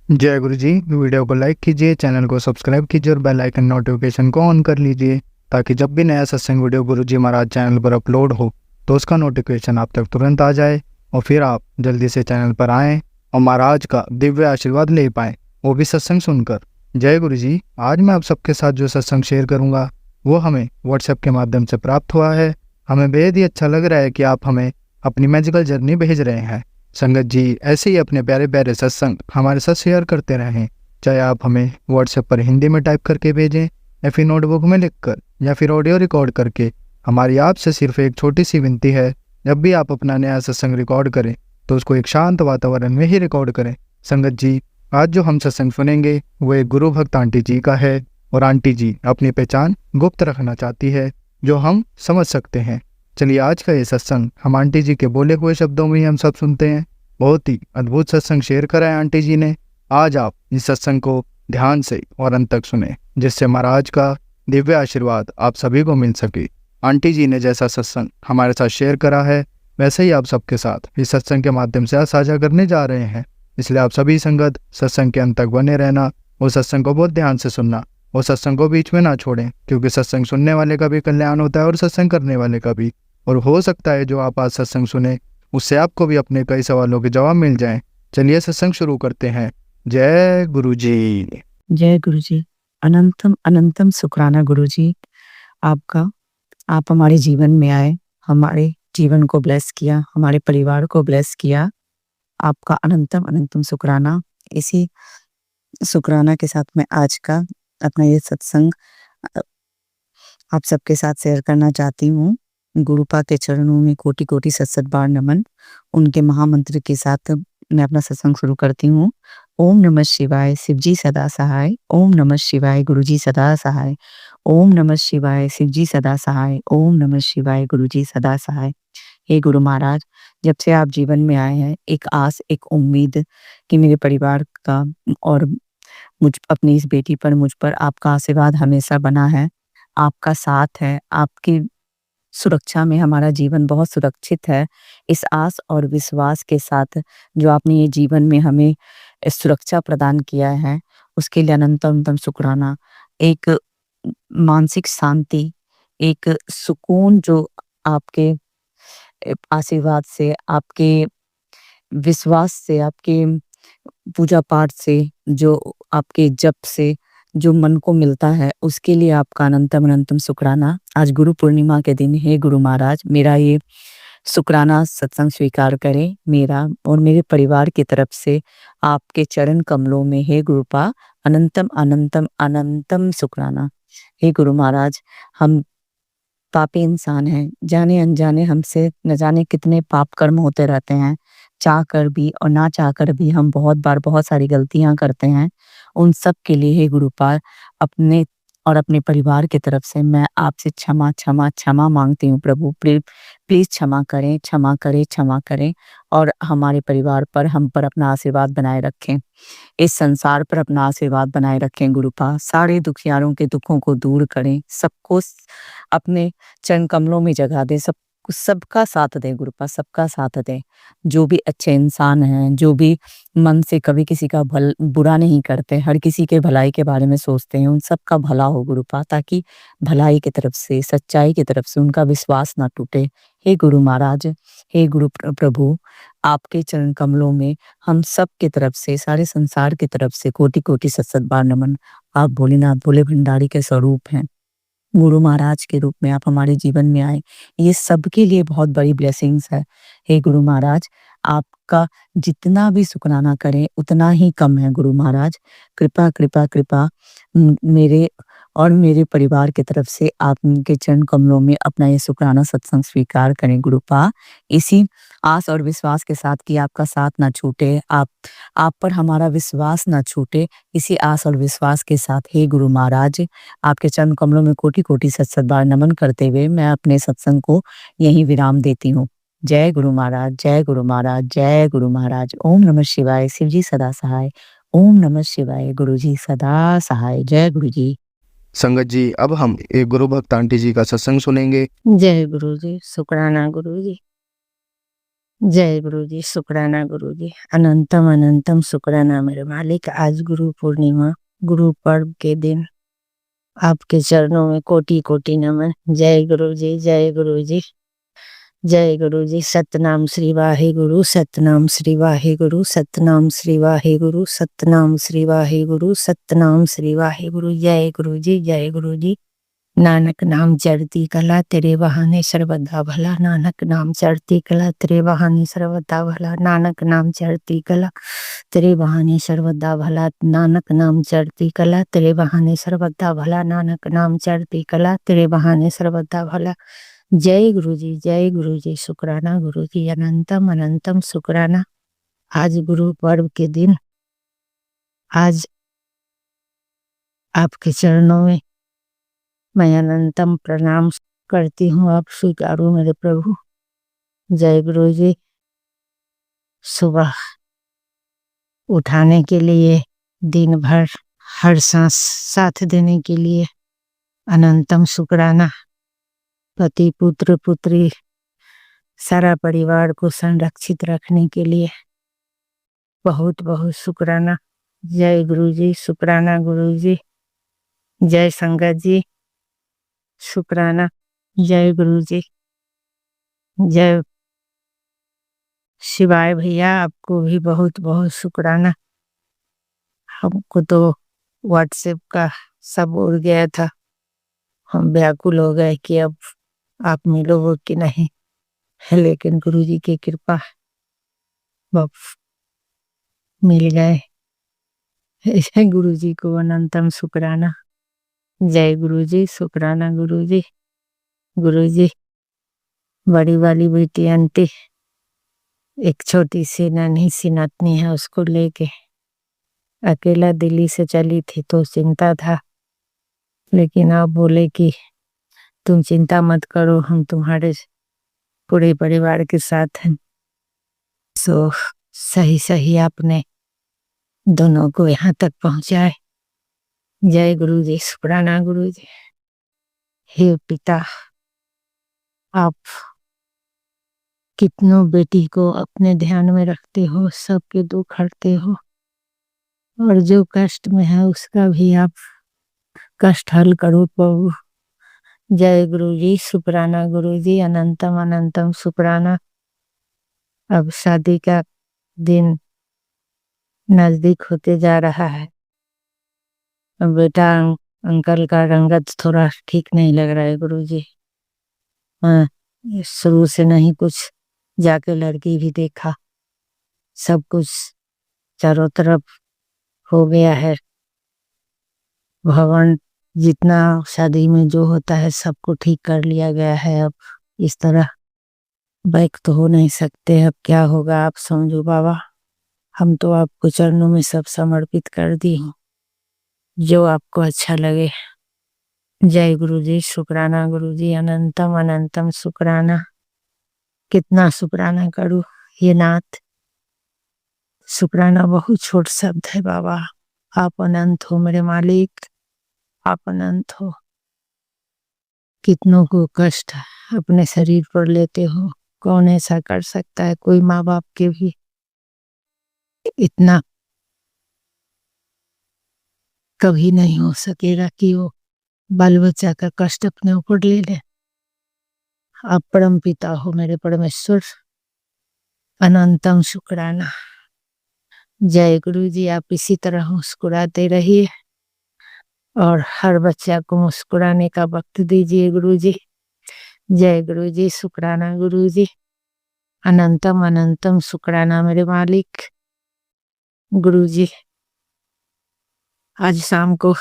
जय गुरु जी। वीडियो को लाइक कीजिए, चैनल को सब्सक्राइब कीजिए और बेल आइकन नोटिफिकेशन को ऑन कर लीजिए ताकि जब भी नया सत्संग वीडियो गुरु जी महाराज चैनल पर अपलोड हो तो उसका नोटिफिकेशन आप तक तुरंत आ जाए और फिर आप जल्दी से चैनल पर आएँ और महाराज का दिव्य आशीर्वाद ले पाएँ, वो भी सत्संग सुनकर। जय गुरु जी। आज मैं आप सबके साथ जो सत्संग शेयर करूँगा वो हमें व्हाट्सएप के माध्यम से प्राप्त हुआ है। हमें बेहद ही अच्छा लग रहा है कि आप हमें अपनी मैजिकल जर्नी भेज रहे हैं। संगत जी, ऐसे ही अपने प्यारे प्यारे सत्संग हमारे साथ शेयर करते रहें। चाहे आप हमें व्हाट्सएप पर हिंदी में टाइप करके भेजें या फिर नोटबुक में लिखकर या फिर ऑडियो रिकॉर्ड करके। हमारी आपसे सिर्फ एक छोटी सी विनती है, जब भी आप अपना नया सत्संग रिकॉर्ड करें तो उसको एक शांत वातावरण में ही रिकॉर्ड करें। संगत जी, आज जो हम सत्संग सुनेंगे वो एक गुरु भक्त आंटी जी का है और आंटी जी अपनी पहचान गुप्त रखना चाहती है, जो हम समझ सकते हैं। चलिए आज का ये सत्संग हम आंटी जी के बोले हुए शब्दों में ही हम सब सुनते हैं। बहुत ही अद्भुत सत्संग शेयर करा है आंटी जी ने। आज आप इस सत्संग को ध्यान से और अंत तक सुने, जिससे महाराज का दिव्य आशीर्वाद आप सभी को मिल सके। आंटी जी ने जैसा सत्संग हमारे साथ शेयर करा है वैसे ही आप सबके साथ इस सत्संग के माध्यम से आज साझा करने जा रहे हैं। इसलिए आप सभी संगत सत्संग के अंत तक बने रहना और सत्संग को बहुत ध्यान से सुनना और सत्संग को बीच में ना छोड़ें, क्योंकि सत्संग सुनने वाले का भी कल्याण होता है और सत्संग करने वाले का भी। और हो सकता है जो आप आज सत्संग सुने उससे आपको भी अपने कई सवालों के जवाब मिल जाएं। चलिए सत्संग शुरू करते हैं। जय गुरु जी। जय गुरु जी। अनंतम अनंतम शुक्राना गुरु जी आपका। आप हमारे जीवन में आए, हमारे जीवन को ब्लेस किया, हमारे परिवार को ब्लेस किया। आपका अनंतम अनंतम शुक्राना। इसी शुक्राना के साथ मैं आज का अपना ये सत्संग आप सबके साथ शेयर करना चाहती हूँ। गुरुपा के चरणों में कोटि कोटि सत बार नमन। उनके महामंत्र के साथ मैं अपना सत्संग शुरू करती हूँ। ओम नमः शिवाय, शिवजी सदा सहाय। ओम नमः शिवाय, गुरुजी सदा सहाय। ओम नमः शिवाय, शिवजी सदा सहाय। ओम नमः शिवाय, गुरुजी सदा सहाय। हे गुरु महाराज, जब से आप जीवन में आए हैं, एक आस, एक उम्मीद कि मेरे परिवार का और अपनी इस बेटी पर, मुझ पर आपका आशीर्वाद हमेशा बना है, आपका साथ है, आपकी सुरक्षा में हमारा जीवन बहुत सुरक्षित है। इस आस और विश्वास के साथ जो आपने ये जीवन में हमें सुरक्षा प्रदान किया है, उसके लिए अनंतम शुक्राना। एक मानसिक शांति, एक सुकून जो आपके आशीर्वाद से, आपके विश्वास से, आपके पूजा पाठ से, जो आपके जप से जो मन को मिलता है, उसके लिए आपका अनंतम शुक्राना। आज गुरु पूर्णिमा के दिन हे गुरु महाराज, मेरा ये शुक्राना सत्संग स्वीकार करें। मेरा और मेरे परिवार की तरफ से आपके चरण कमलों में हे गुरुपा अनंतम अनंतम अनंतम शुक्राना। हे गुरु महाराज, हम पापी इंसान हैं, जाने अनजाने हमसे न जाने कितने पाप कर्म होते रहते हैं। चाह कर भी और ना चाह कर भी हम बहुत बार बहुत सारी गलतियां करते हैं। उन सब के लिए हे गुरुपाल, अपने और अपने परिवार की तरफ से मैं आपसे क्षमा क्षमा क्षमा मांगती हूँ। प्रभु प्लीज क्षमा करें, क्षमा करें, क्षमा करें और हमारे परिवार पर, हम पर अपना आशीर्वाद बनाए रखें। इस संसार पर अपना आशीर्वाद बनाए रखें गुरुपा। सारे दुखियारों के दुखों को दूर करें, सबको अपने चरण कमलों में जगा दें, सबका साथ दें गुरुपा, सबका साथ दें। जो भी अच्छे इंसान हैं, जो भी मन से कभी किसी का बुरा नहीं करते, हर किसी के भलाई के बारे में सोचते हैं, उन सबका भला हो गुरुपा, ताकि भलाई की तरफ से, सच्चाई की तरफ से उनका विश्वास ना टूटे। हे गुरु महाराज, हे गुरु प्रभु, आपके चरण कमलों में हम सब की तरफ से, सारे संसार की तरफ से कोटि कोटि सत बार नमन। आप भोलेनाथ, भोले भंडारी के स्वरूप हैं। गुरु महाराज के रूप में आप हमारे जीवन में आए, ये सबके लिए बहुत बड़ी ब्लेसिंग्स है। हे गुरु महाराज, आपका जितना भी शुक्राना करें उतना ही कम है गुरु महाराज। कृपा कृपा कृपा मेरे और मेरे परिवार की तरफ से आप उनके चरण कमलों में अपना ये शुक्राना सत्संग स्वीकार करें गुरुपा। इसी आस और विश्वास के साथ कि आपका साथ ना छूटे, आप पर हमारा विश्वास ना छूटे, इसी आस और विश्वास के साथ हे गुरु महाराज, आपके चरण कमलों में कोटि कोटि सत बार नमन करते हुए मैं अपने सत्संग को यहीं विराम देती हूँ। जय गुरु महाराज, जय गुरु महाराज, जय गुरु महाराज। ओम नमः शिवाय, शिवजी सदा सहाय। ओम नमः शिवाय, गुरुजी सदा सहाय। जय गुरु जी। संगत जी, अब हम एक गुरु भक्त आंटी जी का सत्संग सुनेंगे। जय गुरु जी। शुक्राना गुरु जी। जय गुरु जी, शुक्राना गुरु जी, अनंतम अनंतम शुक्राना मेरे मालिक। आज गुरु पूर्णिमा, गुरु पर्व के दिन आपके चरणों में कोटि कोटि नमन। जय गुरु जी, जय गुरु जी, जय गुरु जी। सतनाम श्री वाहे गुरु, सतनाम श्री वाहे गुरु, सतनाम श्री वाहे गुरु, सतनाम श्री वाहे गुरु, सतनाम श्री वाहे गुरु। जय गुरु जी, जय गुरु जी। नानक नाम चढ़ती कला तेरे बहाने सर्वदा भला, नानक नाम चढ़ती कला तेरे बहाने सर्वदा भला, नानक नाम चढ़ती कला तेरे बहाने सर्वदा भला, नानक नाम चढ़ती कला तेरे बहाने सर्वदा भला, नानक नाम चढ़ती कला तेरे बहाने सर्वदा भला। जय गुरु जी, जय गुरु जी, शुक्राना गुरु जी, अनंतम अनंतम शुक्राना। आज गुरु पर्व के दिन आज आपके चरणों में मैं अनंतम प्रणाम करती हूँ। आप स्वीकारो मेरे प्रभु। जय गुरु जी। सुबह उठाने के लिए, दिन भर हर सांस साथ देने के लिए अनंतम शुक्राना। पति पुत्र पुत्री सारा परिवार को संरक्षित रखने के लिए बहुत बहुत शुक्राना। जय गुरु जी, शुक्राना गुरु जी। जय संगत जी, शुक्राना। जय गुरु जी, जय शिवाय भैया, आपको भी बहुत बहुत शुक्राना। हमको तो व्हाट्सएप का सब उड़ गया था, हम व्याकुल हो गए कि अब आप मिलोगे कि नहीं, लेकिन गुरु जी की कृपा अब मिल गए। गुरु जी को अनंतम शुक्राना। जय गुरु जी, शुक्राना गुरु जी। गुरु जी, बड़ी वाली बेटी आंटी एक छोटी सी नन्ही सी नतनी है, उसको लेके अकेला दिल्ली से चली थी तो चिंता था, लेकिन आप बोले कि तुम चिंता मत करो, हम तुम्हारे पूरे परिवार के साथ हैं। सो सही सही आपने दोनों को यहाँ तक पहुंचाए। जय गुरु जी, शुक्राना गुरु जी। हे पिता, आप कितनों बेटी को अपने ध्यान में रखते हो, सबके दुख हरते हो, और जो कष्ट में है उसका भी आप कष्ट हल करो प्रभु। जय गुरु जी, शुक्राना गुरु जी, अनंतम अनंतम शुक्राना। अब शादी का दिन नजदीक होते जा रहा है। अब बेटा अंकल का रंगत थोड़ा ठीक नहीं लग रहा है गुरु जी। शुरू से नहीं कुछ, जाके लड़की भी देखा, सब कुछ चारों तरफ हो गया है। भगवान जितना शादी में जो होता है सबको ठीक कर लिया गया है। अब इस तरह बैक तो हो नहीं सकते, अब क्या होगा आप समझो बाबा। हम तो आपको चरणों में सब समर्पित कर दी हूँ, जो आपको अच्छा लगे। जय गुरु जी, शुक्राना गुरु जी, अनंतम अनंतम शुक्राना। कितना शुक्राना करूँ ये नाथ, शुक्राना बहुत छोट शब्द है बाबा। आप अनंत हो मेरे मालिक, आप अनंत हो। कितनों को कष्ट अपने शरीर पर लेते हो, कौन ऐसा कर सकता है? कोई माँ बाप के भी इतना कभी नहीं हो सकेगा कि वो बाल बच्चा का कष्ट अपने ऊपर ले ले। आप परम पिता हो मेरे परमेश्वर, अनंतम शुक्राना। जय गुरु जी, आप इसी तरह मुस्कुराते रहिए और हर बच्चा को मुस्कुराने का वक्त दीजिए गुरु जी। जय गुरु जी, शुक्राना गुरु जी, अनंतम अनंतम शुक्राना मेरे मालिक। गुरु जी, आज शाम को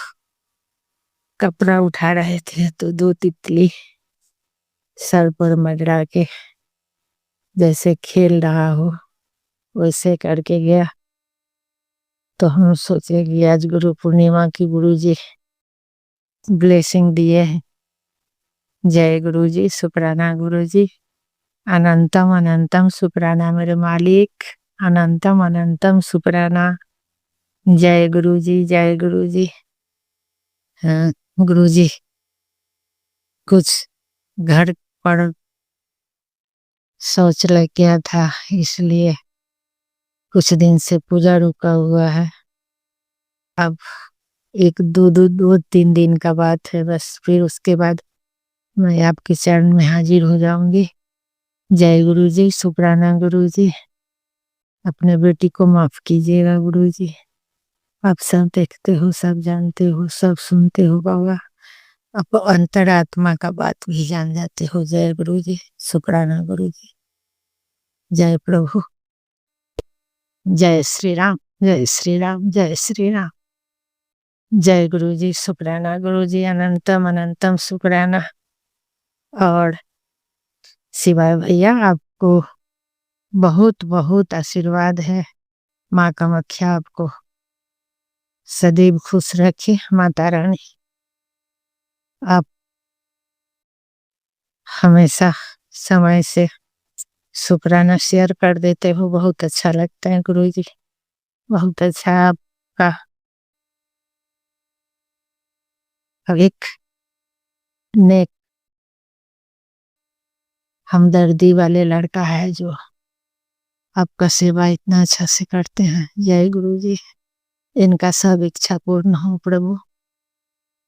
कपड़ा उठा रहे थे तो दो तितली सर पर मंडरा के जैसे खेल रहा हो वैसे करके गया, तो हम सोचे कि आज गुरु पूर्णिमा की गुरु जी ब्लेसिंग दिए हैं। जय गुरु जी, शुक्राना गुरु जी, अनंतम अनंतम शुक्राना मेरे मालिक, अनंतम अनंतम शुक्राना। जय गुरु जी, जय गुरु जी। हाँ गुरु जी, कुछ घर पर शौच लग गया था, इसलिए कुछ दिन से पूजा रुका हुआ है। अब 2-3 दिन का बात है बस, फिर उसके बाद मैं आपके चरण में हाजिर हो जाऊंगी। जय गुरु जी, शुक्राना गुरु जी। अपने बेटी को माफ कीजिएगा गुरु जी। आप सब देखते हो, सब जानते हो, सब सुनते हो बाबा। आप अंतरात्मा का बात भी जान जाते हो। जय गुरु जी, शुक्राना गुरु जी। जय प्रभु। जय श्री राम, जय श्री राम, जय श्री राम। जय गुरु जी, शुक्राना गुरु जी, अनंतम अनंतम शुक्राना। और शिवाय भैया, आपको बहुत बहुत आशीर्वाद है। माँ कामाख्या आपको सदैव खुश रखे। माता रानी आप हमेशा समय से शुक्राना शेयर कर देते हो, बहुत अच्छा लगता है गुरु जी। बहुत अच्छा आपका एक नेक हमदर्दी वाले लड़का है जो आपका सेवा इतना अच्छा से करते हैं। जय गुरु जी, इनका सब इच्छा पूर्ण हो प्रभु।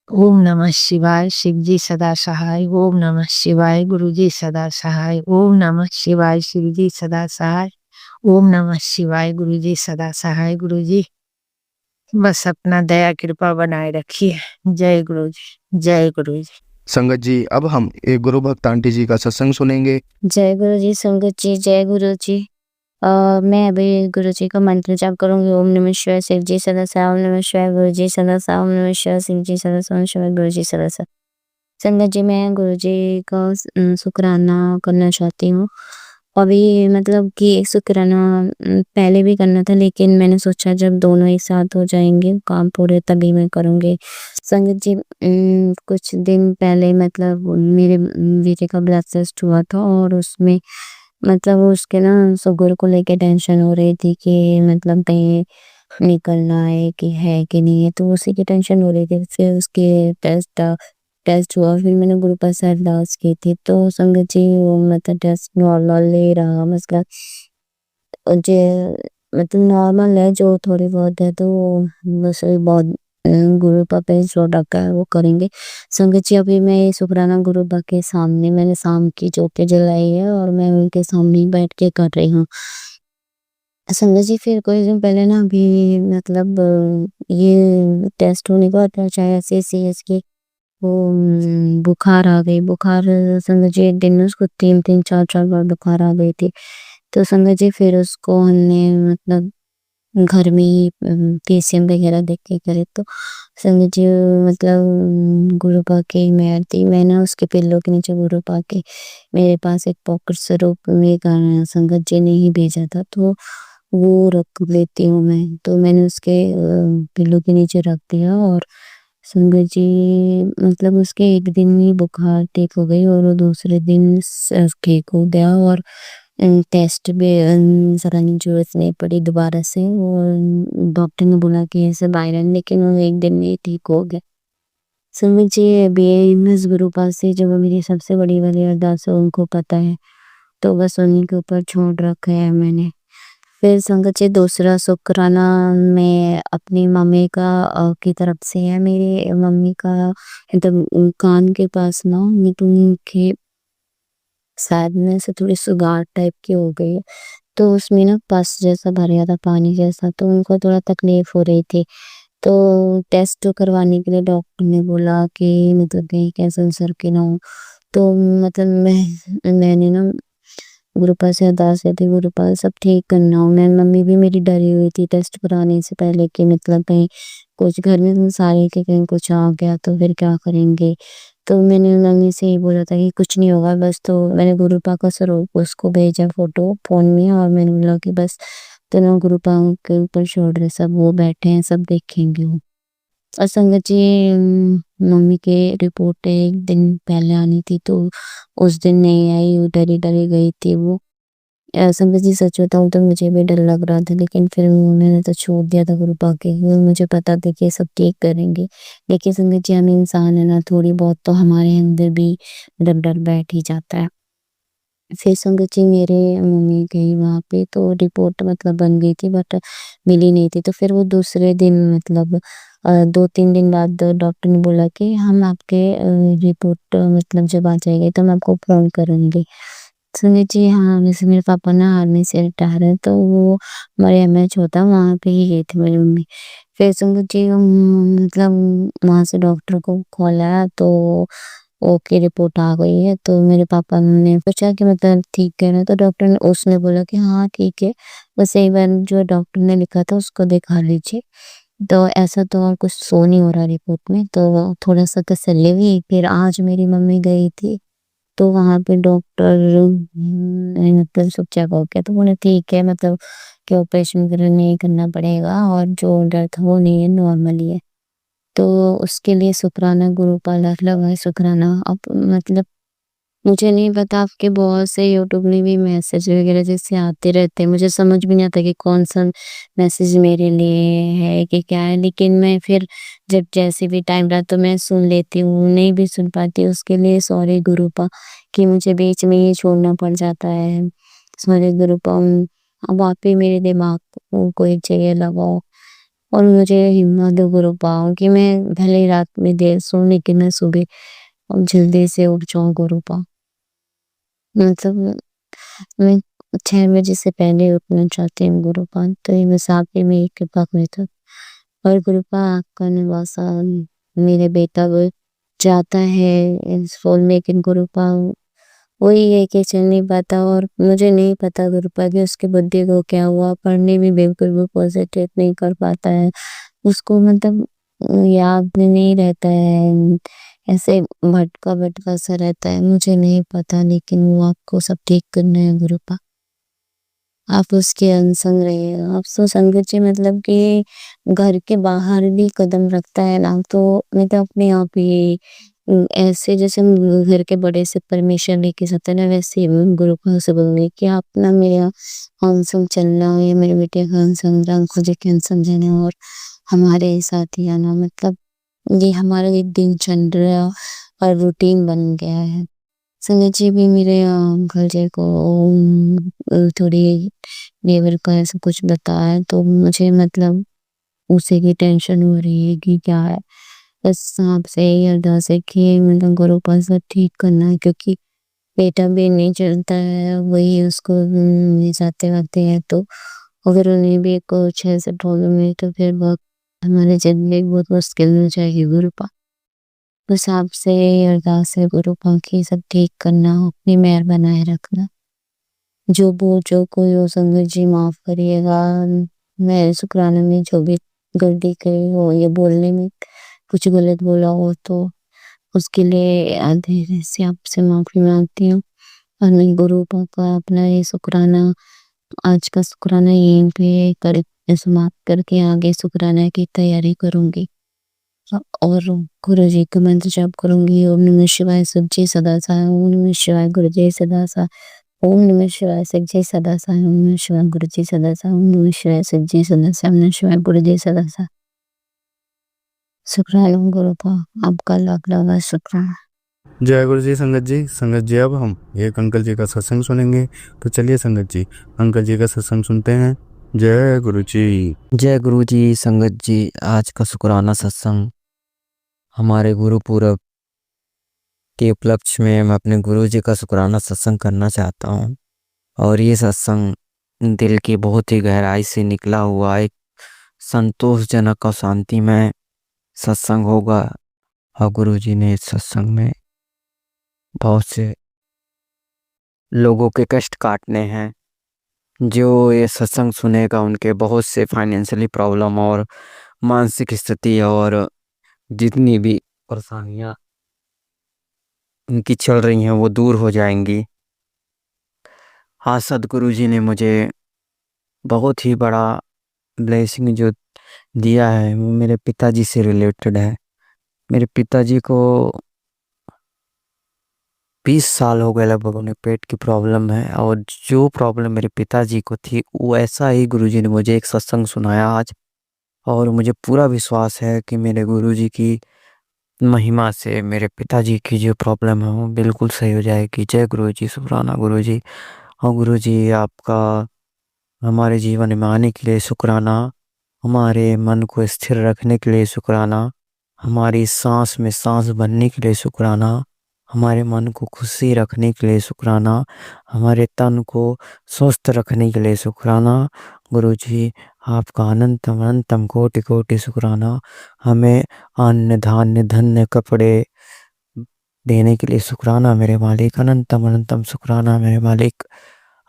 ओम नमः शिवाय। शिव जी सदा सहाय। ओम नमः शिवाय। गुरु जी सदा सहाय। ओम नमः शिवाय। शिव जी सदा सहाय। ओम नमः शिवाय। गुरु जी सदा सहाय। गुरु जी बस अपना दया कृपा बनाए रखिए। जय गुरु जी, जय गुरु जी। संगत जी, अब हम एक गुरु भक्त आंटी जी का सत्संग सुनेंगे। जय गुरु जी। संगत जी, जय गुरु जी। मैं अभी गुरु जी का मंत्र जाप करूंगी। ओम नमः शिवाय। शिव जी सदा सहाय। ओम नमः शिवाय। गुरु जी सदा सहाय। ओम नमः शिवाय। शिव जी सदा सहाय। ओम शिवाय। गुरु जी सदा सहाय। संगत जी, मैं गुरु जी का शुक्राना करना चाहती हूँ। अभी मतलब कि शुक्राना पहले भी करना था, लेकिन मैंने सोचा जब दोनों एक साथ हो जाएंगे काम पूरे तभी मैं करूँगी। संगत जी, कुछ दिन पहले मतलब मेरे बेटे का ब्लड टेस्ट हुआ था और उसमें मतलब उसके ना शुगर को लेके टेंशन हो रही थी कि मतलब कहीं निकलना है कि नहीं है, तो उसी की टेंशन हो रही थी। फिर उसके टेस्ट हुआ, फिर मैंने गुरु प्रसाद अरदास की थी, तो संगत जी वो मतलब टेस्ट नॉर्मल ले रहा, मतलब जे मतलब नॉर्मल है, जो थोड़ी बहुत है, तो बस वही बहुत गुरु पापा जो डका है वो करेंगे। संगत जी, अभी मैं ये शुक्राना गुरु बा के सामने मैंने शाम की ज्योति जलाई है और मैं उनके सामने ही बैठ के कर रही हूँ। संगत जी, फिर कुछ दिन पहले ना अभी मतलब ये टेस्ट होने के बाद चाहे ऐसे की वो बुखार आ गई। बुखार संगत जी, एक दिन में उसको 3-3 4-4 बार बुखार आ गई थी। तो संगत जी, फिर उसको हमने मतलब घर में ही पीसीएम वगैरह देख के करे, तो संगत जी मतलब गुरु पाके मैं थी, मैं ना उसके पिल्लों के नीचे गुरु पाके मेरे पास एक पॉकेट स्वरूप में गाना संगत जी ने ही भेजा था, तो वो रख लेती हूँ मैं। तो मैंने उसके पिल्लों के नीचे रख दिया और संगत जी मतलब उसके एक दिन में बुखार ठीक हो गई और वो दूसरे दिन ठीक हो गया और टेस्ट भी कराने की जरूरत नहीं पड़ी दोबारा से। और डॉक्टर ने बोला कि ऐसे वायरल, लेकिन वो एक दिन में ही ठीक हो गया। संगत जी, अभी इस गुरु पास से जो मेरी सबसे बड़ी वाली अरदास है उनको पता है, तो बस उन्हीं के ऊपर छोड़ रखा है मैंने। फिर संगत जी, दूसरा शुक्राना मैं अपनी मम्मी का की तरफ से है। मेरी मम्मी का मतलब कान के पास ना उनके शायद में से थोड़ी सुगार टाइप की हो गई है, तो उसमें ना पस जैसा भर गया था, पानी जैसा, तो उनको थोड़ा तकलीफ हो रही थी। तो टेस्ट करवाने के लिए डॉक्टर ने बोला कि मतलब कहीं कैंसर के ना हो। तो मतलब मैंने ना गुरुपाल से अरदास की थी, गुरुपाल सब ठीक करना हो। मैं मम्मी भी मेरी डरी हुई थी टेस्ट कराने से पहले कि मतलब कहीं कुछ घर में सारे के कहीं कुछ आ गया तो फिर क्या करेंगे। तो मैंने मम्मी से ही बोला था कि कुछ नहीं होगा बस, तो मैंने गुरुपा का स्वरूप उसको भेजा फोटो फोन में और मैंने बोला कि बस तो ना गुरुपा के ऊपर छोड़ रहे, सब वो बैठे हैं, सब देखेंगे वो। और संगत जी, मम्मी के रिपोर्ट एक दिन पहले आनी थी, तो उस दिन नहीं आई, वो डरी डरी गई थी वो। संगत जी, सच बताऊँ तो मुझे भी डर लग रहा था, लेकिन फिर मैंने तो छोड़ दिया था गुरु पाके, मुझे पता था कि सब ठीक करेंगे। लेकिन संगत जी, हम इंसान है ना, थोड़ी बहुत तो हमारे अंदर भी डर डर बैठ ही जाता है। फिर संगत जी मेरे मम्मी गई वहाँ पे, तो रिपोर्ट मतलब बन गई थी बट मिली नहीं थी। तो फिर वो दूसरे दिन मतलब 2-3 दिन बाद डॉक्टर ने बोला कि हम आपके रिपोर्ट मतलब जब आ जाएगी तो हम आपको फ़ोन करेंगे। संगत जी हाँ, वैसे मेरे पापा ना आर्मी से रिटायर है, तो वो हमारे एमएच होता है वहाँ पे ही गई थी मेरी मम्मी। फिर संगत जी मतलब वहाँ से डॉक्टर को कॉल आया तो ओके रिपोर्ट आ गई है। तो मेरे पापा ने पूछा कि मतलब ठीक है ना? तो डॉक्टर ने उसने बोला कि हाँ ठीक है, बस एक बार जो डॉक्टर ने लिखा था उसको दिखा लीजिए। तो ऐसा तो और कुछ शो नहीं हो रहा रिपोर्ट में, तो थोड़ा-सा तसल्ली हुई। फिर आज मेरी मम्मी गई थी, तो वहाँ पे डॉक्टर ने मतलब सब चेक हो गया, तो बोले ठीक है मतलब कि ऑपरेशन वगैरह नहीं करना पड़ेगा और जो दर्द था वो नहीं है, नॉर्मल ही है। तो उसके लिए शुक्राना गुरु का लाख लगा शुक्राना। अब मतलब मुझे नहीं पता, आपके बहुत से यूट्यूब में भी मैसेज वगैरह जैसे आते रहते हैं, मुझे समझ भी नहीं आता कि कौन-सा मैसेज मेरे लिए है कि क्या है, लेकिन मैं फिर जब जैसे भी टाइम रहा तो मैं सुन लेती हूँ, नहीं भी सुन पाती उसके लिए सॉरी गुरुपा कि मुझे बीच में ही छोड़ना पड़ जाता है। सॉरी गुरुपा अब आप ही मेरे दिमाग को एक जगह लगाओ और मुझे हिम्मत दो गुरुपा कि मैं भले ही रात में देर सोऊँ लेकिन मैं सुबह जल्दी से उठ जाऊँ गुरुपा। मतलब मैं 6 बजे से पहले उठना चाहती हूँ गुरुपा, तो ये बस आप ही मेरी कृपा करें तो। और गुरुपा आपका निवासा मेरे बेटा वो जाता है स्कूल में, लेकिन गुरुपा वही है कि चल नहीं पाता और मुझे नहीं पता गुरुपा कि उसकी बुद्धि को क्या हुआ, पढ़ने में बिल्कुल भी कॉन्सन्ट्रेट नहीं कर पाता है। उसको मतलब याद में नहीं रहता है, ऐसे भटका-भटका सा रहता है, मुझे नहीं पता लेकिन वो आपको सब ठीक करना है गुरुपा। आप उसके अनसंग रहिए। आप तो संगत जी मतलब कि घर के बाहर भी कदम रखता है ना, तो मतलब अपने आप ही ऐसे जैसे हम घर के बड़े से परमिशन लेके जाते हैं ना, वैसे ही मैं गुरुपा से बोलूँगी कि आप ना मेरा अनसंग चलना या मेरे बेटे का अनसंग रंग के अनसंग रहना और हमारे साथ ही आना, मतलब ये हमारा एक दिनचर्या और रूटीन बन गया है। संगत जी भी मेरे अंकल जी को थोड़ी लीवर का ऐसा कुछ बताया, तो मुझे मतलब उसी की टेंशन हो रही है कि क्या है। बस आपसे यही अरदास है कि मतलब गुरुपा से ठीक करना है, क्योंकि बेटा भी नहीं चलता है, वही उसको जाते-वाते हैं, तो अगर उन्हें भी कुछ ऐसे प्रॉब्लम है तो फिर बहुत हमारी ज़िंदगी बहुत मुश्किल हो जाएगी गुरुपा। बस आपसे यही अरदास है गुरुपा कि सब ठीक करना, अपनी मेहर बनाए रखना। जो कोई हो संगत जी माफ़ करिएगा। मैं शुक्राना में जो भी गलती करी हो या बोलने में कुछ गलत बोला हो तो उसके लिए धीरे से आपसे माफ़ी माँगती हूँ। और मैं गुरुपा का अपना ये शुक्राना, आज का शुक्राना यहीं पे कर समाप्त करके आगे शुक्राना की तैयारी करूँगी। और गुरुजी का मंत्र जाप करूँगी। ओम नमः शिवाय शिव जी सदा सहाय, ओम नमः शिवाय गुरु जी सदा सहाय, ओम नमः शिवाय शिव जी सदा सहाय, ओम नमः शिवाय गुरु जी सदा सहाय, ओम नमः शिवाय शिव जी सदा सहाय, ओम नमः शिवाय गुरु जी सदा सहाय। शुक्राना गुरुपा, आपका लाख-लाख शुक्राना। जय गुरु जी। संगत जी अब हम एक अंकल जी का सत्संग सुनेंगे, तो चलिए संगत जी अंकल जी का सत्संग सुनते हैं। जय गुरु जी। जय गुरु जी। संगत जी, आज का शुक्राना सत्संग हमारे गुरु पूरब के उपलक्ष्य में मैं अपने गुरु जी का शुक्राना सत्संग करना चाहता हूँ। और ये सत्संग दिल की बहुत ही गहराई से निकला हुआ एक संतोषजनक और शांतिमय सत्संग होगा। और गुरु जी ने इस सत्संग में बहुत से लोगों के कष्ट काटने हैं। जो ये सत्संग सुनेगा उनके बहुत से फाइनेंशियली प्रॉब्लम और मानसिक स्थिति और जितनी भी परेशानियां उनकी चल रही हैं वो दूर हो जाएंगी। हाँ, सदगुरु जी ने मुझे बहुत ही बड़ा ब्लेसिंग जो दिया है वो मेरे पिताजी से रिलेटेड है। मेरे पिताजी को 20 साल हो गए लगभग, उन्हें पेट की प्रॉब्लम है। और जो प्रॉब्लम मेरे पिताजी को थी वो ऐसा ही गुरुजी ने मुझे एक सत्संग सुनाया आज। और मुझे पूरा विश्वास है कि मेरे गुरुजी की महिमा से मेरे पिताजी की जो प्रॉब्लम है वो बिल्कुल सही हो जाएगी। जय गुरु जी, शुक्राना गुरु जी। और गुरु जी आपका हमारे जीवन में आने के लिए शुक्राना, हमारे मन को स्थिर रखने के लिए शुक्राना, हमारी सांस में सांस भरने के लिए शुक्राना, हमारे मन को खुशी रखने के लिए शुक्राना, हमारे तन को स्वस्थ रखने के लिए शुक्राना। गुरु जी आपका अनंतम अनंतम कोटि कोटि शुक्राना। हमें अन्न धान्य धन्य कपड़े देने के लिए शुक्राना मेरे मालिक, अनंतम अनंतम शुक्राना मेरे मालिक।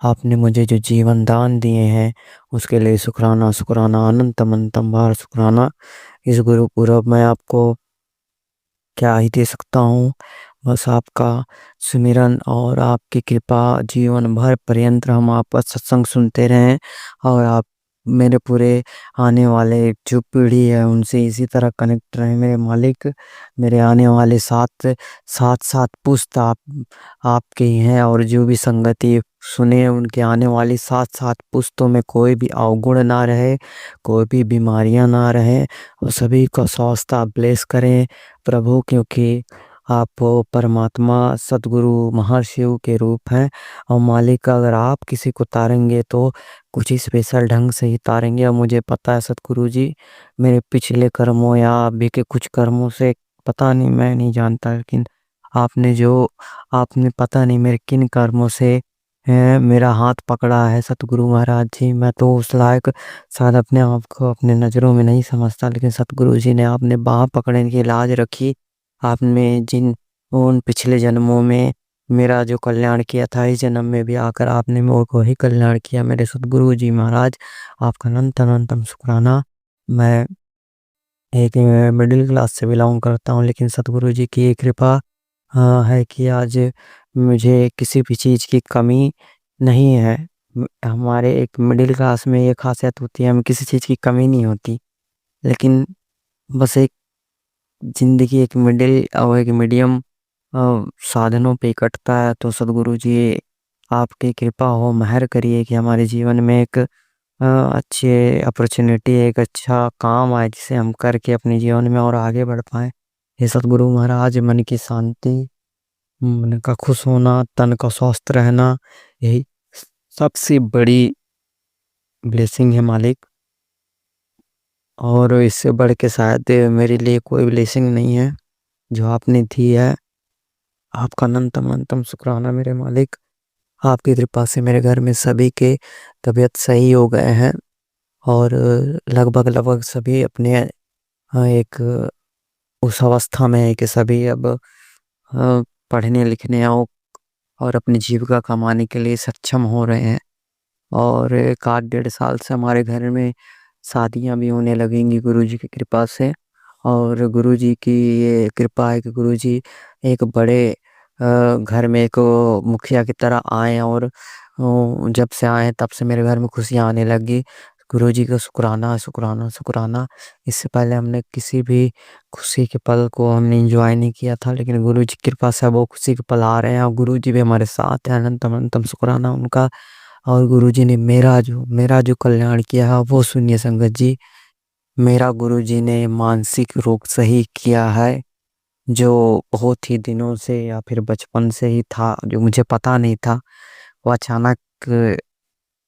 आपने मुझे जो जीवन दान दिए हैं उसके लिए शुक्राना शुक्राना, अनंतम अनंतम बार शुक्राना। इस गुरु पूरब में आपको क्या ही दे सकता हूँ, बस आपका सुमिरन और आपकी कृपा जीवन भर पर्यंत हम आपका सत्संग सुनते रहें। और आप मेरे पूरे आने वाले जो पीढ़ी है उनसे इसी तरह कनेक्ट रहे मेरे मालिक। मेरे आने वाले सात सात सात पुस्त आपके ही हैं, और जो भी संगति सुने उनके आने वाली सात सात पुस्तों में कोई भी अवगुण ना रहे, कोई भी बीमारियां ना रहे, और सभी का स्वास्थ्य आप ब्लेस करें प्रभु, क्योंकि आप परमात्मा सतगुरु महाशिव के रूप हैं। और मालिक अगर आप किसी को तारेंगे तो कुछ ही स्पेशल ढंग से ही तारेंगे। और मुझे पता है सतगुरु जी, मेरे पिछले कर्मों या अभी के कुछ कर्मों से पता नहीं, मैं नहीं जानता, लेकिन आपने पता नहीं मेरे किन कर्मों से मेरा हाथ पकड़ा है सतगुरु महाराज जी। मैं तो उस लायक शायद अपने आप को अपने नज़रों में नहीं समझता, लेकिन सतगुरु जी ने आपने बाह पकड़ने की लाज रखी। आपने जिन उन पिछले जन्मों में मेरा जो कल्याण किया था, इस जन्म में भी आकर आपने वो वही कल्याण किया मेरे सतगुरु जी महाराज। आपका अनंत अनंतम शुक्राना। मैं एक मिडिल क्लास से बिलोंग करता हूँ, लेकिन सतगुरु जी की ये कृपा है कि आज मुझे किसी भी चीज़ की कमी नहीं है। हमारे एक मिडिल क्लास में ये खासियत होती है, हमें किसी चीज़ की कमी नहीं होती, लेकिन बस एक ज़िंदगी एक मिडिल और एक मीडियम साधनों पे कटता है। तो सतगुरु जी आपकी कृपा हो, मेहर करिए कि हमारे जीवन में एक अच्छी अपॉर्चुनिटी, एक अच्छा काम आए जिसे हम करके अपने जीवन में और आगे बढ़ पाएँ। हे सतगुरु महाराज, मन की शांति, मन का खुश होना, तन का स्वस्थ रहना, यही सबसे बड़ी ब्लेसिंग है मालिक। और इससे बढ़ के शायद मेरे लिए कोई ब्लेसिंग नहीं है जो आपने दी है। आपका अनंतम अनंतम शुक्राना मेरे मालिक। आपकी कृपा से मेरे घर में सभी के तबीयत सही हो गए हैं, और लगभग लगभग सभी अपने एक उस अवस्था में है कि सभी अब पढ़ने लिखने और अपनी जीविका कमाने के लिए सक्षम हो रहे हैं। और एक 8-1.5 साल से हमारे घर में शादियां भी होने लगेंगी गुरुजी की कृपा से। और गुरुजी की ये कृपा है कि गुरुजी एक बड़े घर में एक मुखिया की तरह आए, और जब से आए तब से मेरे घर में खुशियाँ आने लगी। गुरुजी का शुक्राना शुक्राना शुक्राना। इससे पहले हमने किसी भी खुशी के पल को हमने एंजॉय नहीं किया था, लेकिन गुरुजी की कृपा से वो खुशी के पल आ रहे हैं, और गुरुजी भी हमारे साथ हैं। अनंतम अनंतम शुक्राना उनका। और गुरुजी ने मेरा जो कल्याण किया है वो सुनिए संगत जी। मेरा गुरुजी ने मानसिक रोग सही किया है, जो बहुत ही दिनों से या फिर बचपन से ही था, जो मुझे पता नहीं था। वो अचानक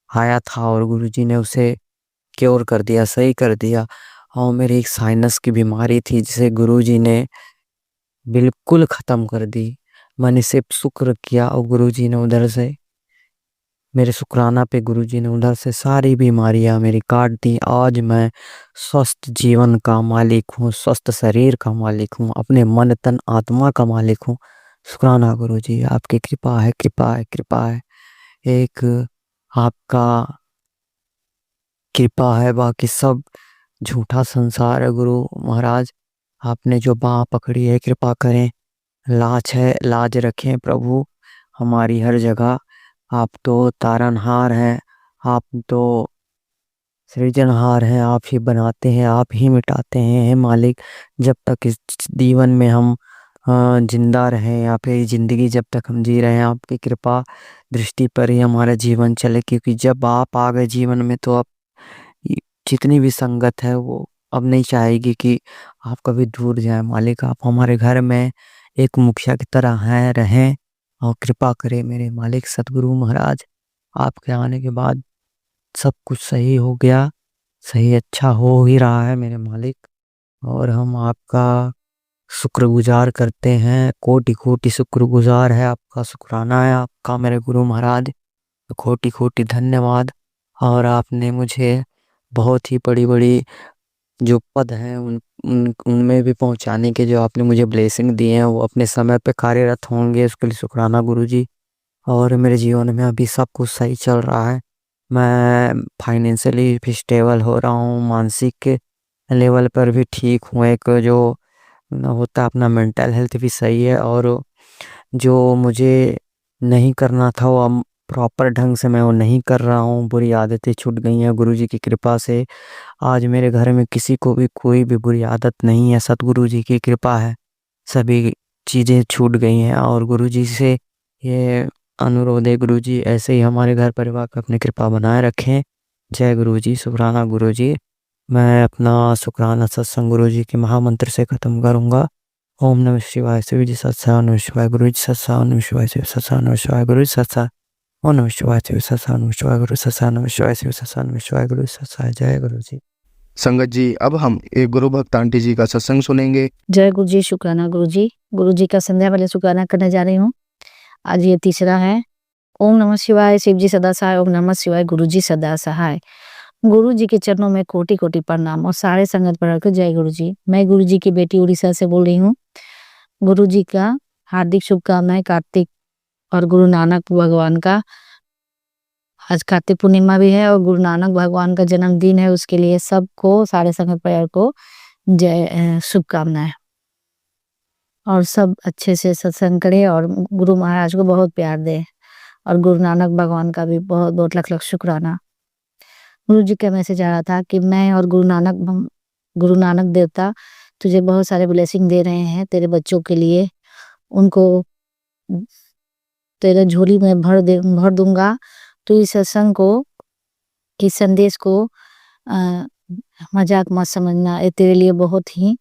आया था और गुरुजी ने उसे क्योर कर दिया, सही कर दिया। और मेरी एक साइनस की बीमारी थी जिसे गुरुजी ने बिल्कुल खत्म कर दी। मैंने सिर्फ शुक्र किया और गुरुजी ने उधर से मेरे शुक्राना पे गुरुजी ने उधर से सारी बीमारियां मेरी काट दी। आज मैं स्वस्थ जीवन का मालिक हूँ, स्वस्थ शरीर का मालिक हूँ, अपने मन तन आत्मा का मालिक हूँ। शुक्राना गुरुजी, आपकी कृपा है कृपा है कृपा है। एक आपका कृपा है, बाकी सब झूठा संसार है। गुरु महाराज, आपने जो बाह पकड़ी है कृपा करें, लाज है लाज रखें प्रभु हमारी हर जगह। आप तो तारनहार हैं, आप तो सृजनहार हैं, आप ही बनाते हैं, आप ही मिटाते हैं। हे मालिक, जब तक इस जीवन में हम जिंदा रहें या फिर जिंदगी जब तक हम जी रहे हैं, आपकी कृपा दृष्टि पर ही हमारा जीवन चले, क्योंकि जब आप आ गए जीवन में तो आप जितनी भी संगत है वो अब नहीं चाहेगी कि आप कभी दूर जाएँ मालिक। आप हमारे घर में एक मुखिया की तरह हैं, रहें और कृपा करें मेरे मालिक सद्गुरु महाराज। आपके आने के बाद सब कुछ सही हो गया, सही अच्छा हो ही रहा है मेरे मालिक, और हम आपका शुक्रगुज़ार करते हैं, कोटि-कोटि शुक्रगुज़ार है आपका, शुकराना है आपका मेरे गुरु महाराज। कोटि-कोटि धन्यवाद। और आपने मुझे बहुत ही बड़ी-बड़ी जो पद हैं उनमें भी पहुँचाने के जो आपने मुझे ब्लेसिंग दिए हैं वो अपने समय पे कार्यरत होंगे, उसके लिए शुकराना गुरुजी। और मेरे जीवन में अभी सब कुछ सही चल रहा है। मैं फाइनेंशियली भी स्टेबल हो रहा हूँ, मानसिक लेवल पर भी ठीक हूँ। एक जो ना होता है अपना मेंटल हेल्थ भी सही है, और जो मुझे नहीं करना था वो अब प्रॉपर ढंग से मैं वो नहीं कर रहा हूँ। बुरी आदतें छूट गई हैं गुरुजी की कृपा से। आज मेरे घर में किसी को भी कोई भी बुरी आदत नहीं है, सतगुरु जी की कृपा है। सभी चीज़ें छूट गई हैं, और गुरुजी से ये अनुरोध है गुरुजी ऐसे ही हमारे घर परिवार पे अपनी कृपा बनाए रखें। जय गुरुजी, शुकराना गुरुजी। मैं अपना शुकराना सत्संग गुरुजी के महामंत्र से ख़त्म करूँगा। ओम नमः शिवाय, शिव जी सत्सा, ओम नमः शिवाय, गुरु जी सत्सा, ओम नमः शिवाय, शिव सत्सा, ओम नमः शिवाय, गुरु जी सत्सा, ओम नमः शिवाय, शिव सत्सा, ओम नमः शिवाय, गुरु सत्सा, ओम नमः शिवाय, शिव सत्सा, ओम नमः शिवाय, गुरु सत्सा। जय गुरु जी। संगत जी, अब हम एक गुरु भक्त आंटी जी का सत्संग सुनेंगे। जय गुरु जी, शुक्राना गुरु जी। गुरु जी का संध्या वाले शुक्राना करने जा रही हूँ। आज ये तीसरा है। ओम नमः शिवाय, शिव जी सदा सहाय। ओम नमः शिवाय, गुरु जी सदा सहाय। गुरु जी के चरणों में कोटि कोटि प्रणाम और सारे संगत पर रखो जय गुरु जी। मैं गुरु जी की बेटी उड़ीसा से बोल रही हूँ। गुरु जी का हार्दिक शुभकामनाएं। कार्तिक और गुरु नानक भगवान का आज कार्तिक पूर्णिमा भी है और गुरु नानक भगवान का जन्मदिन है, उसके लिए सबको सारे संगत परिवार को जय शुभकामनाएं। और सब अच्छे से सत्संग करे और गुरु महाराज को बहुत प्यार दे, और गुरु नानक भगवान का भी बहुत बहुत लख लख शुक्राना। गुरु जी का मैसेज आ रहा था कि मैं और गुरु नानक देवता तुझे बहुत सारे ब्लेसिंग दे रहे हैं तेरे बच्चों के लिए। उनको तेरे झोली में भर दूंगा। तो इस सत्संग को, इस संदेश को मजाक मत समझना, ये तेरे लिए बहुत ही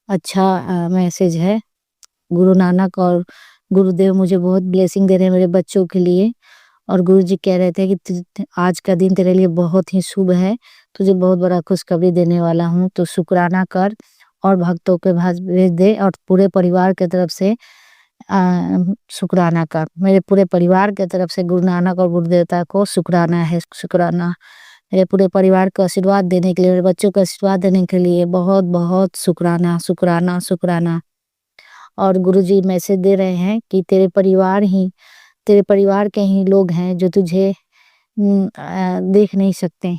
अच्छा मैसेज है। गुरु नानक और गुरुदेव मुझे बहुत ब्लेसिंग दे रहे हैं मेरे बच्चों के लिए, और गुरु जी कह रहे थे कि आज का दिन तेरे लिए बहुत ही शुभ है, तुझे बहुत बड़ा खुशखबरी देने वाला हूँ, तो शुक्राना कर और भक्तों के पास भेज दे और पूरे परिवार के तरफ से शुक्राना कर। मेरे पूरे परिवार के तरफ से गुरु नानक और गुरुदेवता को शुक्राना है। शुक्राना मेरे पूरे परिवार को आशीर्वाद देने के लिए, मेरे बच्चों को आशीर्वाद देने के लिए बहुत बहुत शुक्राना शुक्राना शुक्राना। और गुरु जी मैसेज दे रहे हैं कि तेरे परिवार के ही लोग हैं जो तुझे देख नहीं सकते,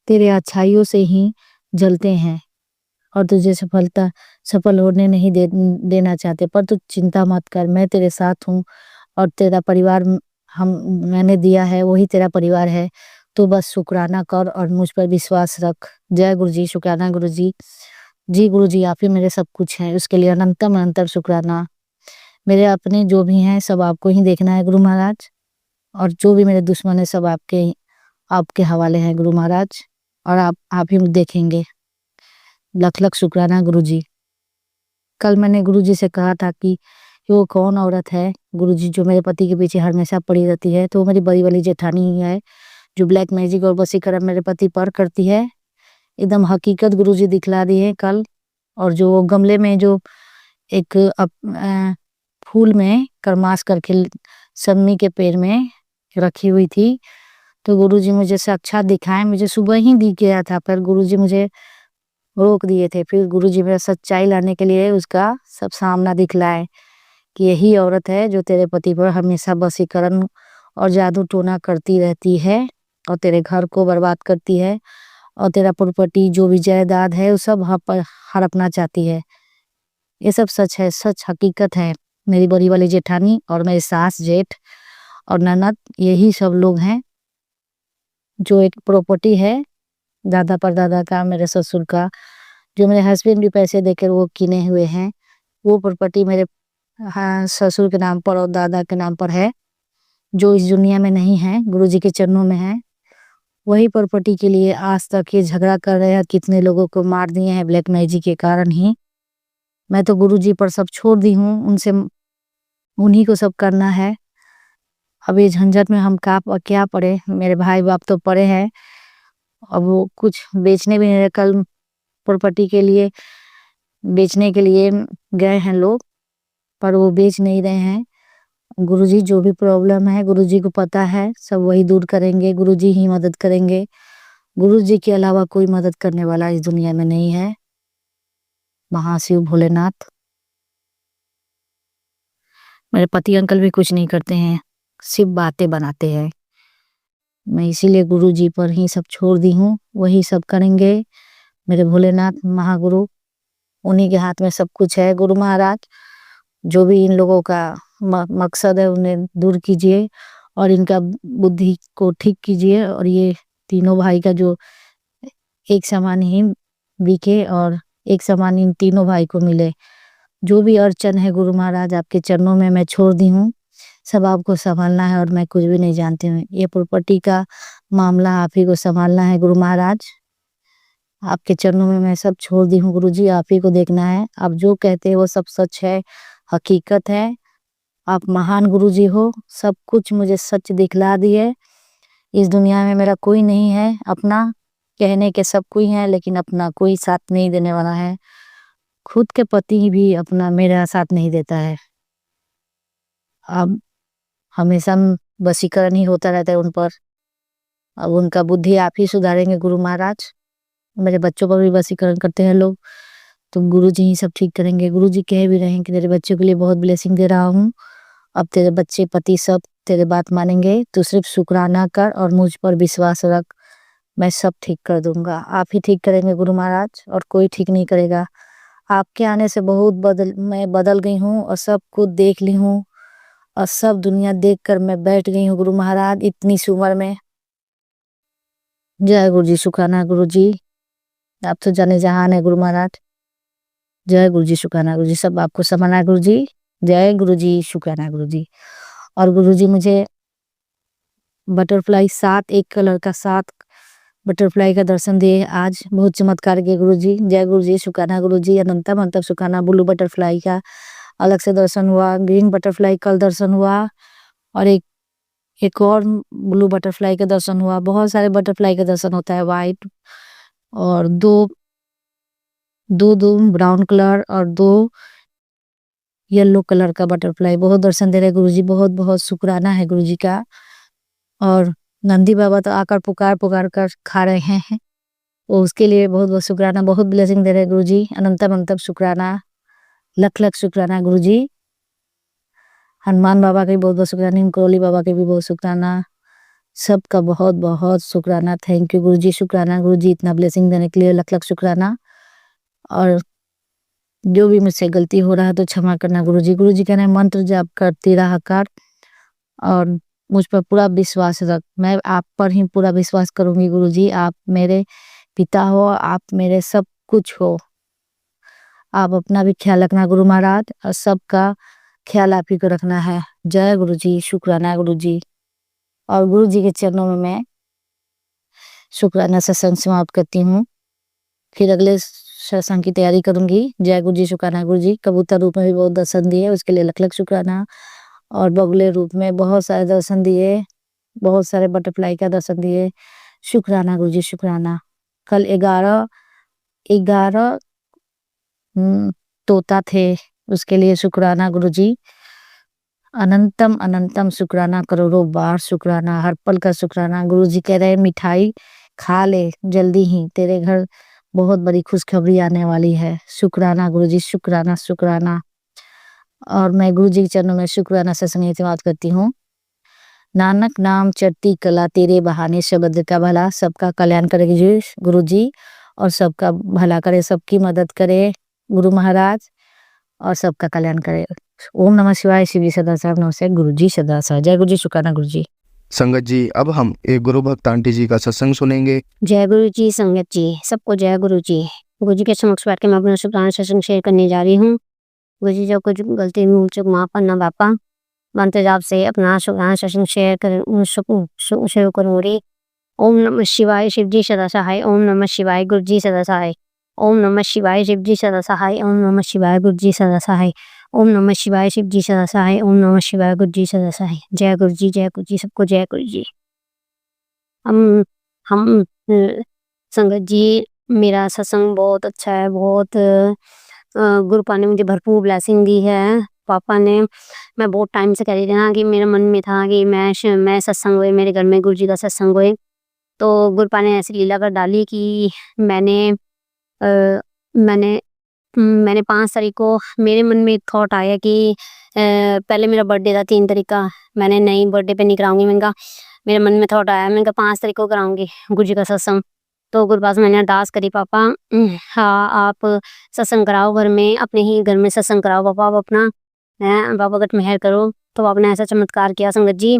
तेरे अच्छाइयों से ही जलते हैं और तुझे सफल होने नहीं देना चाहते। पर तू चिंता मत कर, मैं तेरे साथ हूँ और तेरा परिवार मैंने दिया है, वही तेरा परिवार है। तो बस शुक्राना कर और मुझ पर विश्वास रख। जय गुरु जी, शुक्राना गुरु जी। जी गुरु जी, आप ही मेरे सब कुछ हैं, उसके लिए अनंतम अनंतर शुक्राना। मेरे अपने जो भी हैं सब आपको ही देखना है गुरु महाराज, और जो भी मेरे दुश्मन है सब आपके हवाले हैं गुरु महाराज, और आप ही देखेंगे। लख लख शुक्राना गुरु जी। कल मैंने गुरु जी से कहा था कि वो कौन औरत है गुरु जी जो मेरे पति के पीछे हमेशा पड़ी रहती है, तो वो मेरी बड़ी वाली जेठानी ही है जो ब्लैक मैजिक और वशीकरण मेरे पति पर करती है। एकदम हकीकत गुरु जी दिखला दी है कल। और जो गमले में जो एक फूल में करमास करके सन्नी के पेड़ में रखी हुई थी, तो गुरुजी मुझे साक्षात दिखाए। मुझे सुबह ही दिख गया था, पर गुरुजी मुझे रोक दिए थे। फिर गुरुजी मेरा सच्चाई लाने के लिए उसका सब सामना दिखलाए कि यही औरत है जो तेरे पति पर हमेशा वशीकरण और जादू टोना करती रहती है और तेरे घर को बर्बाद करती है, और तेरा प्रॉपर्टी जो भी जायदाद है वो सब हड़पना चाहती है। ये सब सच है, सच हकीकत है। मेरी बड़ी वाली जेठानी और मेरी सास जेठ और ननद, यही सब लोग हैं। जो एक प्रॉपर्टी है दादा परदादा का, मेरे ससुर का, जो मेरे हस्बैंड भी पैसे देकर वो किने हुए हैं, वो प्रॉपर्टी मेरे ससुर के नाम पर और दादा के नाम पर है, जो इस दुनिया में नहीं है, गुरुजी के चरणों में है। वही प्रॉपर्टी के लिए आज तक ये झगड़ा कर रहे हैं, कितने लोगों को मार दिए हैं ब्लैक मैजिक के कारण ही। मैं तो गुरुजी पर सब छोड़ दी हूँ, उनसे उन्हीं को सब करना है। अब ये झंझट में हम क्या पड़े, मेरे भाई बाप तो पड़े हैं। अब वो कुछ बेचने भी नहीं रहे, कल प्रॉपर्टी के लिए बेचने के लिए गए हैं लोग, पर वो बेच नहीं रहे हैं। गुरुजी जो भी प्रॉब्लम है गुरुजी को पता है, सब वही दूर करेंगे, गुरुजी ही मदद करेंगे। गुरुजी के अलावा कोई मदद करने वाला इस दुनिया में नहीं है। महाशिव भोलेनाथ। मेरे पति अंकल भी कुछ नहीं करते हैं, सिर्फ बातें बनाते हैं। मैं इसीलिए गुरुजी पर ही सब छोड़ दी हूँ, वही सब करेंगे। मेरे भोलेनाथ महागुरु, उन्हीं के हाथ में सब कुछ है। गुरु महाराज, जो भी इन लोगों का मकसद है उन्हें दूर कीजिए और इनका बुद्धि को ठीक कीजिए, और ये तीनों भाई का जो एक समान ही बिके और एक समान इन तीनों भाई को मिले। जो भी अड़चन है गुरु महाराज, आपके चरणों में मैं छोड़ दी हूँ, सब आपको संभालना है और मैं कुछ भी नहीं जानती हूँ। ये प्रॉपर्टी का मामला आप ही को संभालना है गुरु महाराज। आपके चरणों में मैं सब छोड़ दी हूँ गुरुजी, आप ही को देखना है। आप जो कहते हैं वो सब सच है, हकीकत है। आप महान गुरुजी हो, सब कुछ मुझे सच दिखला दिए। इस दुनिया में मेरा कोई नहीं है अपना, कहने के सब कोई है लेकिन अपना कोई साथ नहीं देने वाला है। खुद के पति भी अपना मेरा साथ नहीं देता है। अब हमेशा वशीकरण ही होता रहता है उन पर। अब उनका बुद्धि आप ही सुधारेंगे गुरु महाराज। मेरे बच्चों पर भी वशीकरण करते हैं लोग, तो गुरुजी ही सब ठीक करेंगे। गुरुजी कह भी रहे हैं कि तेरे बच्चों के लिए बहुत ब्लेसिंग दे रहा हूँ, अब तेरे बच्चे पति सब तेरे बात मानेंगे। तू सिर्फ शुक्राना कर और मुझ पर विश्वास रख, मैं सब ठीक कर दूंगा। आप ही ठीक करेंगे गुरु महाराज, और कोई ठीक नहीं करेगा। आपके आने से बहुत मैं बदल गई हूँ और सब कुछ देख ली हूँ, और सब दुनिया देखकर मैं बैठ गई हूँ गुरु महाराज इतनी सी उम्र में। जय गुरुजी, शुक्राना गुरुजी, आप तो जाने जहान है गुरु महाराज। जय गुरुजी, शुक्राना गुरुजी, सब आपको समाना है गुरुजी। जय गुरुजी, शुक्राना गुरुजी। और गुरुजी मुझे बटरफ्लाई 7 एक कलर का 7 बटरफ्लाई का दर्शन दिए आज, बहुत चमत्कार के गुरुजी। जय गुरुजी, शुक्राना गुरुजी। अनंतम अंतम शुक्राना। ब्लू बटरफ्लाई का अलग से दर्शन हुआ, ग्रीन बटरफ्लाई कल दर्शन हुआ, और एक और ब्लू बटरफ्लाई का दर्शन हुआ। बहुत सारे बटरफ्लाई का दर्शन होता है, वाइट और दो ब्राउन कलर और 2 येलो कलर का बटरफ्लाई। बहुत दर्शन दे रहे गुरुजी, बहुत बहुत शुक्राना है गुरुजी का। और नंदी बाबा तो आकर पुकार पुकार कर खा रहे हैं, वो उसके लिए बहुत बहुत शुक्राना। बहुत ब्लेसिंग दे रहे गुरुजी, अनंतम अंतम शुक्राना, लख लख शुक्राना गुरुजी। हनुमान बाबा का भी बहुत बहुत शुक्राना, कोली बाबा के भी बहुत शुक्राना, सबका बहुत बहुत शुक्राना। थैंक यू गुरुजी, शुक्राना गुरुजी, इतना ब्लेसिंग देने के लिए लख लख शुक्राना। और जो भी मुझसे गलती हो रहा है तो क्षमा करना गुरुजी। गुरुजी कहना है मंत्र जाप करती रहा कर और मुझ पर पूरा विश्वास रख। मैं आप पर ही पूरा विश्वास करूंगी गुरुजी। आप मेरे पिता हो, आप मेरे सब कुछ हो। आप अपना भी ख्याल रखना गुरु महाराज, और सबका ख्याल आप ही को रखना है। जय गुरुजी, शुक्राना गुरुजी। और गुरुजी के चरणों में मैं शुक्राना सत्संग समाप्त करती हूँ, फिर अगले सत्संग की तैयारी करूंगी। जय गुरुजी, शुक्राना गुरुजी। कबूतर रूप में भी बहुत दर्शन दिए, उसके लिए लख लख शुक्राना। और बगुले रूप में बहुत सारे दर्शन दिए, बहुत सारे बटरफ्लाई का दर्शन दिए, शुक्राना गुरुजी, शुक्राना। कल 11 तोता थे, उसके लिए शुक्राना गुरुजी। अनंतम अनंतम शुक्राना, करोड़ों बार शुक्राना, हर पल का शुक्राना। गुरुजी कह रहे मिठाई खा ले जल्दी ही, तेरे घर बहुत बड़ी खुशखबरी आने वाली है। शुक्राना गुरुजी, शुक्राना शुक्राना। और मैं गुरुजी के चरणों में शुक्राना से समाप्त करती हूँ। नानक नाम चढ़ती कला, तेरे बहाने शब्द का भला। सबका कल्याण करेगी गुरुजी, और सबका भला करे, सबकी मदद करे गुरु महाराज, और सबका कल्याण करे। ओम नमः शिवाय। शिव जी सदा साहब नमस्ते, गुरुजी सदा साहब। जय गुरुजी, शुक्राना गुरुजी। संगत जी, अब हम एक गुरु भक्त आंटी जी का सत्संग सुनेंगे। जय गुरु जी, संगत जी सबको जय गुरु जी। गुरु जी के समक्ष बैठ के मैं अपना शुक्राना सत्संग शेयर करने जा रही हूँ। गुरु जी जो कुछ गलती भूल चूक माफ करना बापा, मंत्र जाप से अपना शुक्राना सत्संग शेयर करूँगी। ओम नमः शिवाय शिव जी सदा सहाय। ओम नमः शिवाय गुरु जी सदा सहाय। ओम नमः शिवाय शिव जी सदा सहाय। ओम नमः शिवाय गुरु जी सदा सहाय। ओम नमः शिवाय शिव जी सदा सहाय। ओम नमः शिवाय गुरु जी सदा सहाय। जय गुरु जी, जय गुरु जी, सबको जय गुरु जी। हम संगत जी, मेरा सत्संग बहुत अच्छा है, बहुत गुरु पापा ने मुझे भरपूर ब्लेसिंग दी है। पापा ने, मैं बहुत टाइम से कह रही थी ना कि मेरे मन में था कि मैं सत्संग हुए, मेरे घर में गुरु जी का सत्संग हुए। तो गुरु पापा ने ऐसी लीला कर डाली कि मैंने अ, मैंने मैंने 5 तारीख को मेरे मन में एक थॉट आया कि पहले मेरा बर्थडे था 3 तारीख का, मैंने नहीं बर्थडे पे नहीं कराऊँगी, मैंने कहा मेरे मन में थॉट आया, मैंने कहा 5 तारीख को कराऊँगी गुरु जी का सत्संग। तो गुरु पास मैंने अरदास करी, पापा हाँ आप सत्संग कराओ घर में, अपने ही घर में सत्संग कराओ पापा, आप अपना पापा अगर मेहर करो। तो पापा ने ऐसा चमत्कार किया संगत जी,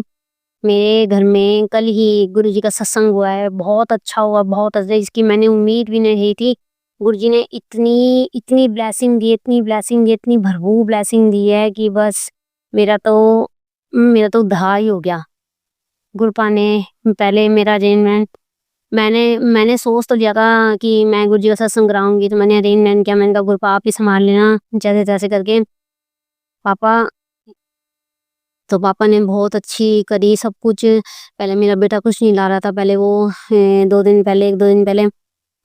मेरे घर में कल ही गुरु जी का सत्संग हुआ है, बहुत अच्छा हुआ, बहुत अच्छा, इसकी मैंने उम्मीद भी नहीं थी। गुरु जी ने इतनी इतनी ब्लेसिंग दी, इतनी ब्लेसिंग दी, इतनी भरपूर ब्लेसिंग दी है कि बस मेरा तो उद्धार ही हो गया। गुरु पापा ने पहले मेरा अरेंजमेंट, मैंने सोच तो लिया था कि मैं गुरु जी का सत्संग कराऊंगी, तो मैंने अरेंजमेंट किया, मैंने कहा गुरु पापा आप ही संभाल लेना जैसे तैसे करके। पापा तो पापा ने बहुत अच्छी करी सब कुछ। पहले मेरा बेटा कुछ नहीं ला रहा था, पहले वो 2 दिन पहले, 1-2 दिन पहले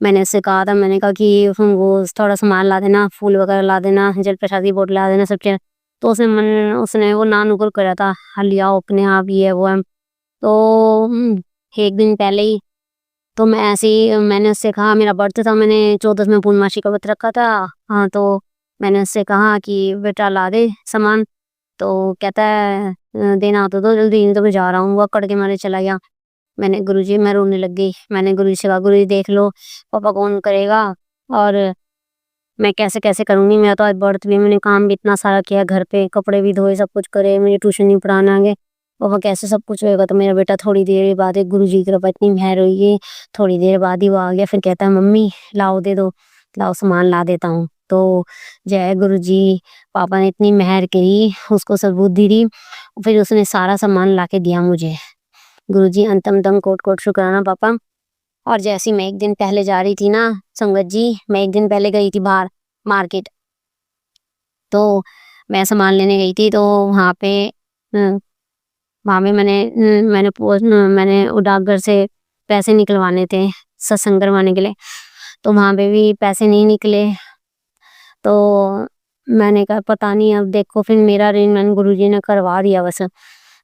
मैंने उससे कहा था, मैंने कहा कि वो थोड़ा सामान ला देना, फूल वगैरह ला देना, जल प्रसाद की बोतल ला देना, सब चीज़। तो उसने वो ना नुकुर करा था, हाँ लियाओ अपने आप, ये है वो है। तो 1 दिन पहले ही तो मैं ऐसे ही मैंने उससे कहा, मेरा बर्थडे था, मैंने 14 में पूर्णमासी का व्रत रखा था। हाँ, तो मैंने उससे कहा कि बेटा ला दे सामान। तो कहता है देना हो तो दो जल्दी, नहीं तो मैं जा रहा हूँ। वो अकड़ के मारे चला गया। मैंने गुरुजी, मैं रोने लग गई। मैंने गुरुजी से कहा, गुरुजी देख लो पापा कौन करेगा और मैं कैसे कैसे करूँगी। मेरा तो आज बर्थ भी, मैंने काम भी इतना सारा किया घर पे, कपड़े भी धोए, सब कुछ करे, मुझे ट्यूशन नहीं पढ़ाना आगे। पापा कैसे सब कुछ होएगा। तो मेरा बेटा थोड़ी देर बाद एक गुरुजी की कृपा इतनी मेहर हुई है, थोड़ी देर बाद ही वो आ गया। फिर कहता है मम्मी लाओ दे दो, लाओ सामान ला देता हूँ। तो जय गुरुजी, पापा ने इतनी मेहर करी, उसको सद्बुद्धि दी, फिर उसने सारा सामान ला के दिया मुझे। गुरुजी अंतम दम कोट कोट शुक्राना पापा। और जैसे ही मैं 1 दिन पहले जा रही थी ना संगत जी, मैं 1 दिन पहले गई थी बाहर मार्केट। तो मैं सामान लेने गई थी, तो वहाँ पे मैंने वो डाकघर से पैसे निकलवाने थे सत्संग करवाने के लिए। तो वहाँ पे भी पैसे नहीं निकले। तो मैंने कहा पता नहीं, अब देखो फिर मेरा अरेंजमेंट गुरुजी ने करवा दिया बस।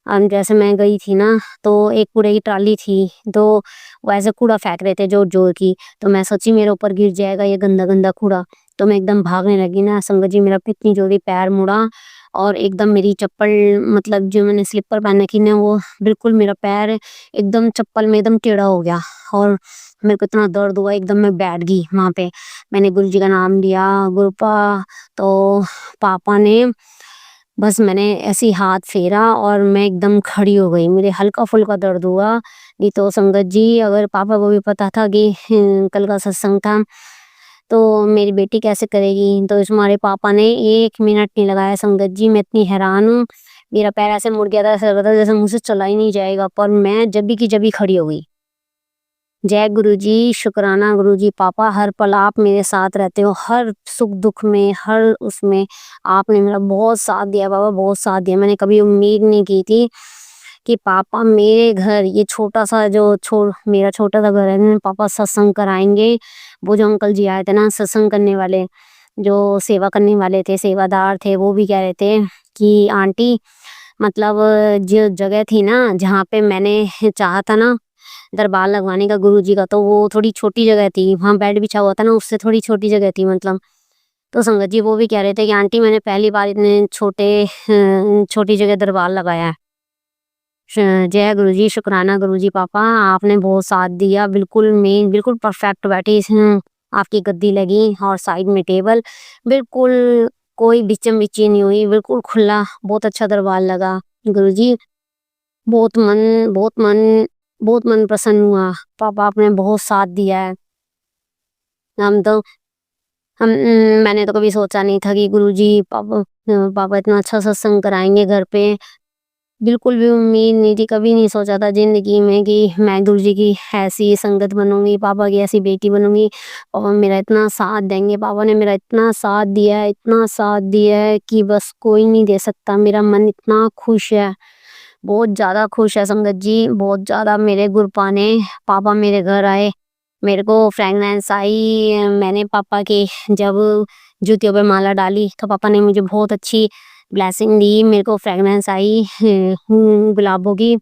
जैसे मैं गई थी ना, तो एक कूड़े की ट्राली थी, तो वो ऐसे कूड़ा फेंक रहे थे जोर जोर की। तो मैं सोची मेरे ऊपर गिर जाएगा ये गंदा गंदा कूड़ा। तो मैं एकदम भागने लगी ना संगत जी, मेरा इतनी जोरी पैर मुड़ा और एकदम मेरी चप्पल, मतलब जो मैंने स्लीपर पहन रखी ना, वो बिल्कुल मेरा पैर एकदम चप्पल में एकदम टेढ़ा हो गया। और मेरे को इतना दर्द हुआ, एकदम मैं बैठ गई वहाँ पे। मैंने गुरु जी का नाम लिया, गुरुपा। तो पापा ने बस, मैंने ऐसे ही हाथ फेरा और मैं एकदम खड़ी हो गई। मुझे हल्का फुल्का दर्द हुआ। नहीं तो संगत जी, अगर पापा को भी पता था कि कल का सत्संग था, तो मेरी बेटी कैसे करेगी। तो तुम्हारे पापा ने 1 मिनट नहीं लगाया संगत जी। मैं इतनी हैरान हूँ, मेरा पैर ऐसे मुड़ गया था, ऐसा लग रहा था जैसे मुझसे चला ही नहीं जाएगा, पर मैं जब की जब खड़ी हो गई। जय गुरुजी, शुक्राना गुरुजी। पापा हर पल आप मेरे साथ रहते हो, हर सुख दुख में, हर उसमें आपने मेरा बहुत साथ दिया पापा, बहुत साथ दिया। मैंने कभी उम्मीद नहीं की थी कि पापा मेरे घर, ये छोटा सा जो मेरा छोटा सा घर है, पापा सत्संग कराएंगे। वो जो अंकल जी आए थे ना सत्संग करने वाले, जो सेवा करने वाले थे, सेवादार थे, वो भी कह रहे थे कि आंटी, मतलब जो जगह थी ना जहाँ पे मैंने चाहा था ना दरबार लगवाने का गुरुजी का, तो वो थोड़ी छोटी जगह थी, वहाँ बेड बिछा हुआ था ना, उससे थोड़ी छोटी जगह थी मतलब। तो संगत जी वो भी कह रहे थे कि आंटी मैंने पहली बार इतने छोटी जगह दरबार लगाया है। जय गुरुजी, शुक्राना गुरुजी। पापा आपने बहुत साथ दिया, बिल्कुल मेन, बिल्कुल परफेक्ट बैठी आपकी गद्दी लगी और साइड में टेबल, बिल्कुल कोई बिचम बिची नहीं हुई, बिल्कुल खुला, बहुत अच्छा दरबार लगा गुरुजी। बहुत मन बहुत मन बहुत मन प्रसन्न हुआ। पापा आपने बहुत साथ दिया है। हम तो हम मैंने तो कभी सोचा नहीं था कि गुरुजी पापा इतना अच्छा सत्संग कराएंगे घर पे। बिल्कुल भी उम्मीद नहीं थी, कभी नहीं सोचा था ज़िंदगी में कि मैं गुरुजी की ऐसी संगत बनूँगी, पापा की ऐसी बेटी बनूँगी। पापा मेरा इतना साथ देंगे, पापा ने मेरा इतना साथ दिया है, इतना साथ दिया है कि बस कोई नहीं दे सकता। मेरा मन इतना खुश है, बहुत ज़्यादा खुश है संगत जी, बहुत ज़्यादा। मेरे गुरपा ने पापा मेरे घर आए, मेरे को फ्रेगनेंस आई, मैंने पापा के जब जूतियों पे माला डाली तो पापा ने मुझे बहुत अच्छी ब्लेसिंग दी। मेरे को फ्रेगनेंस आई गुलाबों की,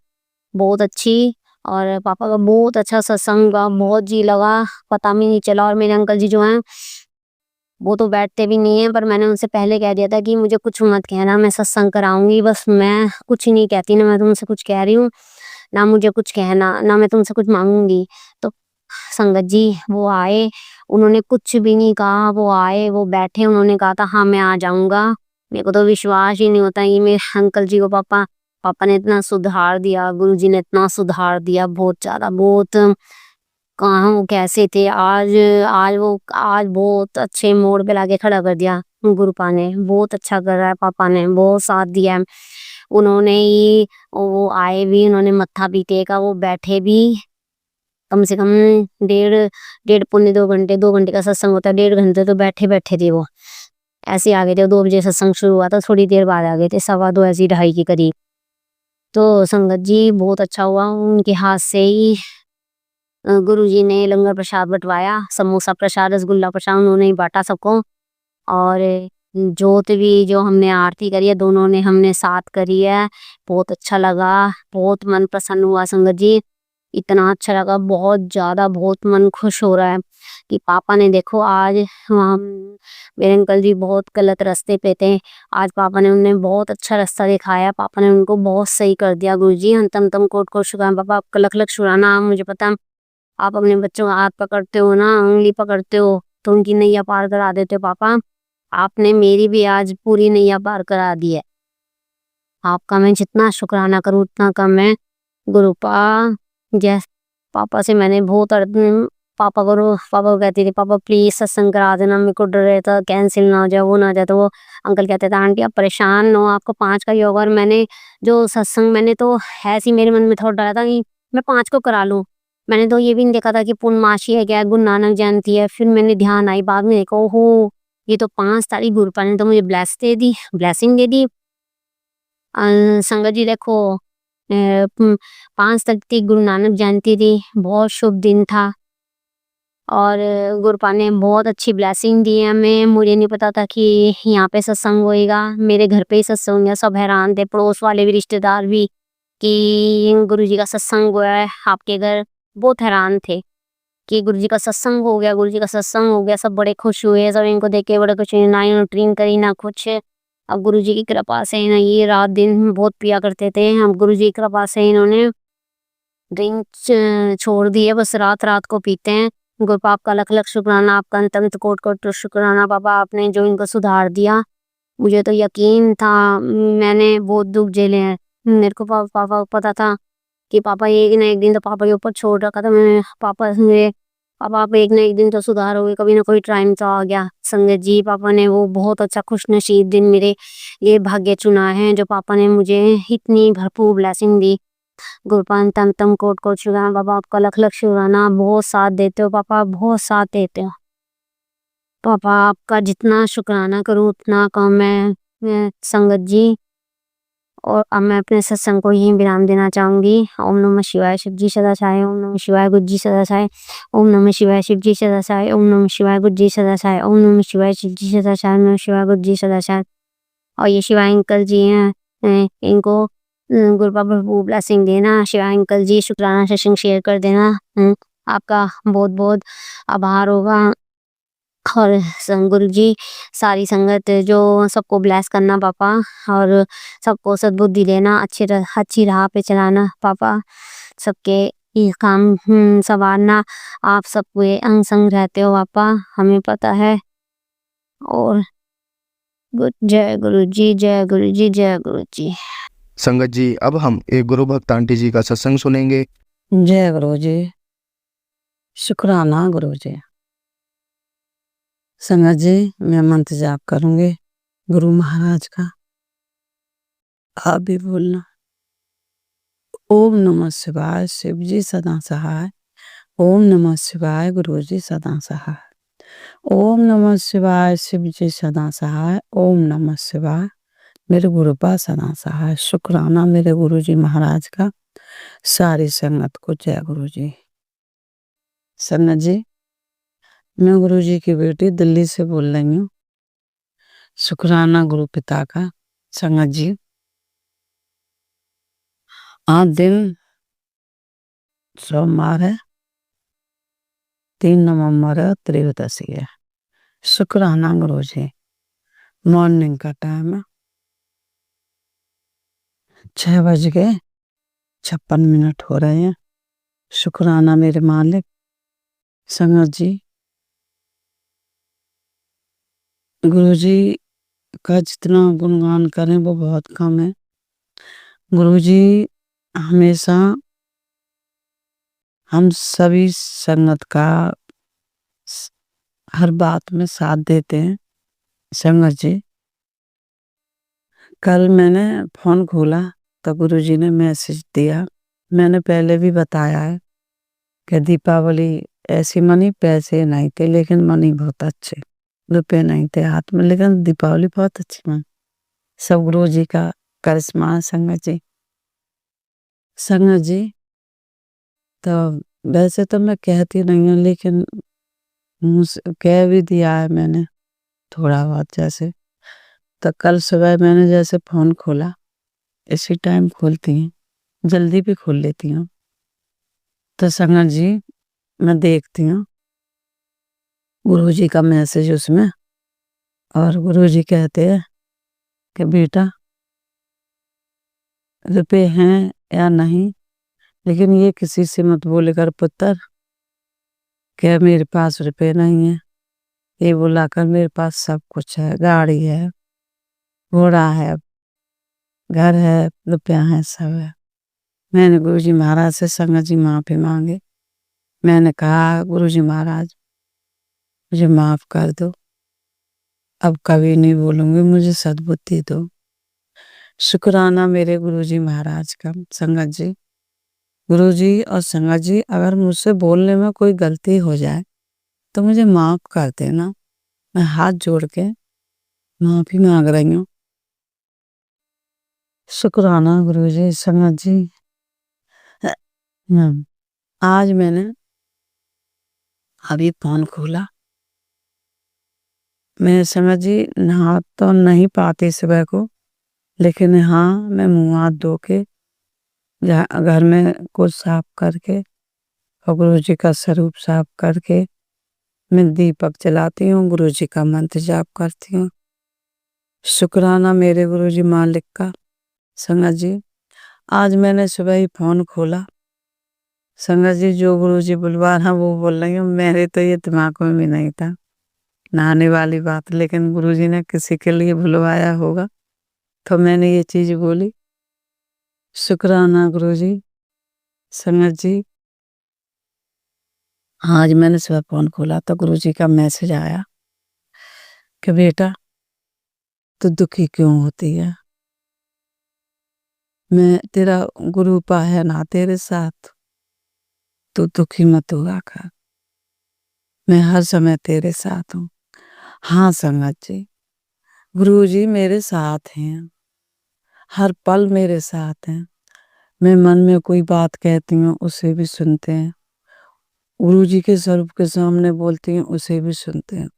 बहुत अच्छी। और पापा का बहुत अच्छा सत्संग हुआ, बहुत जी लगा, पता भी नहीं चला। और मेरे अंकल जी जो हैं वो तो बैठते भी नहीं हैं, पर मैंने उनसे पहले कह दिया था कि मुझे कुछ मत कहना, मैं सत्संग कराऊंगी, बस मैं कुछ नहीं कहती, ना मैं तुमसे कुछ कह रही हूँ, ना मुझे कुछ कहना, ना मैं तुमसे कुछ मांगूंगी। तो संगत जी वो आए, उन्होंने कुछ भी नहीं कहा, वो आए, वो बैठे, उन्होंने कहा था हाँ मैं आ जाऊंगा। मेरे को तो विश्वास ही नहीं होता कि मेरे अंकल जी को पापा पापा ने इतना सुधार दिया, गुरुजी ने इतना सुधार दिया, बहुत ज्यादा, बहुत। कहाँ वो कैसे थे, आज बहुत अच्छे मोड़ पे लाके खड़ा कर दिया। गुरुपा ने बहुत अच्छा करा है, पापा ने बहुत साथ दिया है। उन्होंने ही वो आए भी, उन्होंने मत्था भी टेका, वो बैठे भी कम से कम डेढ़ डेढ़ पौने 2 घंटे, 2 घंटे का सत्संग होता है, 1.5 घंटे तो बैठे बैठे थे वो। ऐसे आ गए थे, 2 बजे सत्संग शुरू हुआ था, थोड़ी देर बाद आ गए थे, 2:15 ऐसी 2:30 के करीब। तो संगत जी बहुत अच्छा हुआ, उनके हाथ से ही गुरुजी ने लंगर प्रसाद बंटवाया, समोसा प्रसाद, रसगुल्ला प्रसाद उन्होंने ही बांटा सबको। और जोत भी जो हमने आरती करी है, दोनों ने हमने साथ करी है, बहुत अच्छा लगा, बहुत मन प्रसन्न हुआ संगत जी। इतना अच्छा लगा, बहुत ज़्यादा, बहुत मन खुश हो रहा है कि पापा ने देखो आज हम मेरे अंकल जी बहुत गलत रास्ते पे थे, आज पापा ने उन्हें बहुत अच्छा रास्ता दिखाया, पापा ने उनको बहुत सही कर दिया। गुरुजी अंतम तम कोट कोट शुक्राना पापा, आपका लख लख शुक्राना। मुझे पता आप अपने बच्चों का हाथ पकड़ते हो ना, उंगली पकड़ते हो तो उनकी नैया पार करा देते हो पापा। आपने मेरी भी आज पूरी नैया पार करा दी है, आपका मैं जितना शुक्राना करूँ उतना कम है। गुरुपा जैस पापा से मैंने बहुत पापा को कहती थी पापा प्लीज सत्संग करा देना, मेरे को डर रहता कैंसिल ना हो जाए, वो ना हो जाए। तो वो अंकल कहते थे आंटी आप परेशान न हो, आपको 5 का योग। और मैंने जो सत्संग मैंने तो ऐसे ही मेरे मन में थोड़ा डरा था कि मैं 5 को करा लूँ। मैंने तो ये भी नहीं देखा था कि पूर्णमासी है क्या, गुरु नानक जयंती है। फिर मैंने ध्यान आई, बाद में देखा ओहो ये तो 5 तारीख गुरुपा ने तो मुझे ब्लेसिंग दे दी। संगत जी देखो 5 तारीख थी, गुरु नानक जयंती थी, बहुत शुभ दिन था। और गुरुपा ने बहुत अच्छी ब्लेसिंग दी है हमें। मुझे नहीं पता था कि यहाँ पे सत्संग होएगा, मेरे घर पे ही सत्संग है, सब हैरान थे, पड़ोस वाले भी, रिश्तेदार भी, कि गुरुजी का सत्संग हुआ है आपके घर। बहुत हैरान थे कि गुरुजी का सत्संग हो गया, गुरुजी का सत्संग हो गया। सब बड़े खुश हुए, सब इनको देख के बड़े खुश हुए, ना इन्होंने ड्रिंक करी ना कुछ। अब गुरुजी की कृपा से ना ये रात दिन बहुत पिया करते थे, अब गुरुजी की कृपा से इन्होंने ड्रिंक छोड़ दी है, बस रात रात को पीते हैं। गुरुपा आपका लख लख शुक्राना, आपका अंतंत कोट कोट शुक्राना पापा, आपने जो इनको सुधार दिया। मुझे तो यकीन था, मैंने बहुत दुख झेले हैं, मेरे को पापा को पता था कि पापा एक ना एक दिन तो पापा के ऊपर छोड़ रखा था मैंने। पापा आप एक ना एक दिन तो सुधार हो गए, कभी ना कोई टाइम तो आ गया। संगत जी पापा ने वो बहुत अच्छा खुश नसीब दिन मेरे ये भाग्य चुना है, जो पापा ने मुझे इतनी भरपूर ब्लेसिंग दी। गुरपान तम तम कोट कोट शुक्राना पापा, आपका लख लख शुक्राना, बहुत साथ देते हो पापा, बहुत साथ देते हो पापा, आपका जितना शुक्राना करूँ उतना कम है। संगत जी और अब मैं अपने सत्संग को यहीं विराम देना चाहूंगी। ओम नमः शिवाय, शिव जी सदा सहाय, ओम नमः शिवाय, गुरु जी सदा सहाय, ओम नमः शिवाय, शिव जी सदा सहाय, ओम नमः शिवाय, गुरु जी सदा सहाय, ओम नमः शिवाय, शिव जी सदा सहाय, ओम नमः शिवाय, गुरु जी सदा सहाय। और ये शिवाय अंकल जी हैं, इनको गुरु बाबा ब्लेसिंग देना। शिवाय अंकल जी शुक्राना सत्संग शेयर कर देना। आपका बहुत बहुत आभार होगा। और गुरु जी सारी संगत जो सबको ब्लेस करना पापा, और सबको सद्बुद्धि देना, अच्छी राह पे चलाना पापा, सबके ये काम संवारना। आप सबके अंग संग रहते हो पापा, हमें पता है। और जय गुरु जी, जय गुरु जी, जय गुरु जी। संगत जी अब हम एक गुरु भक्त आंटी जी का सत्संग सुनेंगे। जय गुरु जी, शुक्राना गुरु जी। संगत जी मैं मंत्र जाप करूंगी गुरु महाराज का, आप भी बोलना। ओम नमः शिवाय, शिव जी सदा सहाय। ओम नमः शिवाय, गुरु जी सदा सहाय। ओम नमः शिवाय, शिव जी सदा सहाय। ओम नमः शिवाय, मेरे गुरु पा सदा सहाय। शुक्राना मेरे गुरु जी महाराज का, सारी संगत को जय गुरु जी। संगत जी, मैं गुरु जी की बेटी दिल्ली से बोल रही हूँ। शुक्राना गुरु पिता का। संगत जी, आज दिन सोमवार है, 3 नवंबर है, त्रयोदशी है। शुक्राना गुरु जी, मॉर्निंग का टाइम है, 6:56 हो रहे हैं। शुक्राना मेरे मालिक। संगत जी, गुरु जी का जितना गुणगान करें वो बहुत कम है। गुरु जी हमेशा हम सभी संगत का हर बात में साथ देते हैं। संगत जी, कल मैंने फोन खोला तो गुरु जी ने मैसेज दिया। मैंने पहले भी बताया है कि दीपावली ऐसी मनी, पैसे नहीं थे लेकिन मनी बहुत अच्छे, रुपए नहीं थे हाथ में लेकिन दीपावली बहुत अच्छी मनी। सब गुरु जी का करिश्मा है। संगत जी, संगत जी, तो वैसे तो मैं कहती नहीं हूँ लेकिन कह भी दिया है मैंने थोड़ा बहुत। जैसे तो कल सुबह मैंने जैसे फोन खोला, इसी टाइम खोलती हूँ, जल्दी भी खोल लेती हूँ। तो संगत जी, मैं देखती हूँ गुरु जी का मैसेज उसमें, और गुरु जी कहते हैं कि बेटा रुपए हैं या नहीं, लेकिन ये किसी से मत बोलेकर पुत्र कि मेरे पास रुपए नहीं है। ये बोला कर मेरे पास सब कुछ है, गाड़ी है, घोड़ा है, घर है, रुपया है, सब है। मैंने गुरु जी महाराज से संगत जी माफी मांगे। मैंने कहा गुरु जी महाराज मुझे माफ कर दो, अब कभी नहीं बोलूंगी, मुझे सद्बुद्धि दो। शुक्राना मेरे गुरु जी महाराज का। संगत जी, गुरु जी और संगत जी, अगर मुझसे बोलने में कोई गलती हो जाए तो मुझे माफ कर देना। मैं हाथ जोड़ के माफी मांग रही हूँ। शुक्राना गुरु जी। संगत जी, आज मैंने अभी फोन खोला। मैं संगत जी नहा तो नहीं पाती सुबह को, लेकिन हाँ मैं मुंह हाथ धो के घर में कुछ साफ करके और गुरु जी का स्वरूप साफ करके मैं दीपक जलाती हूँ, गुरु जी का मंत्र जाप करती हूँ। शुक्राना मेरे गुरु जी मालिक का। संगत जी, आज मैंने सुबह ही फोन खोला। संगत जी, जो गुरु जी बुलवा रहा वो बोल रही हूँ। मेरे तो ये दिमाग में भी नहीं था नहाने वाली बात, लेकिन गुरु जी ने किसी के लिए बुलवाया होगा तो मैंने ये चीज बोली। शुक्राना गुरु जी। संगत जी, आज मैंने सुबह फोन खोला तो गुरु जी का मैसेज आया कि बेटा तू दुखी क्यों होती है, मैं तेरा गुरु पा है ना तेरे साथ, तू दुखी मत हुआ कर, मैं हर समय तेरे साथ हूँ। हाँ संगत जी, गुरु जी मेरे साथ हैं, हर पल मेरे साथ हैं। मैं मन में कोई बात कहती हूँ उसे भी सुनते हैं, गुरु जी के स्वरूप के सामने बोलती हूँ उसे भी सुनते हैं,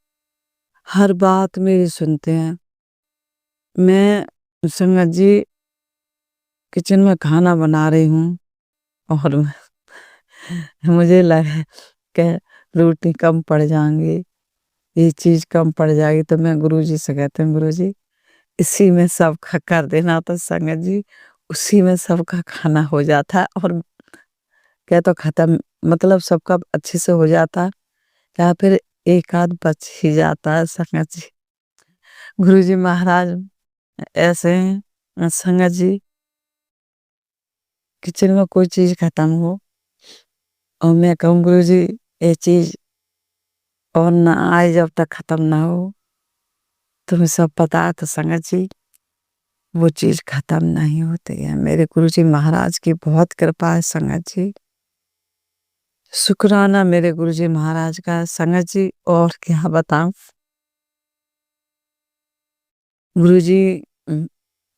हर बात मेरी सुनते हैं। मैं संगत जी किचन में खाना बना रही हूँ और मुझे लगा कि रोटी कम पड़ जाएंगी, ये चीज कम पड़ जाएगी, तो मैं गुरु जी से कहते हैं गुरु जी इसी में सबका कर देना। तो संगत जी उसी में सबका खाना हो जाता है और क्या तो खत्म, मतलब सबका अच्छे से हो जाता है, या फिर एक आध बच ही जाता है। संगत जी, गुरु जी महाराज ऐसे हैं। संगत जी, किचन में कोई चीज खत्म हो और मैं कहूँ गुरु जी ये चीज और ना आए जब तक खत्म ना हो, तुम्हें सब पता है। तो संगत जी वो चीज खत्म नहीं होती है। मेरे गुरुजी महाराज की बहुत कृपा है संगत जी। शुक्राना मेरे गुरुजी महाराज का संगत जी। और क्या बताऊं, गुरुजी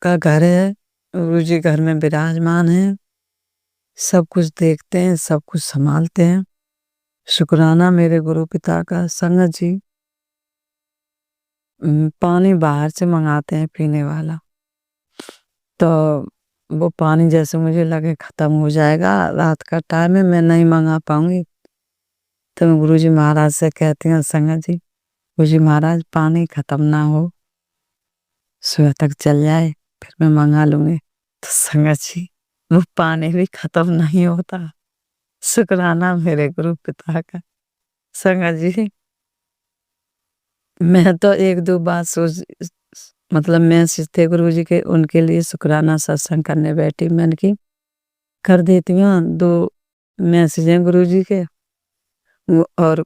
का घर है, गुरुजी घर में विराजमान है, सब कुछ देखते हैं, सब कुछ संभालते हैं। शुक्राना मेरे गुरु पिता का। संगत जी पानी बाहर से मंगाते हैं पीने वाला, तो वो पानी जैसे मुझे लगे खत्म हो जाएगा, रात का टाइम है, मैं नहीं मंगा पाऊंगी, तो मैं गुरुजी महाराज से कहती हूँ संगत जी गुरुजी महाराज पानी खत्म ना हो, सुबह तक चल जाए, फिर मैं मंगा लूंगी। तो संगत जी वो पानी भी खत्म नहीं होता। शुक्राना मेरे गुरु पिता का। संगत जी मैं तो एक दो बात सोच, मतलब मैं सीधे गुरुजी के उनके लिए शुक्राना सत्संग करने बैठी, मैंने की कर देती हूँ 2 मैसेज हैं गुरुजी के। और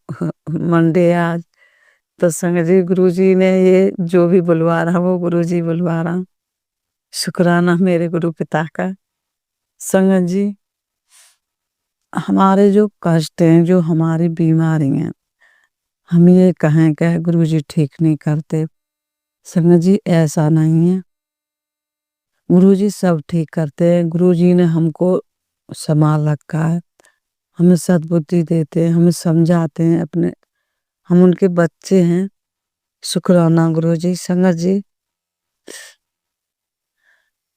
मंडे आज, तो संगत जी गुरुजी ने ये जो भी बुलवा रहा वो गुरुजी बुलवा रहा। शुक्राना मेरे गुरु पिता का। संगत जी हमारे जो कष्ट हैं, जो हमारी बीमारी हैं, हम ये कहें कि गुरुजी ठीक नहीं करते, संगत जी ऐसा नहीं है। गुरुजी सब ठीक करते हैं। गुरुजी ने हमको संभाल रखा है, हमें सद्बुद्धि देते हैं, हमें समझाते हैं, अपने हम उनके बच्चे हैं। शुक्राना गुरुजी। संगत जी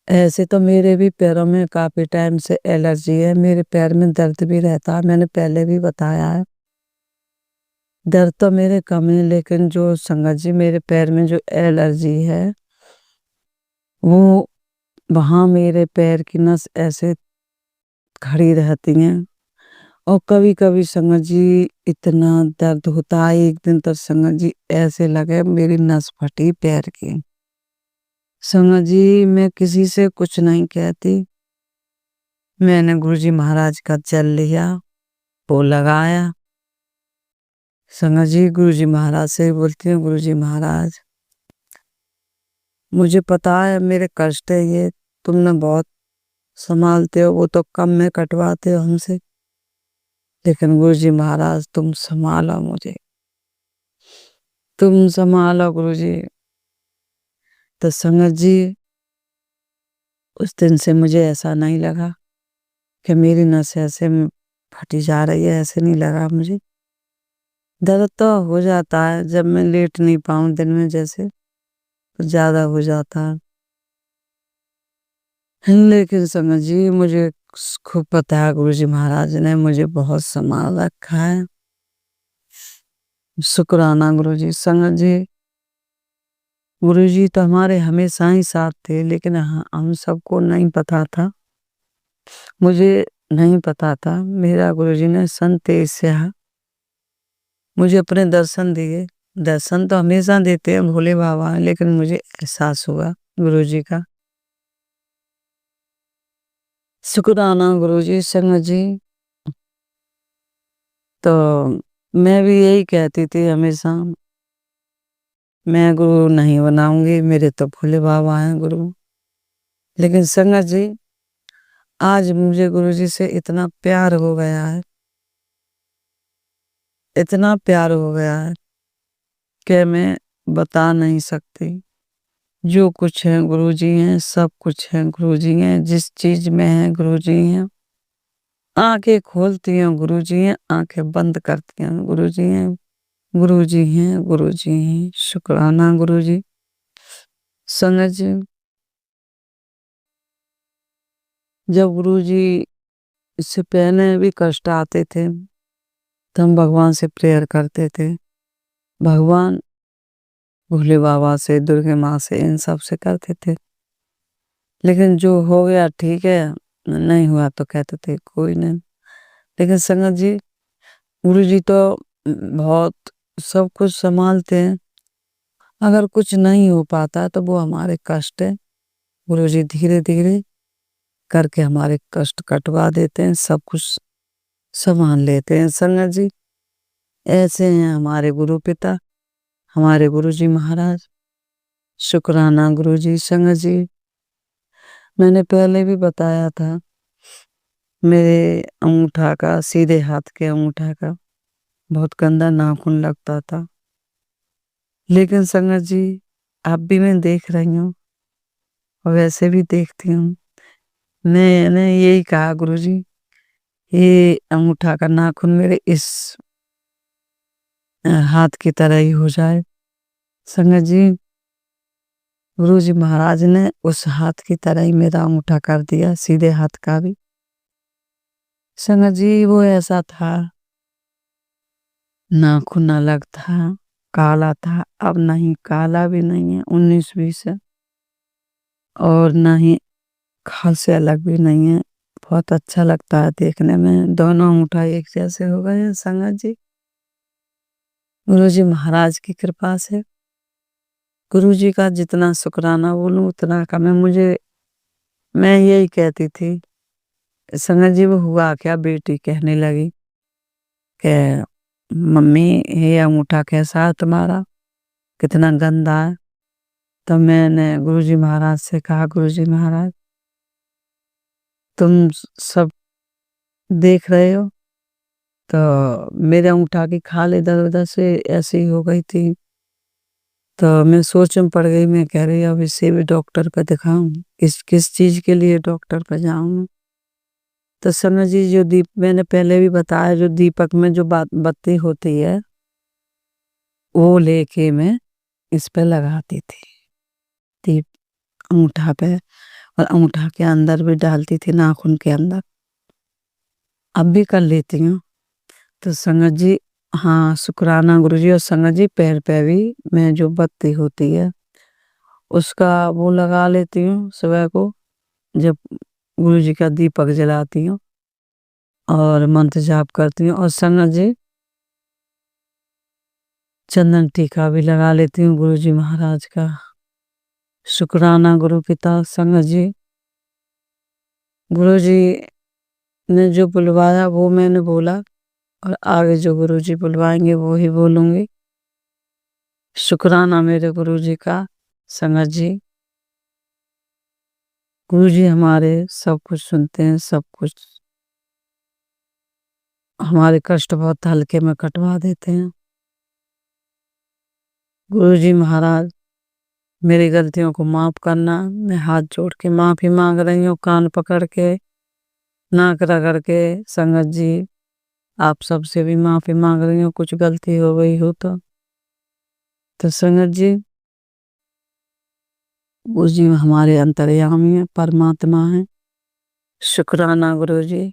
ऐसे तो मेरे भी पैरों में काफी टाइम से एलर्जी है, मेरे पैर में दर्द भी रहता है, मैंने पहले भी बताया है। दर्द तो मेरे कम है, लेकिन जो संगत जी मेरे पैर में जो एलर्जी है, वो वहां मेरे पैर की नस ऐसे खड़ी रहती हैं। और कभी कभी संगत जी इतना दर्द होता है, एक दिन तो संगत जी ऐसे लगे मेरी नस फटी पैर की। संगत जी मैं किसी से कुछ नहीं कहती, मैंने गुरुजी महाराज का जल लिया, वो लगाया। संगत जी गुरुजी महाराज से बोलती हूँ गुरुजी महाराज मुझे पता है मेरे कष्ट है ये, तुमने बहुत संभालते हो, वो तो कम में कटवाते हो हमसे, लेकिन गुरुजी महाराज तुम संभालो मुझे, तुम संभालो गुरुजी। तो संगत जी उस दिन से मुझे ऐसा नहीं लगा कि मेरी नस ऐसे फटी जा रही है, ऐसे नहीं लगा मुझे। दर्द तो हो जाता है जब मैं लेट नहीं पाऊं दिन में, जैसे तो ज्यादा हो जाता है, लेकिन संगत जी मुझे खूब पता है गुरुजी महाराज ने मुझे बहुत संभाल रखा है। शुक्राना गुरुजी। संगत जी गुरुजी तो हमारे हमेशा ही साथ थे, लेकिन हम सबको नहीं पता था, मुझे नहीं पता था। मेरा गुरुजी ने संत से मुझे अपने दर्शन दिए। दर्शन तो हमेशा देते हैं भोले बाबा हैं, लेकिन मुझे एहसास हुआ गुरुजी का। शुक्राना गुरुजी। संगत जी तो मैं भी यही कहती थी हमेशा, मैं गुरु नहीं बनाऊंगी, मेरे तो भोले बाबा हैं गुरु। लेकिन संगत जी आज मुझे गुरुजी से इतना प्यार हो गया है, इतना प्यार हो गया है कि मैं बता नहीं सकती। जो कुछ है गुरुजी हैं, सब कुछ है गुरुजी हैं, जिस चीज में है गुरुजी हैं। आंखें खोलती हैं गुरुजी हैं, आंखें बंद करती हैं गुरुजी हैं, गुरुजी हैं, गुरुजी हैं। शुक्राना गुरुजी। संगत जी जब गुरुजी इससे पहले भी कष्ट आते थे तो हम भगवान से प्रेयर करते थे, भगवान भोले बाबा से, दुर्गे माँ से, इन सब से करते थे। लेकिन जो हो गया ठीक है, नहीं हुआ तो कहते थे कोई नहीं। लेकिन संगत जी गुरुजी तो बहुत सब कुछ संभालते हैं। अगर कुछ नहीं हो पाता तो वो हमारे कष्ट है, गुरुजी धीरे धीरे करके हमारे कष्ट कटवा देते हैं, सब कुछ संभाल लेते हैं। संगत जी ऐसे हैं हमारे गुरु पिता, हमारे गुरुजी महाराज। शुक्राना गुरुजी। संगत जी मैंने पहले भी बताया था, मेरे अंगूठा का, सीधे हाथ के अंगूठा का बहुत गंदा नाखून लगता था। लेकिन संगत जी, अब भी मैं देख रही हूँ और वैसे भी देखती हूँ। मैंने यही कहा गुरुजी, ये अंगूठा का नाखून मेरे इस हाथ की तरह ही हो जाए। संगत जी, गुरुजी महाराज ने उस हाथ की तरह ही मेरा अंगूठा कर दिया, सीधे हाथ का भी। संगत जी, वो ऐसा था, नाखून अलग था, काला था, अब नहीं, काला भी नहीं है 19-20 है, और ना ही खाल से अलग भी नहीं है। बहुत अच्छा लगता है देखने में, दोनों अंगूठा एक जैसे हो गए हैं संगत जी, गुरुजी महाराज की कृपा से। गुरुजी का जितना शुक्राना बोलूं उतना कम है। मैं यही कहती थी, संगत जी वो हुआ क्या, बेटी कहने लगी कि मम्मी ये अंगूठा कैसा है तुम्हारा, कितना गंदा है। तो मैंने गुरुजी महाराज से कहा, गुरुजी महाराज तुम सब देख रहे हो, तो मेरे अंगूठा की खाल इधर उधर से ऐसी हो गई थी। तो मैं सोच में पड़ गई, मैं कह रही अब इसे भी डॉक्टर पे दिखाऊं, किस किस चीज के लिए डॉक्टर पे जाऊं। तो समझ जी, जो मैंने पहले भी बताया, जो दीपक में जो बत्ती होती है वो लेके मैं इस पे लगाती थी, दीप अंगूठा पे, और अंगूठा के अंदर भी डालती थी, नाखून के अंदर। अब भी कर लेती हूँ। तो संगत जी, हाँ शुक्राना गुरुजी। और संगत जी, पैर पे भी मैं जो बत्ती होती है उसका वो लगा लेती हूँ सुबह को, जब गुरुजी का दीपक जलाती हूँ और मंत्र जाप करती हूँ। और संगत जी, चंदन टीका भी लगा लेती हूँ गुरुजी महाराज का। शुक्राना गुरु पिता। संगत जी, गुरुजी ने जो बुलवाया वो मैंने बोला, और आगे जो गुरुजी बुलवाएंगे वो ही बोलूंगी। शुक्राना मेरे गुरुजी का। संगत जी, गुरुजी हमारे सब कुछ सुनते हैं, सब कुछ, हमारे कष्ट बहुत हल्के में कटवा देते हैं। गुरुजी महाराज, मेरी गलतियों को माफ करना। मैं हाथ जोड़ के माफी मांग रही हूँ, कान पकड़ के, नाक रगड़ के। संगत जी, आप सबसे भी माफी मांग रही हूँ, कुछ गलती हो गई हो तो संगत जी, गुरुजी हमारे अंतर्यामी है, परमात्मा है। शुक्राना गुरुजी।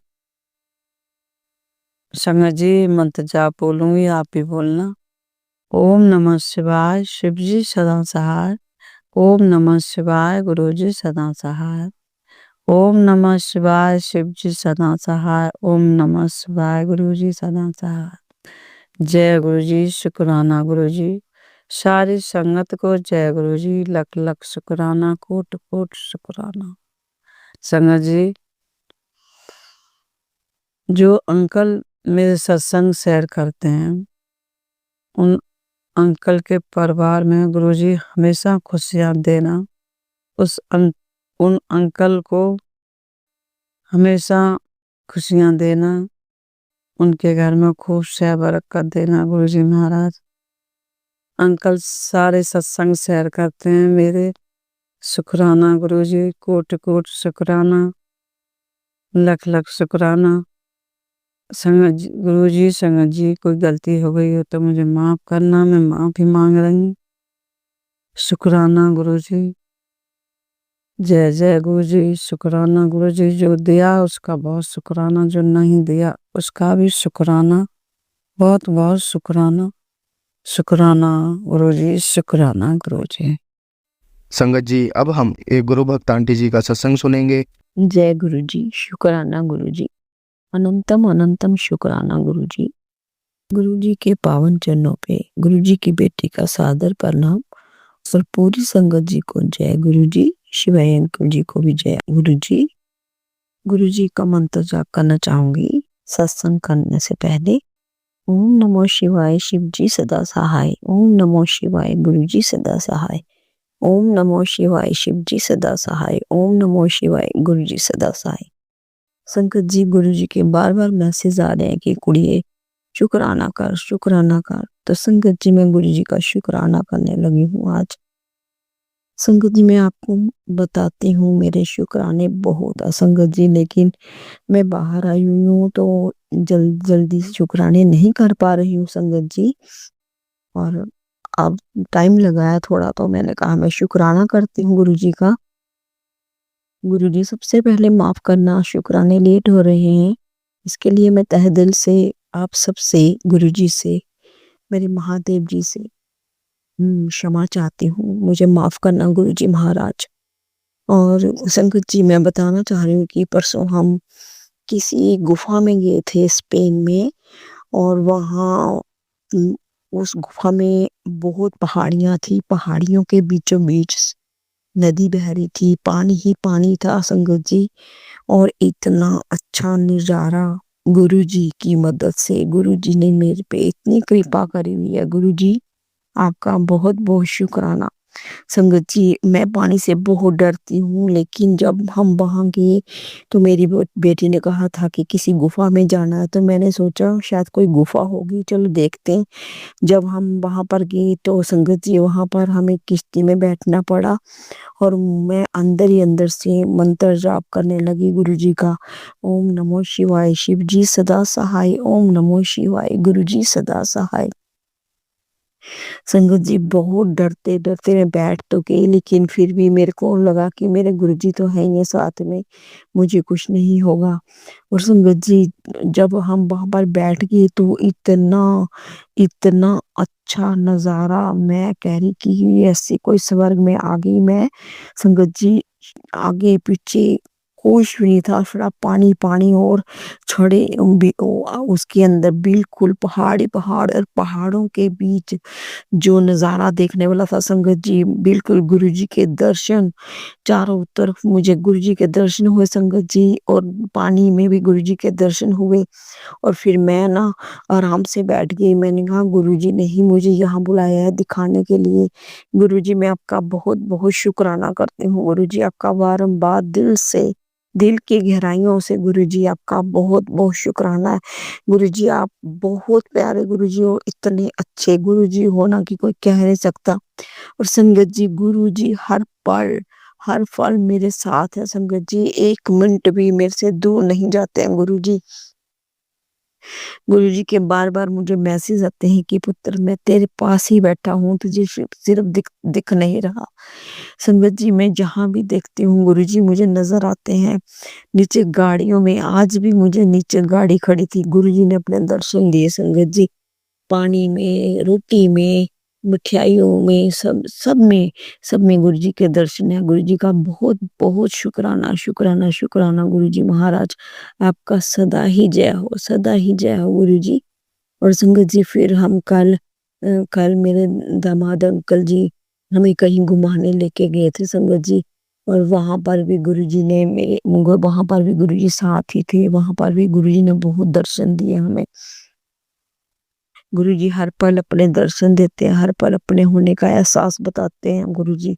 संगत जी, मंत्र जाप बोलूंगी, आप भी बोलना। ओम नमः शिवाय, शिव जी सदा सहाय। ओम नमः शिवाय, गुरुजी सदा सहाय। ओम नमः शिवाय, शिव जी सदा सहाय। ओम नमः शिवाय, गुरुजी सदा सहाय। जय गुरुजी। शुक्राना गुरुजी। सारी संगत को जय गुरुजी। लख लख शुक्राना, कोट कोट शुक्राना। संगत जी, जो अंकल मेरे सत्संग शेयर करते हैं, उन अंकल के परिवार में गुरुजी हमेशा खुशियां देना। उन अंकल को हमेशा खुशियां देना, उनके घर में खूब से बरकत देना गुरुजी महाराज। अंकल सारे सत्संग शेयर करते हैं मेरे। शुक्राना गुरुजी, कोट कोट शुक्राना, लख लख शुक्राना। गुरुजी, संगत जी, कोई गलती हो गई हो तो मुझे माफ करना, मैं माफी मांग रही हूँ। शुक्राना गुरुजी। जय जय गुरुजी। शुक्राना गुरुजी, जो दिया उसका बहुत शुक्राना, जो नहीं दिया उसका भी शुक्राना, बहुत बहुत शुक्राना। शुक्राना गुरुजी। शुक्राना गुरुजी। संगत जी, अब हम एक गुरु भक्त आंटी जी का सत्संग सुनेंगे। जय गुरुजी। शुक्राना गुरुजी। अनंतम अनंतम शुक्राना गुरुजी। गुरुजी के पावन चरणों पे गुरुजी की बेटी का सादर प्रणाम, और पूरी संगत जी को जय गुरुजी। शिवाय अंकल जी को भी जय गुरुजी। गुरुजी का मंत्र जाप करना चाहूंगी सत्संग करने से पहले। ओम नमो शिवाय, शिव जी सदा सहाय। ओम नमो शिवाय, गुरुजी सदा सहाय। ओम नमो शिवाय शिव जी सदा सहाय। ओम नमो शिवाय गुरु जी सदा सहाय। संगत जी गुरु जी के बार बार मैसेज आ रहे हैं कि कुड़िए शुक्राना कर, शुक्राना कर। तो संगत जी मैं गुरु जी का शुक्राना करने लगी हूँ आज। संगत जी मैं आपको बताती हूँ मेरे शुक्राने बहुत है संगत जी, लेकिन मैं बाहर आई हुई हूँ तो जल्दी से शुक्राने नहीं कर पा रही हूँ संगत जी। और अब टाइम लगाया थोड़ा तो मैंने कहा मैं शुक्राना करती हूँ गुरु जी का। गुरु जी सबसे पहले माफ करना, शुक्राने लेट हो रहे हैं इसके लिए मैं तहे दिल से आप सबसे, गुरु जी से, मेरे महादेव जी से क्षमा चाहती हूँ। मुझे माफ करना गुरु जी महाराज। और संगत जी मैं बताना चाह रही हूँ कि परसों हम किसी गुफा में गए थे स्पेन में, और वहाँ उस गुफा में बहुत पहाड़ियाँ थी, पहाड़ियों के बीचों बीच नदी बह रही थी, पानी ही पानी था संगत जी। और इतना अच्छा नज़ारा गुरु जी की मदद से, गुरु जी ने मेरे पे इतनी कृपा करी हुई है। गुरु जी आपका बहुत बहुत शुक्राना। संगत जी मैं पानी से बहुत डरती हूँ, लेकिन जब हम वहाँ गए तो मेरी बेटी ने कहा था कि किसी गुफा में जाना है, तो मैंने सोचा शायद कोई गुफा होगी, चलो देखते हैं। जब हम वहाँ पर गए तो संगत जी वहाँ पर हमें किश्ती में बैठना पड़ा, और मैं अंदर ही अंदर से मंत्र जाप करने लगी गुरु जी का। ओम नमो शिवाय शिव जी सदा सहाय। ओम नमो शिवाय गुरु जी सदा सहाय। संगत जी बहुत डरते डरते मैं बैठ तो गई, लेकिन फिर भी मेरे को लगा कि मेरे गुरुजी तो हैं ये साथ में, मुझे कुछ नहीं होगा। और संगत जी जब हम वहां पर बैठ गए तो इतना इतना अच्छा नजारा, मैं कह रही कि ऐसे कोई स्वर्ग में आ गई मैं। संगत जी आगे पीछे कुछ भी नहीं था, सिर्फ पानी पानी और छड़े उसके अंदर बिल्कुल पहाड़ ही पहाड़, और पहाड़ों के बीच जो नज़ारा देखने वाला था संगत जी, बिल्कुल गुरु जी के दर्शन, चारों तरफ मुझे गुरु जी के दर्शन हुए संगत जी, और पानी में भी गुरु जी के दर्शन हुए। और फिर मैं ना आराम से बैठ गई, मैंने कहा गुरु जी ने ही मुझे यहाँ बुलाया है दिखाने के लिए। गुरु जी मैं आपका बहुत बहुत शुक्राना करती हूँ। गुरु जी आपका बारंबार दिल से, दिल की गहराइयों से गुरु जी आपका बहुत बहुत शुक्राना है। गुरु जी आप बहुत प्यारे गुरु जी हो, इतने अच्छे गुरु जी हो ना कि कोई कह नहीं सकता। और संगत जी गुरु जी हर पल मेरे साथ है संगत जी, एक मिनट भी मेरे से दूर नहीं जाते हैं गुरु जी। गुरु जी के बार बार मुझे मैसेज आते हैं कि पुत्र मैं तेरे पास ही बैठा हूँ, तुझे सिर्फ दिख नहीं रहा। संगत जी मैं जहाँ भी देखती हूँ गुरु जी मुझे नजर आते हैं। नीचे गाड़ियों में, आज भी मुझे नीचे गाड़ी खड़ी थी, गुरु जी ने अपने दर्शन दिए संगत जी। पानी में, रोटी में, मिठाइयों में, सब में गुरु जी के दर्शन है। गुरु जी का बहुत बहुत शुक्राना शुक्राना शुक्राना गुरु जी महाराज। आपका सदा ही जय हो, सदा ही जय हो गुरु जी। और संगत जी फिर हम कल मेरे दामाद अंकल जी हमें कहीं घुमाने लेके गए थे संगत जी। और वहां पर भी गुरुजी ने वहां पर भी गुरुजी साथ ही थे, वहां पर भी गुरुजी ने बहुत दर्शन दिए हमें। गुरुजी हर पल अपने दर्शन देते हैं, हर पल अपने होने का एहसास बताते हैं गुरुजी।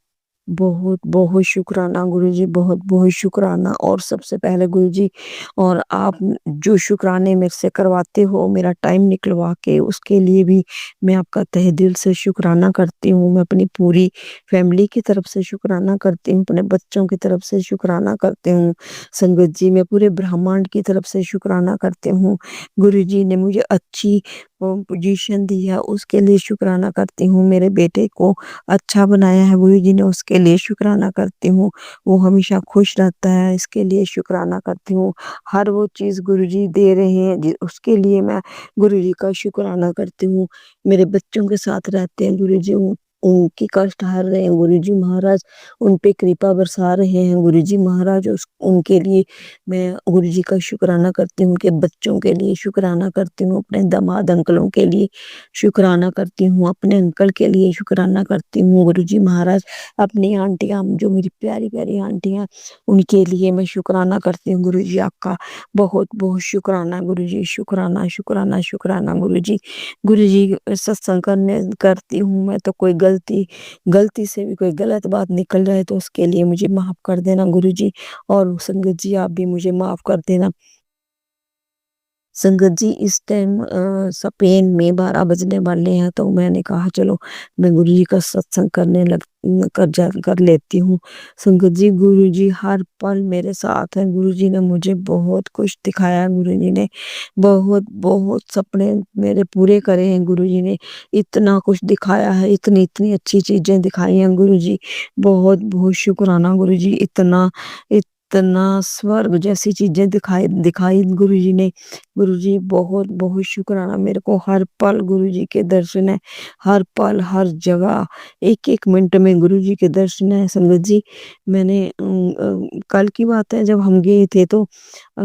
बहुत बहुत शुक्राना गुरुजी, बहुत बहुत शुक्राना। और सबसे पहले गुरुजी, और आप जो शुक्राने मेरे से करवाते हो मेरा टाइम निकलवा के, उसके लिए भी मैं आपका तहे दिल से शुक्राना करती हूँ। मैं अपनी पूरी फैमिली की तरफ से शुक्राना करती हूँ, अपने बच्चों की तरफ से शुक्राना करती हूँ संगत जी। मैं पूरे ब्रह्मांड की तरफ से शुक्राना करती हूँ। गुरुजी ने मुझे अच्छी पोजीशन दी है, उसके लिए शुक्राना करती हूँ। मेरे बेटे को अच्छा बनाया है गुरु जी ने, उसके लिए शुक्राना करती हूँ। वो हमेशा खुश रहता है, इसके लिए शुक्राना करती हूँ। हर वो चीज़ गुरु जी दे रहे हैं उसके लिए मैं गुरु जी का शुक्राना करती हूँ। मेरे बच्चों के साथ रहते हैं गुरु जी, उनकी कष्ट हर रहे हैं गुरु जी महाराज, उन पे कृपा बरसा रहे हैं गुरु जी महाराज। उनके लिए मैं गुरु जी का शुक्राना करती हूँ, उनके बच्चों के लिए शुक्राना करती हूँ, अपने दामाद अंकलों के लिए शुक्राना करती हूँ, अपने अंकल के लिए शुक्राना करती हूँ गुरु जी महाराज। अपनी आंटियाँ जो मेरी प्यारी प्यारी आंटियाँ, उनके लिए मैं शुक्राना करती हूँ गुरु जी। आपका बहुत बहुत शुक्राना गुरु जी, शुक्राना शुक्राना शुक्राना गुरु जी। गुरु जी सत्संग करती हूँ मैं तो कोई गलती से भी कोई गलत बात निकल जाए तो उसके लिए मुझे माफ़ कर देना गुरुजी। और संगत जी आप भी मुझे माफ़ कर देना। संगत जी इस टाइम स्पेन में 12 बजने वाले हैं, तो मैंने कहा चलो मैं गुरुजी का सत्संग कर लेती हूँ। संगत जी गुरुजी हर पल मेरे साथ हैं। गुरुजी ने मुझे बहुत कुछ दिखाया। गुरुजी ने बहुत सपने मेरे पूरे करे हैं। गुरुजी ने इतना कुछ दिखाया है, इतनी अच्छी चीजें दिखाई हैं गुरुजी। बहुत शुक्राना गुरुजी। इतना स्वर्ग जैसी चीजें दिखाई गुरुजी ने। गुरुजी बहुत शुक्राना। मेरे को हर पल गुरुजी के दर्शन है, हर पल हर जगह एक मिनट में गुरुजी के दर्शन है। संगत जी मैंने कल की बात है, जब हम गए थे तो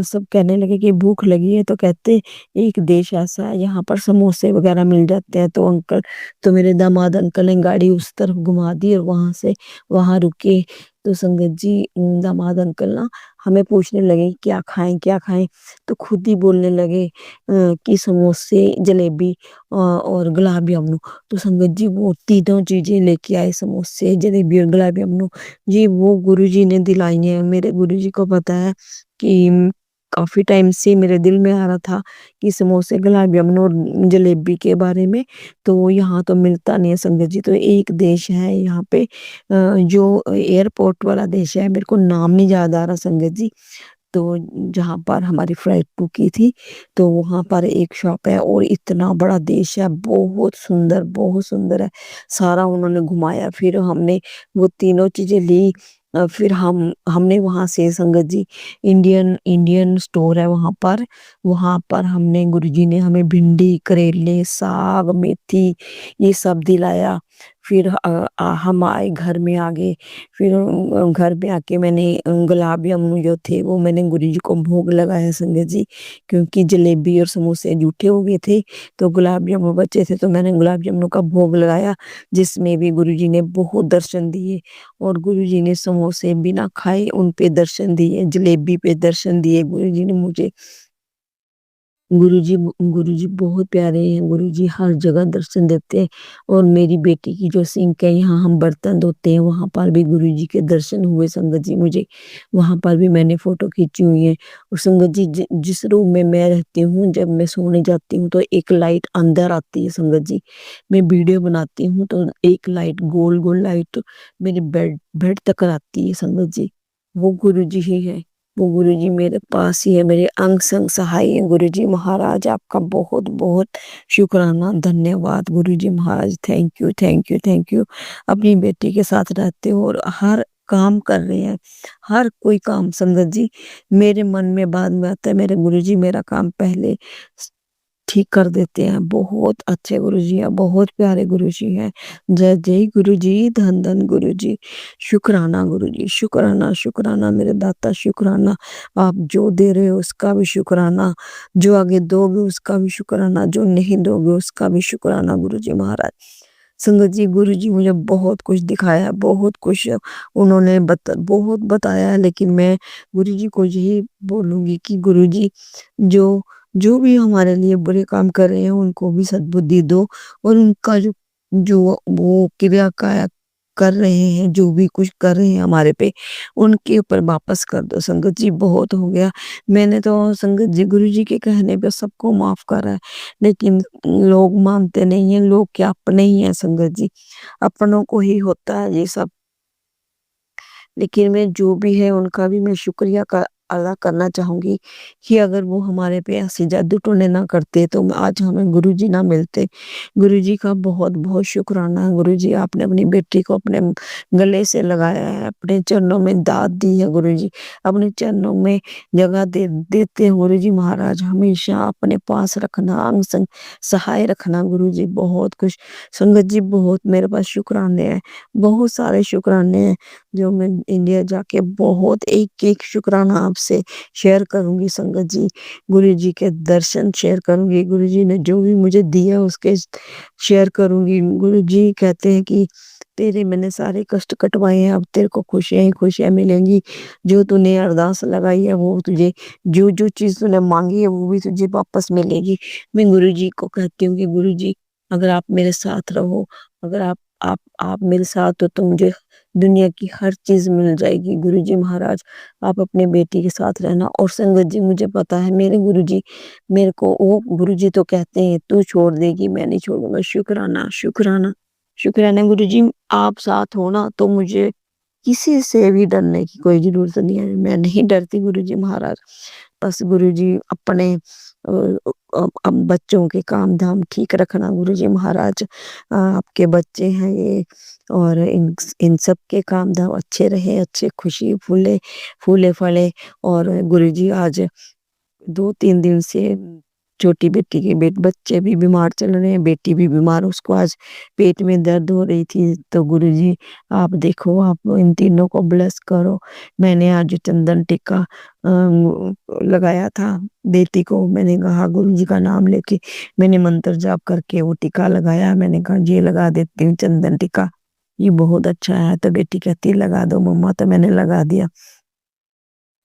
सब कहने लगे कि भूख लगी है, तो कहते एक देश ऐसा है यहाँ पर समोसे वगैरह मिल जाते हैं। तो मेरे दामाद अंकल ने गाड़ी उस तरफ घुमा दी और वहां रुके। तो संगत जी दामाद अंकल ना हमें पूछने लगे क्या खाएं, तो खुद ही बोलने लगे कि समोसे, जलेबी और गुलाब जामुन। तो संगत जी वो तीनों चीजें लेके आए, समोसे, जलेबी और गुलाब जामुन। जी वो गुरुजी ने दिलाई है। मेरे गुरुजी को पता है कि काफी टाइम से मेरे दिल में आ रहा था कि समोसे, गुलाब जामुन और जलेबी के बारे में, तो यहाँ तो मिलता नहीं है संगत जी। तो एक देश है यहाँ पे जो एयरपोर्ट वाला देश है, मेरे को नाम नहीं याद आ रहा संगत जी। तो जहाँ पर हमारी फ्लाइट रुकी थी, तो वहां पर एक शॉप है और इतना बड़ा देश है, बहुत सुंदर है। सारा उन्होंने घुमाया, फिर हमने वो तीनों चीजें ली। फिर हमने वहां से संगत जी इंडियन स्टोर है वहां पर हमने गुरुजी ने हमें भिंडी, करेले, साग, मेथी ये सब दिलाया। फिर हम आए, घर में आ गए। फिर घर में आके मैंने गुलाब जामुन जो थे वो मैंने गुरुजी को भोग लगाया संगत जी, क्योंकि जलेबी और समोसे जूठे हो गए थे, तो गुलाब जामुन बचे थे, तो मैंने गुलाब जामुन का भोग लगाया, जिसमें भी गुरुजी ने बहुत दर्शन दिए। और गुरुजी ने समोसे बिना खाए उन पे दर्शन दिए, जलेबी पे दर्शन दिए गुरुजी ने मुझे। गुरुजी बहुत प्यारे हैं। गुरुजी हर जगह दर्शन देते हैं। और मेरी बेटी की जो सिंक है, यहाँ हम बर्तन धोते हैं, वहां पर भी गुरुजी के दर्शन हुए संगत जी मुझे। वहां पर भी मैंने फोटो खींची हुई है। और संगत जी जिस रूम में मैं रहती हूँ, जब मैं सोने जाती हूँ तो एक लाइट अंदर आती है संगत जी। मैं वीडियो बनाती हूँ तो एक लाइट, गोल गोल लाइट, तो मेरे बेड तक आती है संगत जी। वो गुरुजी ही है। वो गुरुजी मेरे पास ही है, मेरे अंग संग सहाय है। गुरुजी महाराज आपका बहुत बहुत शुक्राना, धन्यवाद गुरुजी महाराज। Thank you. अपनी बेटी के साथ रहते हो और हर काम कर रहे हैं, हर कोई काम संगत जी मेरे मन में बाद में आता है। मेरे गुरुजी मेरा काम पहले ठीक कर देते हैं। बहुत अच्छे गुरुजी हैं, बहुत प्यारे गुरुजी हैं। जय जय गुरुजी, धन धन गुरुजी। शुक्राना गुरुजी, शुक्राना मेरे दाता, शुक्राना। आप जो दे रहे हो उसका भी शुक्राना, जो आगे दोगे उसका भी शुक्राना, जो नहीं दोगे उसका भी शुक्राना गुरुजी महाराज। संगत जी गुरुजी मुझे बहुत कुछ दिखाया है, बहुत कुछ उन्होंने बहुत बताया है, लेकिन मैं गुरुजी को यही बोलूंगी कि गुरुजी जो जो भी हमारे लिए बुरे काम कर रहे हैं उनको भी सद्बुद्धि दो, और उनका जो जो वो क्रिया का कर रहे हैं, जो भी कुछ कर रहे हैं हमारे पे, उनके ऊपर वापस कर दो संगत जी। बहुत हो गया। मैंने तो संगत जी गुरुजी के कहने पे सबको माफ करा है, लेकिन लोग मानते नहीं है। लोग क्या अपने ही है संगत जी, अपनों को ही होता है ये सब। लेकिन मैं जो भी है उनका भी मैं शुक्रिया का अदा करना चाहूंगी कि अगर वो हमारे पे ऐसे जादू टोने ना करते तो आज हमें गुरुजी ना मिलते। गुरुजी का बहुत बहुत शुक्राना। गुरुजी आपने अपनी बेटी को अपने गले से लगाया है, अपने चरणों में दाद दी है गुरुजी, अपने चरणों में जगह देते हैं गुरुजी महाराज। हमेशा अपने पास रखना, अंग संग सहाय रखना गुरुजी। बहुत कुछ संगत जी, बहुत मेरे पास शुक्राने हैं, बहुत सारे शुक्राने हैं, जो मैं इंडिया जाके बहुत एक शुक्राना आपसे शेयर करूंगी संगत जी। गुरु जी के दर्शन शेयर करूंगी, गुरु जी ने जो भी मुझे दिया उसके शेयर करूंगी। गुरु जी कहते हैं कि तेरे मैंने सारे कष्ट कटवाए हैं, अब तेरे को खुशियां ही खुशियां मिलेंगी। जो तूने अरदास लगाई है वो तुझे, जो जो चीज तूने मांगी है वो भी तुझे वापस मिलेगी। मैं गुरु जी को कहती हूँ कि गुरु जी अगर आप मेरे साथ रहो, अगर आप आप मेरे साथ हो तो मुझे दुनिया की हर चीज़ मिल जाएगी। गुरुजी महाराज, आप अपने बेटी के साथ रहना। और संगत जी, मुझे पता है मेरे गुरुजी मेरे को, वो गुरुजी तो कहते हैं तू छोड़ देगी, मैं नहीं छोड़ूँगा। शुक्राना, शुक्राना, शुक्राना गुरुजी, आप साथ हो ना तो मुझे किसी से भी डरने की कोई ज़रूरत नहीं है। मैं नहीं डरती गुरुजी महाराज। बस गुरुजी अपने बच्चों के काम-धाम ठीक रखना गुरुजी महाराज। आपके बच्चे हैं ये, और इन सब के काम-धाम अच्छे रहे, अच्छे खुशी फूले-फले। और गुरुजी आज 2-3 दिन से छोटी बेटी के बच्चे भी बीमार चल रहे हैं, बेटी भी बीमार, उसको आज पेट में दर्द हो रही थी। तो गुरुजी आप देखो, आप इन तीनों को ब्लेस करो। मैंने आज चंदन टीका लगाया था बेटी को। मैंने कहा गुरुजी का नाम लेके मैंने मंत्र जाप करके वो टीका लगाया। मैंने कहा ये लगा देती हूँ चंदन टीका, ये बहुत अच्छा है। तो बेटी कहती लगा दो मम्मा, तो मैंने लगा दिया।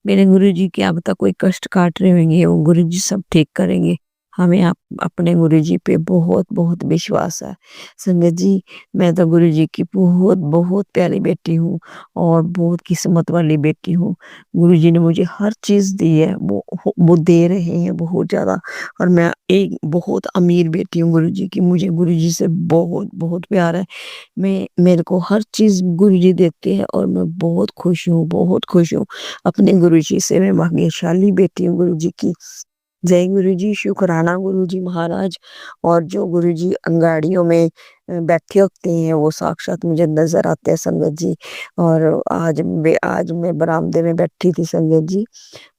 मेरे गुरुजी क्या पता कोई कष्ट काट रहे होंगे, वो गुरुजी सब ठीक करेंगे। हमें अपने गुरुजी पे बहुत-बहुत विश्वास है। संगत जी, मैं तो गुरुजी की बहुत प्यारी बेटी हूँ और बहुत किस्मत वाली बेटी हूँ। गुरुजी ने मुझे हर चीज़ दी है, वो दे रहे हैं बहुत ज़्यादा। और मैं एक बहुत अमीर बेटी हूँ गुरुजी की। मुझे गुरुजी से बहुत प्यार है। मेरे को हर चीज़ गुरुजी देते हैं और मैं बहुत खुश हूँ। अपने गुरुजी से मैं भाग्यशाली बेटी हूँ गुरुजी की। जय गुरुजी, शुक्राना गुरुजी महाराज। और जो गुरुजी अंगाड़ियों में बैठे होते हैं वो साक्षात मुझे नज़र आते हैं संगत जी। और आज मैं बरामदे में बैठी थी संगत जी,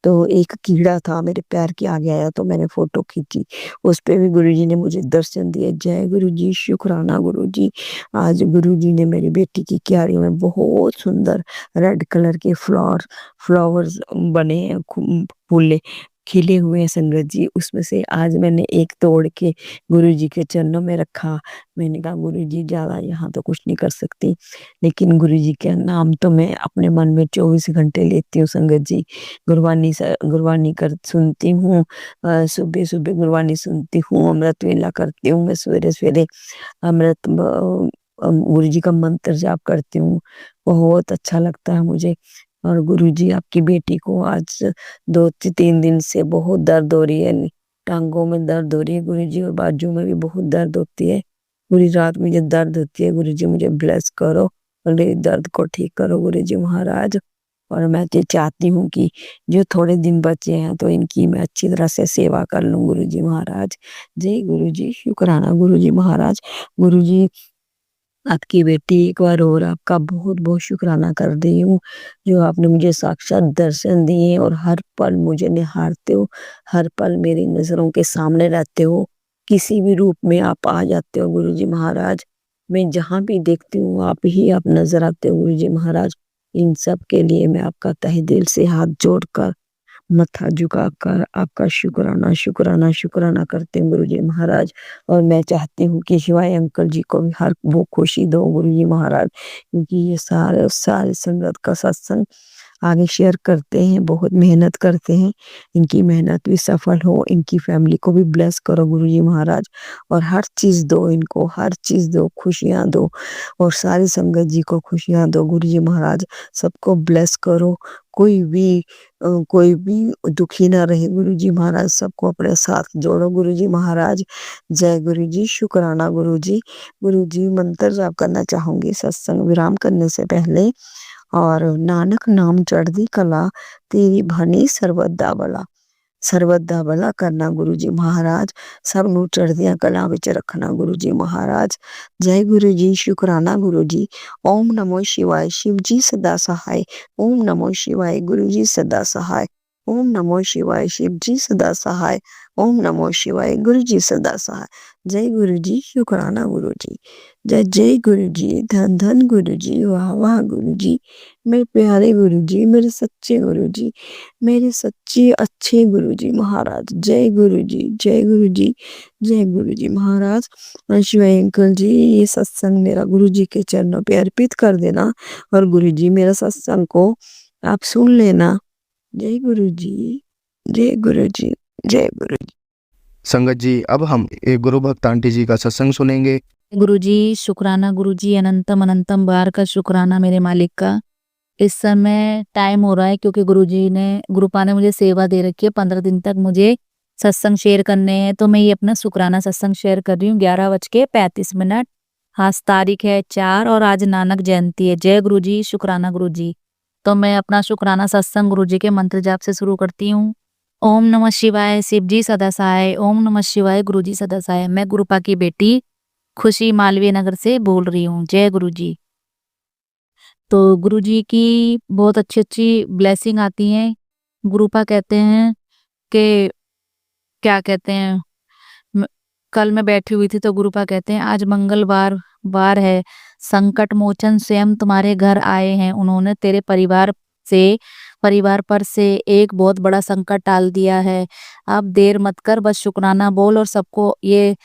तो एक कीड़ा था मेरे पैर के आगे आया, तो मैंने फ़ोटो खींची। उस पे भी गुरुजी ने मुझे दर्शन दिए। जय गुरुजी, शुक्राना गुरुजी। आज गुरुजी ने मेरी बेटी की क्यारी में बहुत सुंदर रेड कलर के फ्लावर्स बने हैं, फूले खिले हुए हैं संगत जी। उसमें से आज मैंने एक तोड़ के गुरुजी के चरणों में रखा। मैंने कहा गुरुजी ज़्यादा यहाँ तो कुछ नहीं कर सकती, लेकिन गुरुजी का नाम तो मैं अपने मन में 24 घंटे लेती हूँ संगत जी। गुरबानी कर सुनती हूँ, सुबह गुरबानी सुनती हूँ, अमृत वेला करती हूँ मैं सवेरे गुरुजी का मंत्र जाप करती हूँ। बहुत अच्छा लगता है मुझे। और गुरुजी, आपकी बेटी को आज 2-3 दिन से बहुत दर्द हो रही है, टांगों में दर्द हो रही है गुरुजी, और बाजू में भी बहुत दर्द होती है। पूरी रात मुझे दर्द होती है गुरुजी, मुझे ब्लेस करो और मेरी दर्द को ठीक करो गुरुजी महाराज। और मैं ये चाहती हूँ कि जो थोड़े दिन बचे हैं तो इनकी मैं अच्छी तरह से सेवा कर लूँ गुरुजी महाराज। जय गुरुजी, शुक्राना गुरुजी महाराज। गुरुजी, आपकी बेटी एक बार और आपका बहुत शुक्राना कर रही हूँ, जो आपने मुझे साक्षात दर्शन दिए और हर पल मुझे निहारते हो, हर पल मेरी नज़रों के सामने रहते हो। किसी भी रूप में आप आ जाते हो गुरुजी महाराज। मैं जहाँ भी देखती हूँ आप नज़र आते हो गुरुजी महाराज। इन सब के लिए मैं आपका तहे दिल से हाथ जोड़कर, मत्था झुकाकर आपका शुक्राना करते हैं गुरुजी महाराज। और मैं चाहती हूँ कि शिवाय अंकल जी को भी हर वो खुशी दो गुरुजी महाराज, क्योंकि ये सारे संगत का सत्संग आगे शेयर करते हैं, बहुत मेहनत करते हैं। इनकी मेहनत भी सफल हो, इनकी फैमिली को भी ब्लेस करो गुरुजी महाराज। और हर चीज़ दो इनको, हर चीज़ दो, खुशियाँ दो, और सारी संगत जी को खुशियाँ दो गुरुजी महाराज। सबको ब्लेस करो, कोई भी दुखी ना रहे गुरुजी महाराज। सबको अपने साथ जोड़ो गुरुजी महाराज। जय गुरुजी, शुक्राना गुरुजी। गुरुजी, मंत्र जाप करना चाहूँगी सत्संग विराम करने से पहले। और नानक नाम चढ़दी कला, तेरी भनी ਸਰਬਤ ਦਾ ਭਲਾ ਕਰਨਾ ਗੁਰੂ ਜੀ ਮਹਾਰਾਜ। ਸਭ ਨੂੰ ਚੜ੍ਹਦੀਆਂ ਕਲਾ ਵਿੱਚ ਰੱਖਣਾ ਗੁਰੂ ਜੀ ਮਹਾਰਾਜ। ਜੈ ਗੁਰੂ ਜੀ, ਸ਼ੁਕਰਾਨਾ ਗੁਰੂ ਜੀ। ਓਮ ਨਮੋ ਸ਼ਿਵਾय, शिव जी सदा सहाय। ओम नमो शिवाय, गुरु जी सदा सहाय। ओम नमो शिवाय, शिव जी सदा सहाय। ओम नमो शिवाय, गुरु जी सदा सहाय। जय गुरु जी, शुकराना गुरु जी। जय जय गुरु जी, धन धन गुरु जी, वाह वाह गुरु जी। मेरे प्यारे गुरु जी, मेरे सच्चे गुरु जी, मेरे सच्चे अच्छे गुरु जी महाराज। जय गुरु जी, जय गुरु जी, जय गुरु जी महाराज। शिवाय अंकल जी, ये सत्संग मेरा गुरु जी के चरणों पे अर्पित कर देना, और गुरु जी मेरा सत्संग को आप सुन लेना। जय गुरु जी, जय गुरु जी, जय गुरु जी। संगत जी, अब हम एक गुरु भक्त आंटी जी का सत्संग सुनेंगे। गुरुजी, शुक्राना गुरुजी, अनंतम अनंतम बार का शुक्राना मेरे मालिक का। इस समय टाइम हो रहा है क्योंकि गुरुपा ने मुझे सेवा दे रखी है, 15 दिन तक मुझे सत्संग शेयर करने हैं, तो मैं ये अपना शुक्राना सत्संग शेयर कर रही हूँ 11:35। आज तारीख है 4 और आज नानक जयंती है। जय गुरुजी, शुक्राना गुरुजी। तो मैं अपना शुक्राना सत्संग गुरुजी के मंत्र जाप से शुरू करती हूँ। ओम नमः शिवाय, शिव जी सदा सहाय। ओम नमः शिवाय, गुरुजी सदा सहाय। मैं गुरुपा की बेटी खुशी मालवीय नगर से बोल रही हूँ। जय गुरुजी। तो गुरुजी की बहुत अच्छी ब्लेसिंग आती हैं। गुरुपा कहते हैं कि क्या कहते हैं, कल मैं बैठी हुई थी तो गुरुपा कहते हैं आज मंगलवार है, संकट मोचन स्वयं तुम्हारे घर आए हैं। उन्होंने तेरे परिवार पर से एक बहुत बड़ा संकट टाल दिया है। अब देर मत कर, बस शुक्राना बोल और सबको ये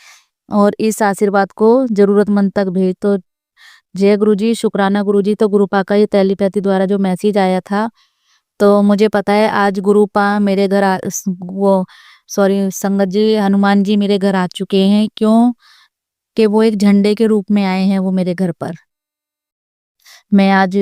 और इस आशीर्वाद को जरूरतमंद तक भेज। तो जय गुरुजी, शुक्राना गुरुजी। तो गुरुपा का ये टेलीपैथी द्वारा जो मैसेज आया था, तो मुझे पता है आज गुरुपा मेरे घर संगत जी, हनुमान जी मेरे घर आ चुके हैं। क्यों कि वो एक झंडे के रूप में आए हैं वो मेरे घर पर। मैं आज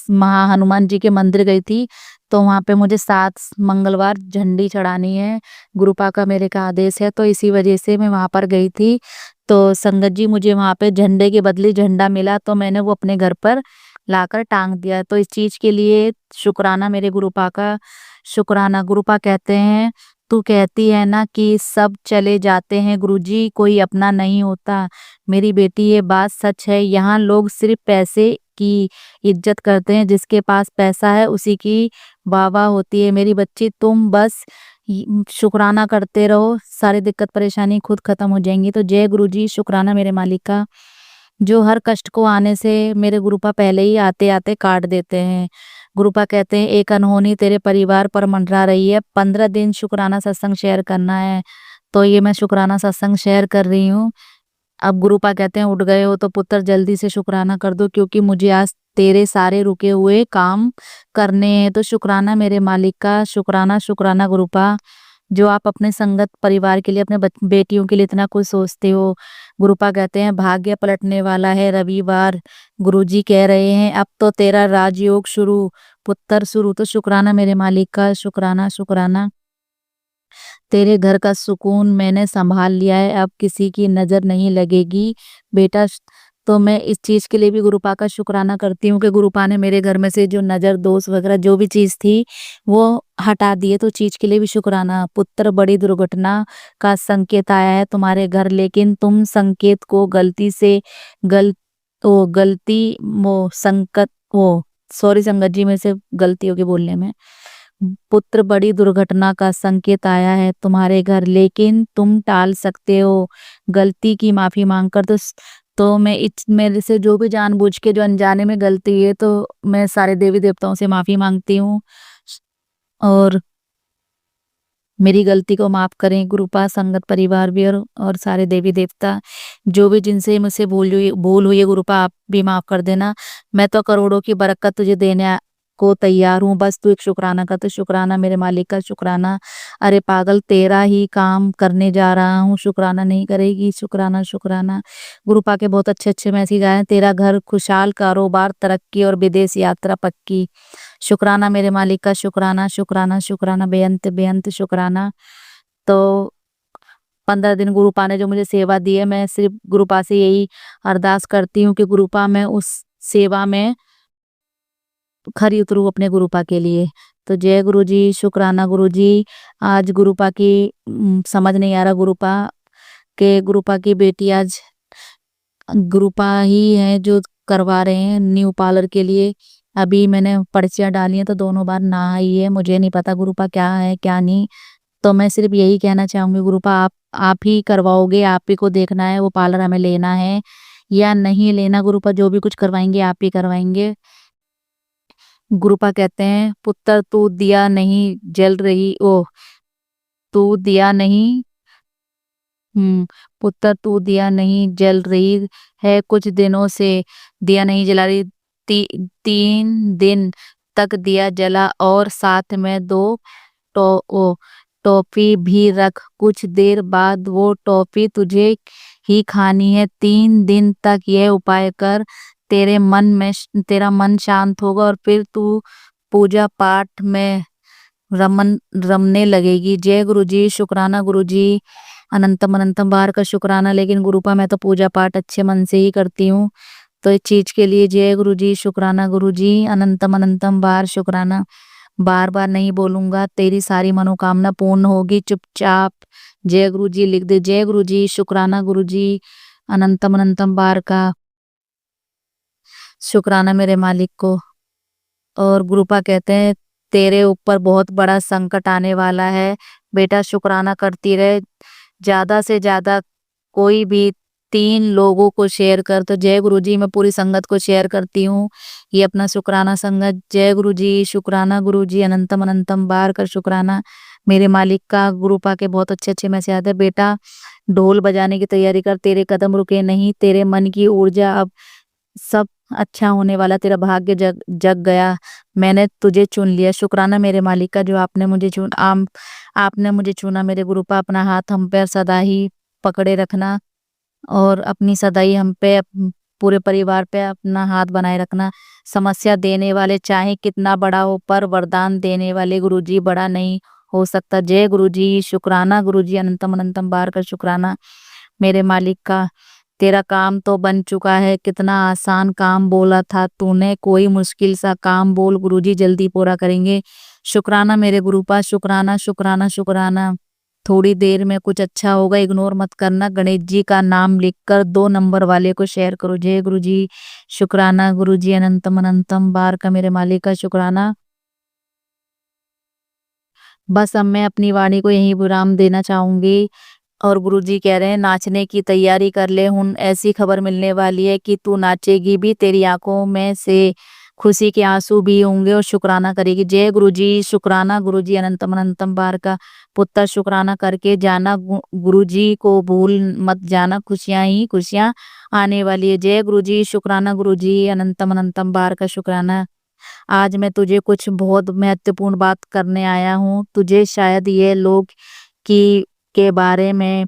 हनुमान जी के मंदिर गई थी, तो वहां पे मुझे 7 मंगलवार झंडी चढ़ानी है। गुरुपा का मेरे का आदेश है, तो इसी वजह से मैं वहां पर गई थी। तो संगत जी मुझे वहां पे झंडे के बदले झंडा मिला, तो मैंने वो अपने घर पर लाकर टांग दिया। तो इस चीज के लिए शुक्राना मेरे गुरुपा का। शुक्राना। गुरुपा कहते हैं तू कहती है ना कि सब चले जाते हैं गुरुजी, कोई अपना नहीं होता। मेरी बेटी ये बात सच है। यहाँ लोग सिर्फ पैसे की इज्जत करते हैं, जिसके पास पैसा है उसी की वाह वाह होती है। मेरी बच्ची तुम बस शुक्राना करते रहो, सारी दिक्कत परेशानी खुद खत्म हो जाएंगी। तो जय गुरुजी, शुक्राना मेरे मालिक का। जो हर कष्ट को आने से मेरे गुरुपा पहले ही आते आते काट देते हैं। गुरुपा कहते हैं एक अनहोनी तेरे परिवार पर मंडरा रही है, 15 दिन शुक्राना सत्संग शेयर करना है। तो ये मैं शुक्राना सत्संग शेयर कर रही हूँ। अब गुरुपा कहते हैं उठ गए हो तो पुत्र जल्दी से शुक्राना कर दो, क्योंकि मुझे आज तेरे सारे रुके हुए काम करने हैं। तो शुक्राना मेरे मालिक का। शुक्राना शुक्राना गुरुपा, जो आप अपने संगत परिवार के लिए, अपने बेटियों के लिए इतना कुछ सोचते हो। गुरुपा कहते हैं भाग्य पलटने वाला है रविवार। गुरुजी कह रहे हैं अब तो तेरा राजयोग शुरू, पुत्र शुरू। तो शुक्राना मेरे मालिक का। शुक्राना शुक्राना। तेरे घर का सुकून मैंने संभाल लिया है, अब किसी की नजर नहीं लगेगी बेटा। तो मैं इस चीज के लिए भी गुरुपा का शुक्राना करती हूँ कि गुरुपा ने मेरे घर में से जो नजर दोष वगैरह जो भी चीज थी वो हटा दिए। तो चीज के लिए भी शुक्राना। पुत्र बड़ी दुर्घटना का संकेत आया है तुम्हारे घर, लेकिन तुम संकेत को गलती से गलती वो संकट वो सॉरी संगत जी, में से गलती होगी बोलने में। पुत्र बड़ी दुर्घटना का संकेत आया है तुम्हारे घर, लेकिन तुम टाल सकते हो गलती की माफी मांगकर। तो मैं मेरे से जो भी जानबूझ के जो अनजाने में गलती है, तो मैं सारे देवी देवताओं से माफी मांगती हूँ और मेरी गलती को माफ करें गुरुपा, संगत परिवार भी और सारे देवी देवता। जो भी जिनसे मुझसे भूल हुई है गुरुपा, आप भी माफ कर देना। मैं तो करोड़ों की बरकत तुझे देने को तैयार हूँ, बस तू एक शुक्राना कर। तो शुक्राना मेरे मालिक का। शुक्राना। अरे पागल, तेरा ही काम करने जा रहा हूँ, शुक्राना नहीं करेगी। शुक्राना शुक्राना। गुरुपा के बहुत अच्छे अच्छे मैसेज आए हैं। तेरा घर खुशहाल, कारोबार तरक्की और विदेश यात्रा पक्की। शुक्राना मेरे मालिक का। शुक्राना शुक्राना शुक्राना, बेअंत बेअंत शुक्राना। तो 15 दिन गुरुपा ने जो मुझे सेवा दी है, मैं सिर्फ गुरुपा से यही अरदास करती हूँ कि गुरुपा मैं उस सेवा में खरी उतरू अपने गुरुपा के लिए। तो जय गुरुजी, शुक्राना गुरुजी। आज गुरुपा की समझ नहीं आ रहा गुरुपा के गुरुपा की बेटी आज गुरुपा ही है जो करवा रहे हैं न्यू पार्लर के लिए। अभी मैंने पर्चियां डाली हैं तो दोनों बार ना आई है। मुझे नहीं पता गुरुपा क्या है क्या नहीं। तो मैं सिर्फ यही कहना चाहूंगी गुरुपा, आप ही करवाओगे, आप ही को देखना है वो पार्लर हमें लेना है या नहीं लेना। गुरुपा जो भी कुछ करवाएंगे आप ही करवाएंगे। गुरुपा कहते हैं पुत्र तू दिया नहीं जल रही ओ तू दिया नहीं पुत्र तू दिया नहीं जल रही है, कुछ दिनों से दिया नहीं जला रही। 3 दिन तक दिया जला और साथ में 2 टॉफी भी रख, कुछ देर बाद वो टॉफी तुझे ही खानी है। 3 दिन तक यह उपाय कर, तेरा मन शांत होगा और फिर तू पूजा पाठ में रमने लगेगी। जय गुरु जी, शुक्राना गुरु जी, अनंतम अनंतम बार का शुक्राना। लेकिन गुरुपा मैं तो पूजा पाठ अच्छे मन से ही करती हूँ, तो इस चीज के लिए जय गुरु जी, शुक्राना गुरु जी, अनंतम अनंतम बार शुक्राना। बार बार नहीं बोलूंगा, तेरी सारी मनोकामना पूर्ण होगी। चुपचाप जय गुरु जी लिख दे। जय गुरु जी, शुक्राना गुरु जी, अनंतम अनंतम बार का शुक्राना मेरे मालिक को। और गुरुपा कहते हैं तेरे ऊपर बहुत बड़ा संकट आने वाला है बेटा, शुक्राना करती रहे। ज्यादा से ज्यादा कोई भी 3 लोगों को शेयर कर। तो जय गुरु जी, मैं पूरी संगत को शेयर करती हूँ ये अपना शुक्राना संगत। जय गुरु जी, शुक्राना गुरु जी, अनंतम अनंतम बार का शुक्राना मेरे मालिक का। गुरुपा के बहुत अच्छे अच्छे मैसेज आते हैं। बेटा ढोल बजाने की तैयारी कर, तेरे कदम रुके नहीं, तेरे मन की ऊर्जा अब सब अच्छा होने वाला, तेरा भाग्य जग जग गया, मैंने तुझे चुन लिया। शुक्राना मेरे मालिक का जो आपने मुझे चुना। मेरे गुरुपा अपना हाथ हम पे सदा ही पकड़े रखना और अपनी सदाई हम पे पूरे परिवार पे अपना हाथ बनाए रखना। समस्या देने वाले चाहे कितना बड़ा हो, पर वरदान देने वाले गुरुजी बड़ा नहीं हो सकता। जय गुरुजी, शुक्राना गुरुजी, अनंतम अनंतम बार का शुक्राना मेरे मालिक का। तेरा काम तो बन चुका है, कितना आसान काम बोला था तूने, कोई मुश्किल सा काम बोल, गुरुजी जल्दी पूरा करेंगे। शुक्राना मेरे गुरुपा, शुक्राना शुक्राना शुक्राना। थोड़ी देर में कुछ अच्छा होगा, इग्नोर मत करना। गणेश जी का नाम लिखकर 2 नंबर वाले को शेयर करो। जय गुरु जी, शुक्राना गुरु जी, अनंतम अनंतम बार का मेरे मालिक का शुक्राना। बस अब मैं अपनी वाणी को यही विराम देना चाहूंगी। और गुरुजी कह रहे हैं नाचने की तैयारी कर ले, हुन ऐसी खबर मिलने वाली है कि तू नाचेगी भी, तेरी आंखों में से खुशी के आंसू भी होंगे और शुक्राना करेगी। जय गुरुजी, शुक्राना गुरुजी, अनंतम अनंतम बार का। पुत्र शुक्राना करके जाना, गुरुजी को भूल मत जाना, खुशियां ही खुशियां आने वाली है। जय गुरुजी, शुक्राना गुरुजी, अनंतम अनंतम बार का शुक्राना। आज मैं तुझे कुछ बहुत महत्वपूर्ण बात करने आया हूँ। तुझे शायद ये लोग की के बारे में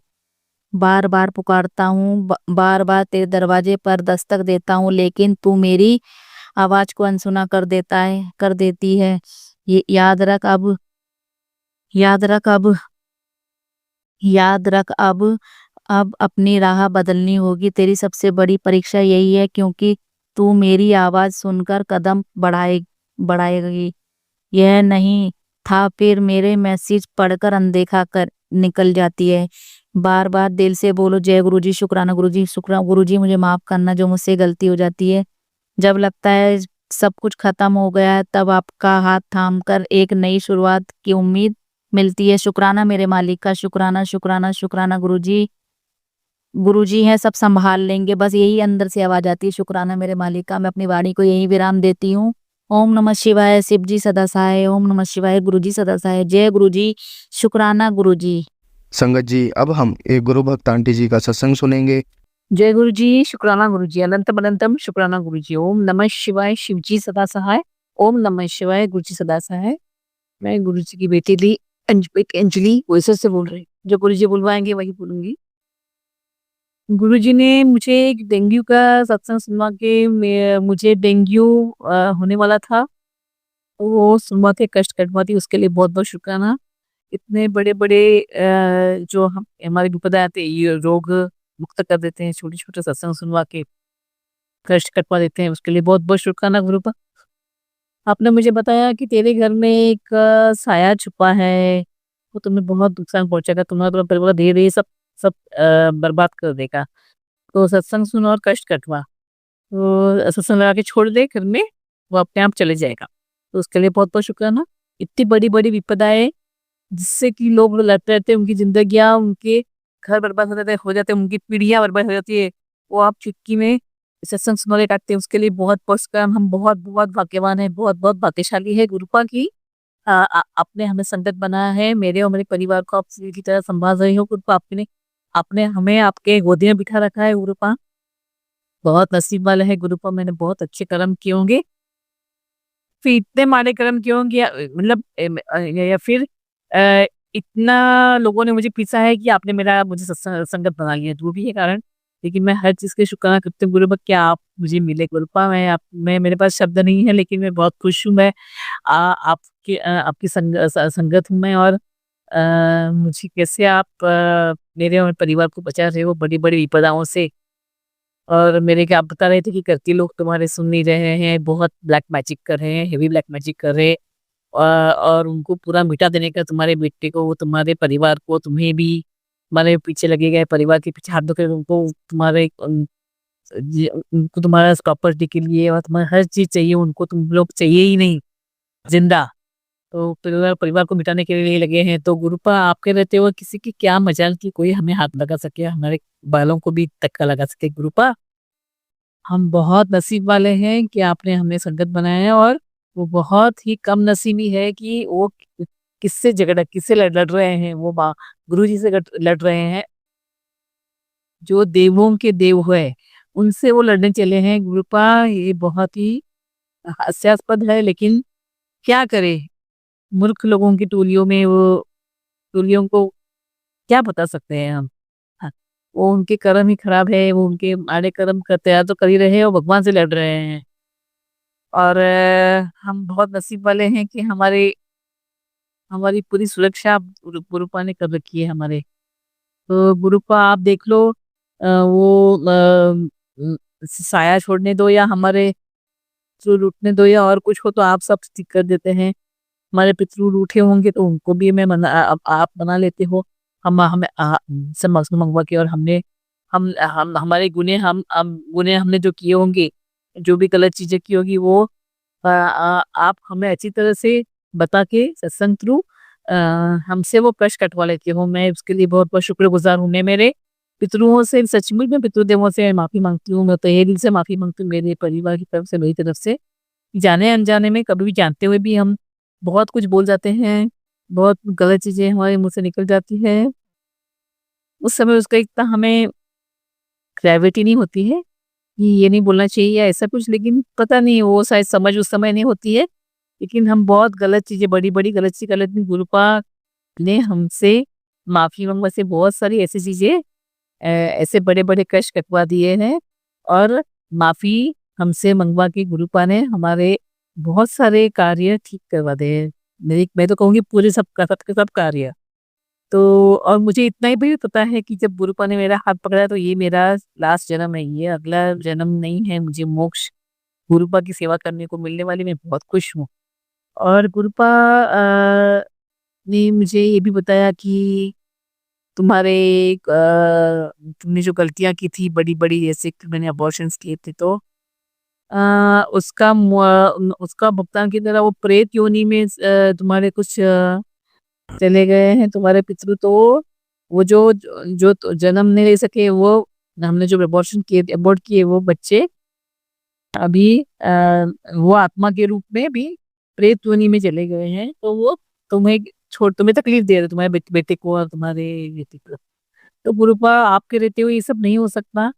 बार बार पुकारता हूँ, बार बार तेरे दरवाजे पर दस्तक देता हूँ, लेकिन तू मेरी आवाज को अनसुना कर देती है। ये याद रख अब याद रख अब अपनी राह बदलनी होगी। तेरी सबसे बड़ी परीक्षा यही है, क्योंकि तू मेरी आवाज सुनकर कदम बढ़ाएगी। यह नहीं था, फिर मेरे मैसेज पढ़कर अनदेखा कर निकल जाती है। बार बार दिल से बोलो जय गुरुजी, शुक्राना गुरुजी, शुक्राना गुरुजी, मुझे माफ करना जो मुझसे गलती हो जाती है। जब लगता है सब कुछ खत्म हो गया है, तब आपका हाथ थामकर एक नई शुरुआत की उम्मीद मिलती है। शुक्राना मेरे मालिक का, शुक्राना शुक्राना शुक्राना गुरुजी। गुरुजी हैं, सब संभाल लेंगे, बस यही अंदर से आवाज आती है। शुक्राना मेरे मालिक का। मैं अपनी वाणी को यही विराम देती हूँ। ओम नमः शिवाय, शिव जी सदा सहाय। ओम नमः शिवाय, गुरु जी सदा सहाय। जय गुरु जी, शुक्राना गुरु जी। संगत जी, अब हम एक गुरु भक्त आंटी जी का सत्संग सुनेंगे। जय गुरु जी, शुक्राना गुरु जी, अनंतम अनंतम शुक्राना गुरु जी। ओम नमः शिवाय, शिव जी सदा सहाय। ओम नमः शिवाय, गुरु जी सदा सहाय। मैं गुरु जी की बेटी ली अंजलि वैसे से बोल रही, जो गुरु जी बुलवाएंगे वही बोलूंगी। गुरु जी ने मुझे एक डेंगू का सत्संग सुनवा के, मुझे डेंगू होने वाला था, वो सुनवा के कष्ट कटवाती, उसके लिए बहुत बहुत शुक्राना। इतने बड़े बड़े जो हम हमारे विपदा आते ये रोग मुक्त कर देते हैं, छोटे छोटे सत्संग सुनवा के कष्ट कटवा देते हैं, उसके लिए बहुत बहुत शुक्राना गुरु पर। आपने मुझे बताया कि तेरे घर में एक साया छुपा है, वो तुम्हें बहुत नुकसान पहुंचेगा, तुम्हारा परिवार धीरे धीरे सब बर्बाद कर देगा। तो सत्संग सुन और कष्ट कटवा, तो सत्संग लगा के छोड़ दे घर में, वो अपने आप चले जाएगा। तो उसके लिए बहुत बहुत शुक्राना। इतनी बड़ी बड़ी विपदाएं जिससे कि लोग लड़ते रहते हैं, उनकी जिंदगियां, उनके घर बर्बाद हो जाते हैं, उनकी पीढ़ियां बर्बाद हो जाती है, वो आप चुटकी में सत्संग सुनने काटते हैं। उसके लिए बहुत बहुत शुक्राना। हम बहुत बहुत भाग्यवान है, बहुत बहुत भाग्यशाली है गुरुपा की। आपने हमें संगत बनाया है, मेरे और मेरे परिवार को आप की तरह संभाल रहे हो गुरुपा। आपने हमें आपके गोदी में बिठा रखा है गुरुपा, बहुत नसीब वाला है गुरुपा। मैंने बहुत अच्छे कर्म किए होंगे, फिर इतने माड़े कर्म किए होंगे, मतलब या फिर इतना लोगों ने मुझे पीसा है कि आपने मुझे संगत बना लिया, जो भी है कारण। लेकिन मैं हर चीज़ का शुक्राना करती हूँ गुरुपा कि आप मुझे मिले गुरुपा। मैं मेरे पास शब्द नहीं है, लेकिन मैं बहुत खुश हूँ। मैं आपकी संगत हूँ मैं, और मुझे कैसे आप मेरे और परिवार को बचा रहे हो बड़ी-बड़ी विपदाओं से। और मेरे क्या आप बता रहे थे कि करती लोग तुम्हारे सुन नहीं रहे हैं, बहुत ब्लैक मैजिक कर रहे हैं, हेवी ब्लैक मैजिक कर रहे हैं। और उनको पूरा मिटा देने का तुम्हारे बेटे को, तुम्हारे परिवार को, तुम्हें भी, तुम्हारे पीछे लगे गए परिवार के पीछे हाथ धो के उनको उनको तुम्हारा प्रॉपर्टी के लिए और तुम्हारा हर चीज़ चाहिए, उनको तुम लोग चाहिए ही नहीं ज़िंदा। तो परिवार परिवार को मिटाने के लिए लगे हैं। तो गुरुपा आपके रहते हुए किसी की क्या मजाल कि कोई हमें हाथ लगा सके, हमारे बालों को भी धक्का लगा सके। गुरुपा हम बहुत नसीब वाले हैं कि आपने हमें संगत बनाया है, और वो बहुत ही कम नसीबी है कि वो किससे लड़ रहे हैं, वो गुरुजी से लड़ रहे हैं, जो देवों के देव है, उनसे वो लड़ने चले हैं। गुरुपा ये बहुत ही हास्यास्पद है, लेकिन क्या करें, मूर्ख लोगों की टोलियों को क्या बता सकते हैं हम। हाँ, वो उनके कर्म ही खराब है, वो उनके माड़े कर्म का तैयार तो कर ही रहे हैं और भगवान से लड़ रहे हैं। और हम बहुत नसीब वाले हैं कि हमारी पूरी सुरक्षा गुरुपा ने कर रखी है हमारे। तो गुरुपा आप देख लो, वो साया छोड़ने दो या हमारे पितृ रूठने दो, या और कुछ हो तो आप सब ठीक कर देते हैं। हमारे पितृ रूठे होंगे तो उनको भी मैं आप बना लेते हो। हम हमें से माफी मंगवा के, और हम हमारे गुने हमने जो किए होंगे, जो भी गलत चीजें की होगी, वो आप हमें अच्छी तरह से बता के सत्संग थ्रू हमसे वो कष्ट कटवा लेते हो। मैं उसके लिए बहुत बहुत शुक्रगुजार हूँ। मैं मेरे पितरुओं से, सचमुच में पितृदेवों से माफी मांगती हूँ। मैं तहे दिल से माफी मांगती हूँ, मेरे परिवार की तरफ से, मेरी तरफ से। जाने अनजाने में, कभी भी जानते हुए भी हम बहुत कुछ बोल जाते हैं, बहुत गलत चीजें हमारे मुंह से निकल जाती है। उस समय उसका इतना हमें ग्रेविटी नहीं होती है कि ये नहीं बोलना चाहिए या ऐसा कुछ, लेकिन पता नहीं वो शायद समझ उस समय नहीं होती है। लेकिन हम बहुत गलत चीजें, बड़ी-बड़ी गलत नहीं, गुरुपा ने हमसे माफी मंगवा से बहुत सारी ऐसी चीजें, ऐसे बड़े-बड़े कष्ट कटवा दिए हैं। और माफी हमसे मंगवा के गुरुपा ने हमारे बहुत सारे कार्य ठीक करवा दिए हैं। मैं तो कहूँगी पूरे सब का सब के सब कार्य। तो और मुझे इतना ही भी पता है कि जब गुरुपा ने मेरा हाथ पकड़ा तो ये मेरा लास्ट जन्म है, ये अगला जन्म नहीं है। मुझे मोक्ष गुरुपा की सेवा करने को मिलने वाली, मैं बहुत खुश हूँ। और गुरुपा ने मुझे ये भी बताया कि तुम्हारे तुमने जो गलतियाँ की थी बड़ी-बड़ी, जैसे कि मैंने अबॉर्शंस किए थे, तो उसका भुगतान की तरह वो प्रेत योनि में तुम्हारे कुछ चले गए हैं तुम्हारे पितृ। तो वो जो तो जन्म नहीं ले सके, वो हमने जो अबॉर्ट किए वो बच्चे अभी वो आत्मा के रूप में भी प्रेत योनि में चले गए हैं। तो वो तुम्हें तकलीफ दे रहे, तुम्हारे बेटे को और तुम्हारे बेटे को। तो गुरुपा आपके रहते हुए ये सब नहीं हो सकता।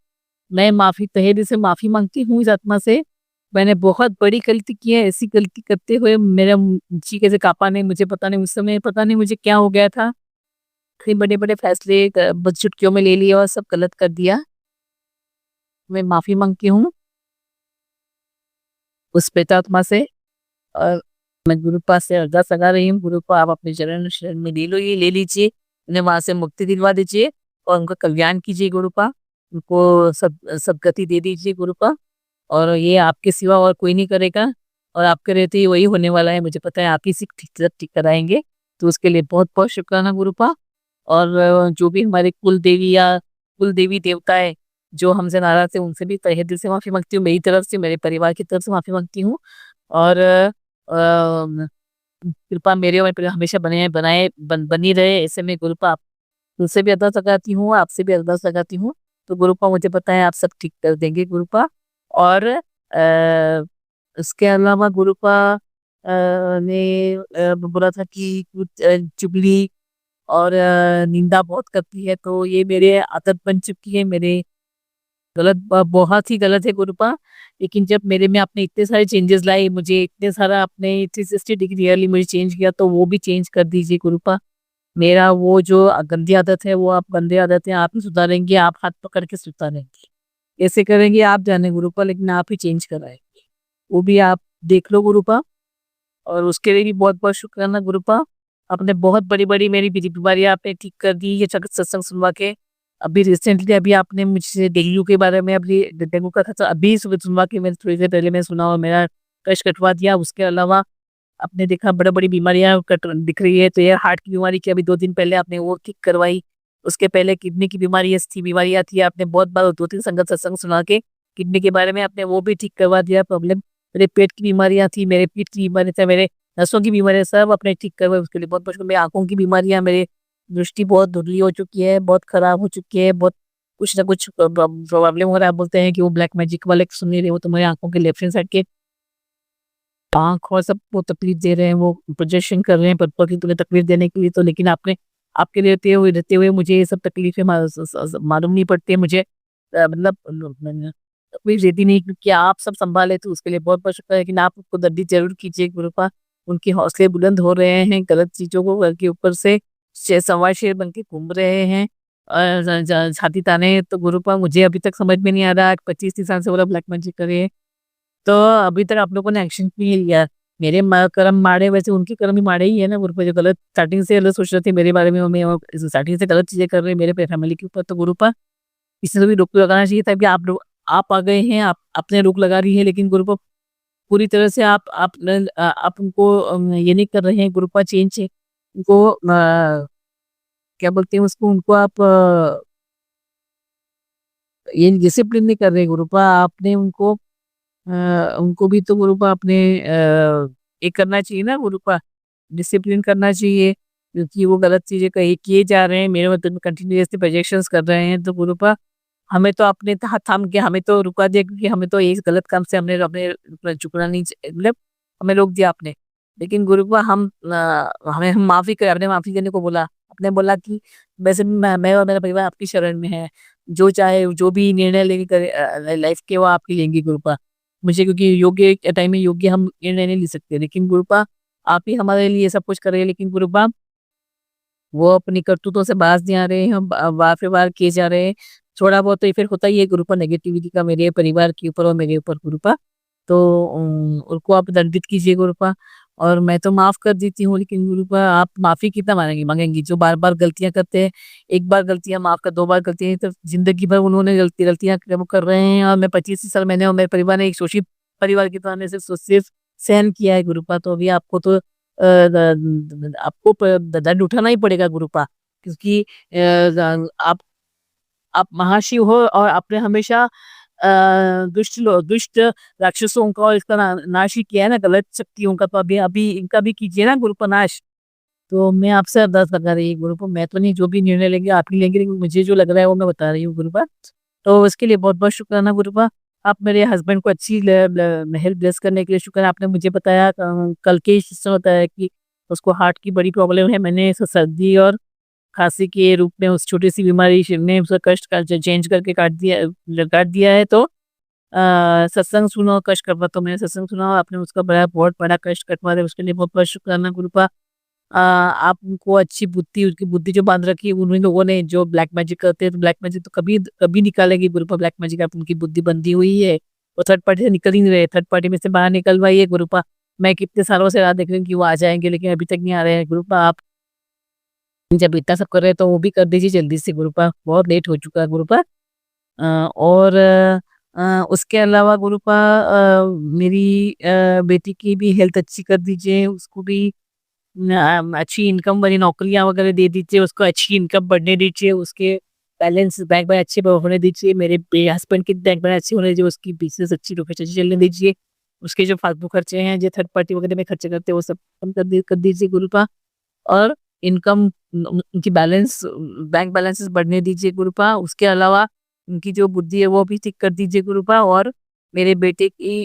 मैं तहे दिल से माफी मांगती हूँ इस आत्मा से। मैंने बहुत बड़ी गलती की है, ऐसी गलती करते हुए मेरा जी कैसे काँपा नहीं, मुझे पता नहीं, उस समय पता नहीं मुझे क्या हो गया था। इतने बड़े-बड़े फैसले बस चुटकियों में ले लिए और सब गलत कर दिया। मैं माफी मांगती हूँ उस प्रेतात्मा से। और मैं गुरुपा से अरदास लगा रही हूँ, गुरुपा आप अपने चरण शरण में ले लीजिए, उन्हें वहां से मुक्ति दिलवा दीजिए और उनका कल्याण कीजिए गुरुपा। उनको सदगति दे दीजिए गुरुपा। और ये आपके सिवा और कोई नहीं करेगा, और आपके रहते ही वही होने वाला है। मुझे पता है आप ही से ठीक कराएंगे। तो उसके लिए बहुत बहुत शुक्राना गुरुपा। और जो भी हमारे कुल देवी देवता है जो हमसे नाराज थे, उनसे भी तहे दिल से माफी मांगती हूँ। मेरी तरफ से, मेरे परिवार की तरफ से माफी मांगती हूँ। और कृपा मेरे और हमेशा बनी रहे, ऐसे में गुरुपा आप तुमसे भी अरदास लगाती हूँ, आपसे भी अरदास लगाती हूँ। तो गुरुपा मुझे पता है आप सब ठीक कर देंगे गुरुपा। और उसके अलावा गुरुपा ने बोला था कि कुछ चुगली और निंदा बहुत करती है, तो ये मेरे आदत बन चुकी है। मेरे बहुत ही गलत है गुरुपा। लेकिन जब मेरे में आपने इतने सारे चेंजेस लाए, मुझे इतने सारा आपने 360 डिग्री रियली मुझे चेंज किया, तो वो भी चेंज कर दीजिए गुरुपा। मेरा वो जो गंदी आदत है वो आप गंदी आदतें आप ही सुधारेंगे, आप हाथ पकड़ के सुधारेंगे। कैसे करेंगे आप जाने गुरुपा, लेकिन आप ही चेंज कराएँगे। वो भी आप देख लो गुरुपा, और उसके लिए भी बहुत-बहुत शुक्राना गुरुपा। आपने बहुत बड़ी-बड़ी मेरी बीमारियाँ आपने ठीक कर दी ये सत्संग सुनवा के। अभी रिसेंटली अभी आपने मुझसे डेंगू के बारे में, अभी डेंगू का था अभी सुनवा के मैंने थोड़ी देर पहले मैं सुना और मेरा कष्ट कटवा दिया। उसके अलावा आपने देखा बड़ी-बड़ी बीमारियाँ कट दिख रही है, तो ये हार्ट की बीमारी की अभी 2 दिन पहले आपने वो ठीक करवाई। उसके पहले किडनी की बीमारियाँ थी, आपने बहुत बार 2-3 संगत सत्संग सुना के किडनी के बारे में आपने वो भी ठीक करवा दिया प्रॉब्लम। मेरे पेट की बीमारियाँ थी, मेरे पीठ की बीमारी था, मेरे नसों की बीमारियाँ सब आपने ठीक करवाई, उसके लिए बहुत-बहुत शुक्रिया। मेरी आँखों की बीमारियाँ, मेरी दृष्टि बहुत धुंधली हो चुकी है, बहुत खराब हो चुकी है, बहुत कुछ ना कुछ प्रॉब्लम हो रहा है। आप बोलते हैं कि वो ब्लैक मैजिक वाले सुन नहीं रहे, वो तुम्हारी आँखों के लेफ्ट हैंड साइड के आँख और सबको तकलीफ दे रहे हैं, वो प्रोजेक्शन कर रहे हैं पर्पल की तुम्हें तकलीफ देने के लिए, तो लेकिन आपने आपके रहते हुए मुझे ये सब तकलीफें मालूम नहीं पड़ती है मुझे, मतलब तकलीफ देती नहीं क्योंकि आप सब संभाले, तो उसके लिए बहुत-बहुत शुक्र है। लेकिन आप उसको दर्दी ज़रूर कीजिए गुरुपा, उनके हौसले बुलंद हो रहे हैं, गलत चीज़ों को घर के ऊपर से सवा शेर बन के घूम रहे हैं। छाती ताने, तो गुरुपा मुझे अभी तक समझ में नहीं आ रहा, 25-30 साल से बोला ब्लैक मैजिक करे, तो अभी तक आप लोगों ने एक्शन क्यों नहीं लिया? मेरे कर्म माड़े, वैसे उनके कर्म भी माड़े ही है ना गुरुपा, जो गलत स्टार्टिंग से गलत सोच रहे थे मेरे बारे में, स्टार्टिंग से गलत चीजें कर रहे हैं मेरे फैमिली के ऊपर, तो गुरुपा इसने तो भी रोक लगाना चाहिए था कि आप लोग आप आ गए हैं, आप आपने रोक लगा रही है, लेकिन गुरुपा पूरी तरह से आप उनको ये नहीं कर रहे हैं गुरुपा, चेंज उनको क्या बोलते हैं उसको, उनको आप ये डिसिप्लिन नहीं कर रहे गुरुपा, आपने उनको भी तो गुरुपा आपने एक करना चाहिए ना गुरुपा, डिसिप्लिन करना चाहिए, क्योंकि वो गलत चीजें कही किए जा रहे हैं मेरे मतलब कंटिन्यूअसली प्रोजेक्शंस कर रहे हैं, तो गुरुपा हमें तो अपने हाथ थाम के हमें तो रुका दिया, क्योंकि हमें तो एक गलत काम से हमने अपने झुकना नहीं मतलब हमें रोक दिया आपने, लेकिन गुरुपा हमें हम माफी कर, आपने माफी करने को बोला, आपने बोला कि वैसे भी मैं और मेरा परिवार आपकी शरण में है, जो चाहे जो भी निर्णय लेंगे करे लाइफ के वो आपकी लेंगी गुरुपा, मुझे क्योंकि योग्य टाइम में योग्य हम निर्णय नहीं ले सकते, लेकिन गुरुपा आप ही हमारे लिए सब कुछ कर रहे हैं, लेकिन गुरुपा वो अपनी करतूतों से बाज नहीं आ रहे हैं, वार पे वार किए जा रहे हैं, थोड़ा बहुत तो ये फिर होता ही है गुरुपा नेगेटिविटी का मेरे परिवार के ऊपर और मेरे ऊपर गुरुपा, तो उनको आप दंडित कीजिए गुरुपा, और मैं तो माफ कर देती हूँ, लेकिन गुरुपा आप माफी कितना मांगेंगी, जो बार बार गलतियां करते हैं, एक बार गलतियां माफ कर, 2 बार गलतियां, तो जिंदगी भर उन्होंने गलतियां कर रहे हैं, और मैं 25 साल मैंने और मेरे परिवार ने एक शोषित परिवार की तरह से सिर्फ सहन किया है गुरुपा, तो अभी आपको तो आपको दंड उठाना ही पड़ेगा गुरुपा, क्योंकि आप महाशिव हो और आपने हमेशा दुष्ट राक्षसों का और इसका नाश ही किया है ना, गलत शक्तियों का, तो अभी अभी इनका भी कीजिए ना गुरुपा नाश। तो मैं आपसे अरदास लगा रही हूँ गुरुपा, मैं तो नहीं, जो भी निर्णय लेंगे आप ही लेंगे, लेकिन मुझे जो लग रहा है वो मैं बता रही हूँ गुरुपा, तो उसके लिए बहुत बहुत शुक्राना गुरुपा। आप मेरे हस्बैंड को अच्छी हेल्प ब्लेस करने के लिए शुक्र, आपने मुझे बताया कल के सिस्टम बताया कि उसको हार्ट की बड़ी प्रॉब्लम है, मैंने सर्दी और खांसी के रूप में उस छोटी सी बीमारी ने उसका कष्ट का चेंज करके काट दिया है, तो सत्संग सुनो कष्ट कटवा, तो मैंने सत्संग सुना और आपने उसका बहुत बड़ा कष्ट कटवा दिया, उसके लिए बहुत बहुत शुक्राना गुरुपा। आप उनको अच्छी बुद्धि, उसकी बुद्धि जो बांध रखी है उन्हीं लोगों ने जो ब्लैक मैजिक करते हैं, तो ब्लैक मैजिक तो कभी कभी निकालेगी गुरुपा, ब्लैक मैजिक आप उनकी बुद्धि बंधी हुई है, वो थर्ड पार्टी से निकल ही नहीं रहे, थर्ड पार्टी में से बाहर निकलवाइए गुरुपा, मैं कितने सालों से राह देख रही हूँ कि वो आ जाएंगे, लेकिन अभी तक नहीं आ रहे हैं गुरुपा, आप जब इतना सब कर रहे हैं तो वो भी कर दीजिए जल्दी से गुरुपा, बहुत लेट हो चुका है गुरुपा। और उसके अलावा गुरुपा मेरी बेटी की भी हेल्थ अच्छी कर दीजिए, उसको भी अच्छी इनकम वाली नौकरियां वगैरह दे दीजिए, उसको अच्छी इनकम बढ़ने दीजिए, उसके बैलेंस बैंक में अच्छे होने दीजिए, मेरे हस्बैंड के बैंक में अच्छी होने दीजिए, उसकी बिजनेस अच्छी लोकेशन चलने दीजिए, उसके जो फालतू खर्चे हैं जो थर्ड पार्टी वगैरह में खर्चे करते हैं वो सब कम कर दीजिए गुरुपा, और इनकम उनकी बैंक बैलेंसेस बढ़ने दीजिए गुरुपा, उसके अलावा उनकी जो बुद्धि है वो भी ठीक कर दीजिए गुरुपा, और मेरे बेटे की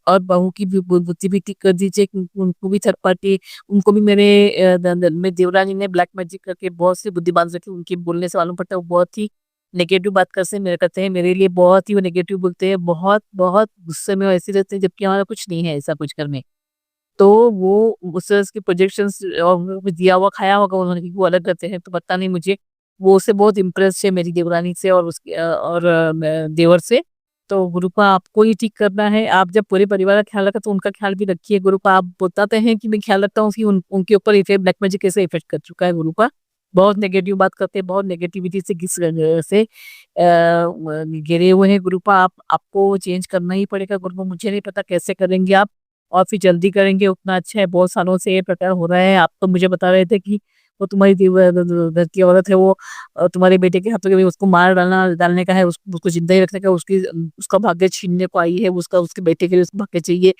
और बहू की भी बुद्धि भी ठीक कर दीजिए, क्योंकि उनको भी थर्ड पार्टी, उनको भी मेरे में देवरानी ने ब्लैक मैजिक करके बहुत सी बुद्धि बांध रखी, उनके बोलने से मालूम पड़ता है वो बहुत ही नेगेटिव बात करते हैं मेरे लिए, बहुत ही वो नेगेटिव बोलते हैं, बहुत बहुत गुस्से में ऐसे रहते हैं, जबकि हमारा कुछ नहीं है ऐसा कुछ करने, तो वो उस तरह के प्रोजेक्शंस और वो दिया हुआ खाया होगा उन्होंने क्योंकि वो अलग रहते हैं, तो पता नहीं मुझे वो उससे बहुत इम्प्रेस है मेरी देवरानी से और उसके देवर से। तो गुरुपा आपको ही ठीक करना है। आप जब पूरे परिवार का ख्याल रखा तो उनका ख्याल भी रखिए गुरुपा। आप बताते हैं कि मैं ख्याल रखता हूँ कि उनके ऊपर इफेक्ट ब्लैक मैजिक कैसे इफेक्ट कर चुका है गुरुपा। बहुत नेगेटिव बात करते हैं, बहुत नेगेटिविटी से से घिरे हुए हैं गुरुपा। आपको चेंज करना ही पड़ेगा गुरुपा। मुझे नहीं पता कैसे करेंगे आप, और फिर जल्दी करेंगे उतना अच्छा है। बहुत सालों से ये प्रकार हो रहा है। आप तो मुझे बता रहे थे कि वो तुम्हारी घर की औरत है, वो तुम्हारे बेटे के हाथों के उसको मार डालने का है, उसको जिंदा ही रखने का, उसका भाग्य छीनने को आई है, उसका उसके बेटे के लिए उसको भाग्य चाहिए।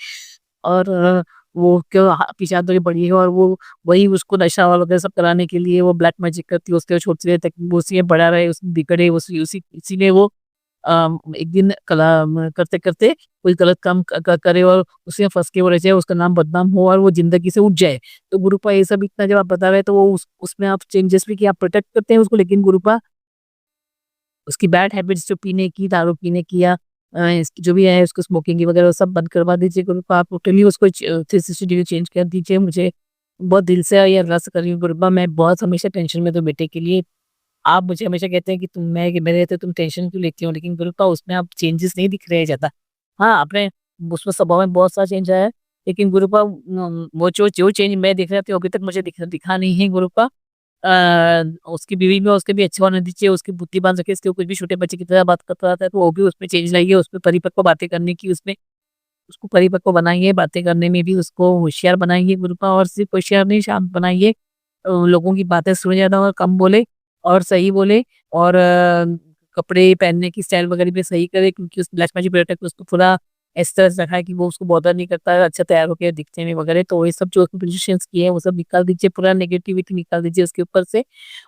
और वो क्यों पीछे हाथ धो के पड़ी है, और वो वही उसको नशा वगैरह सब कराने के लिए वो ब्लैक मैजिक करती है उसके छोटे से तक वो उसी में बड़ा रहे, उसमें बिगड़े, उसी उसी इसीलिए वो एक दिन कला करते करते कोई गलत काम करे और उसमें फंस के वो रह जाए, उसका नाम बदनाम हो और वो जिंदगी से उठ जाए। तो गुरुपा ये सब इतना जब आप बता रहे हैं तो वो उसमें आप चेंजेस भी कि आप प्रोटेक्ट करते हैं उसको, लेकिन गुरुपा उसकी बैड हैबिट्स जो पीने की, दारू पीने की या इसकी जो भी है उसको स्मोकिंग की वगैरह वो सब बंद करवा दीजिए गुरुपा। आप टोटली उसको 360 डिग्री चेंज कर दीजिए। मुझे बहुत दिल से ये अरदास कर रही हूँ गुरुपा। मैं बहुत हमेशा टेंशन में तो बेटे के लिए। आप मुझे हमेशा कहते हैं कि मेरे रहते तुम टेंशन क्यों लेती हो, लेकिन गुरुपा उसमें आप चेंजेस नहीं दिख रहे हैं ज़्यादा। हाँ, आपने उसमें स्वभाव में बहुत सारा चेंज आया है, लेकिन गुरुपा वो जो चेंज मैं दिख रहा था अभी तक मुझे दिखा नहीं है गुरुपा। उसकी बीवी में उसके भी अच्छे होने दीजिए, उसकी बुद्धि बांध सके, इसके कुछ भी छोटे बच्चे की तरह बात करता रहता है तो वो भी उसमें चेंज लाइए, उसमें परिपक्व बातें करने की उसमें उसको परिपक्व बनाइए, बातें करने में भी उसको होशियार बनाइए गुरुपा। और सिर्फ होशियार नहीं, शांत बनाइए। लोगों की बातें सुने ज़्यादा और कम बोले और सही बोले। और कपड़े पहनने की स्टाइल वगैरह भी सही करे, क्योंकि उस ब्लैक मैजिक प्रोडक्ट उसको पूरा इस तरह से रखा है कि वो उसको बॉदर नहीं करता है, अच्छा तैयार होकर दिखने में वगैरह। तो ये सब जो उसने पोजीशंस किए हैं वो सब निकाल दीजिए, पूरा नेगेटिविटी निकाल दीजिए उसके ऊपर से।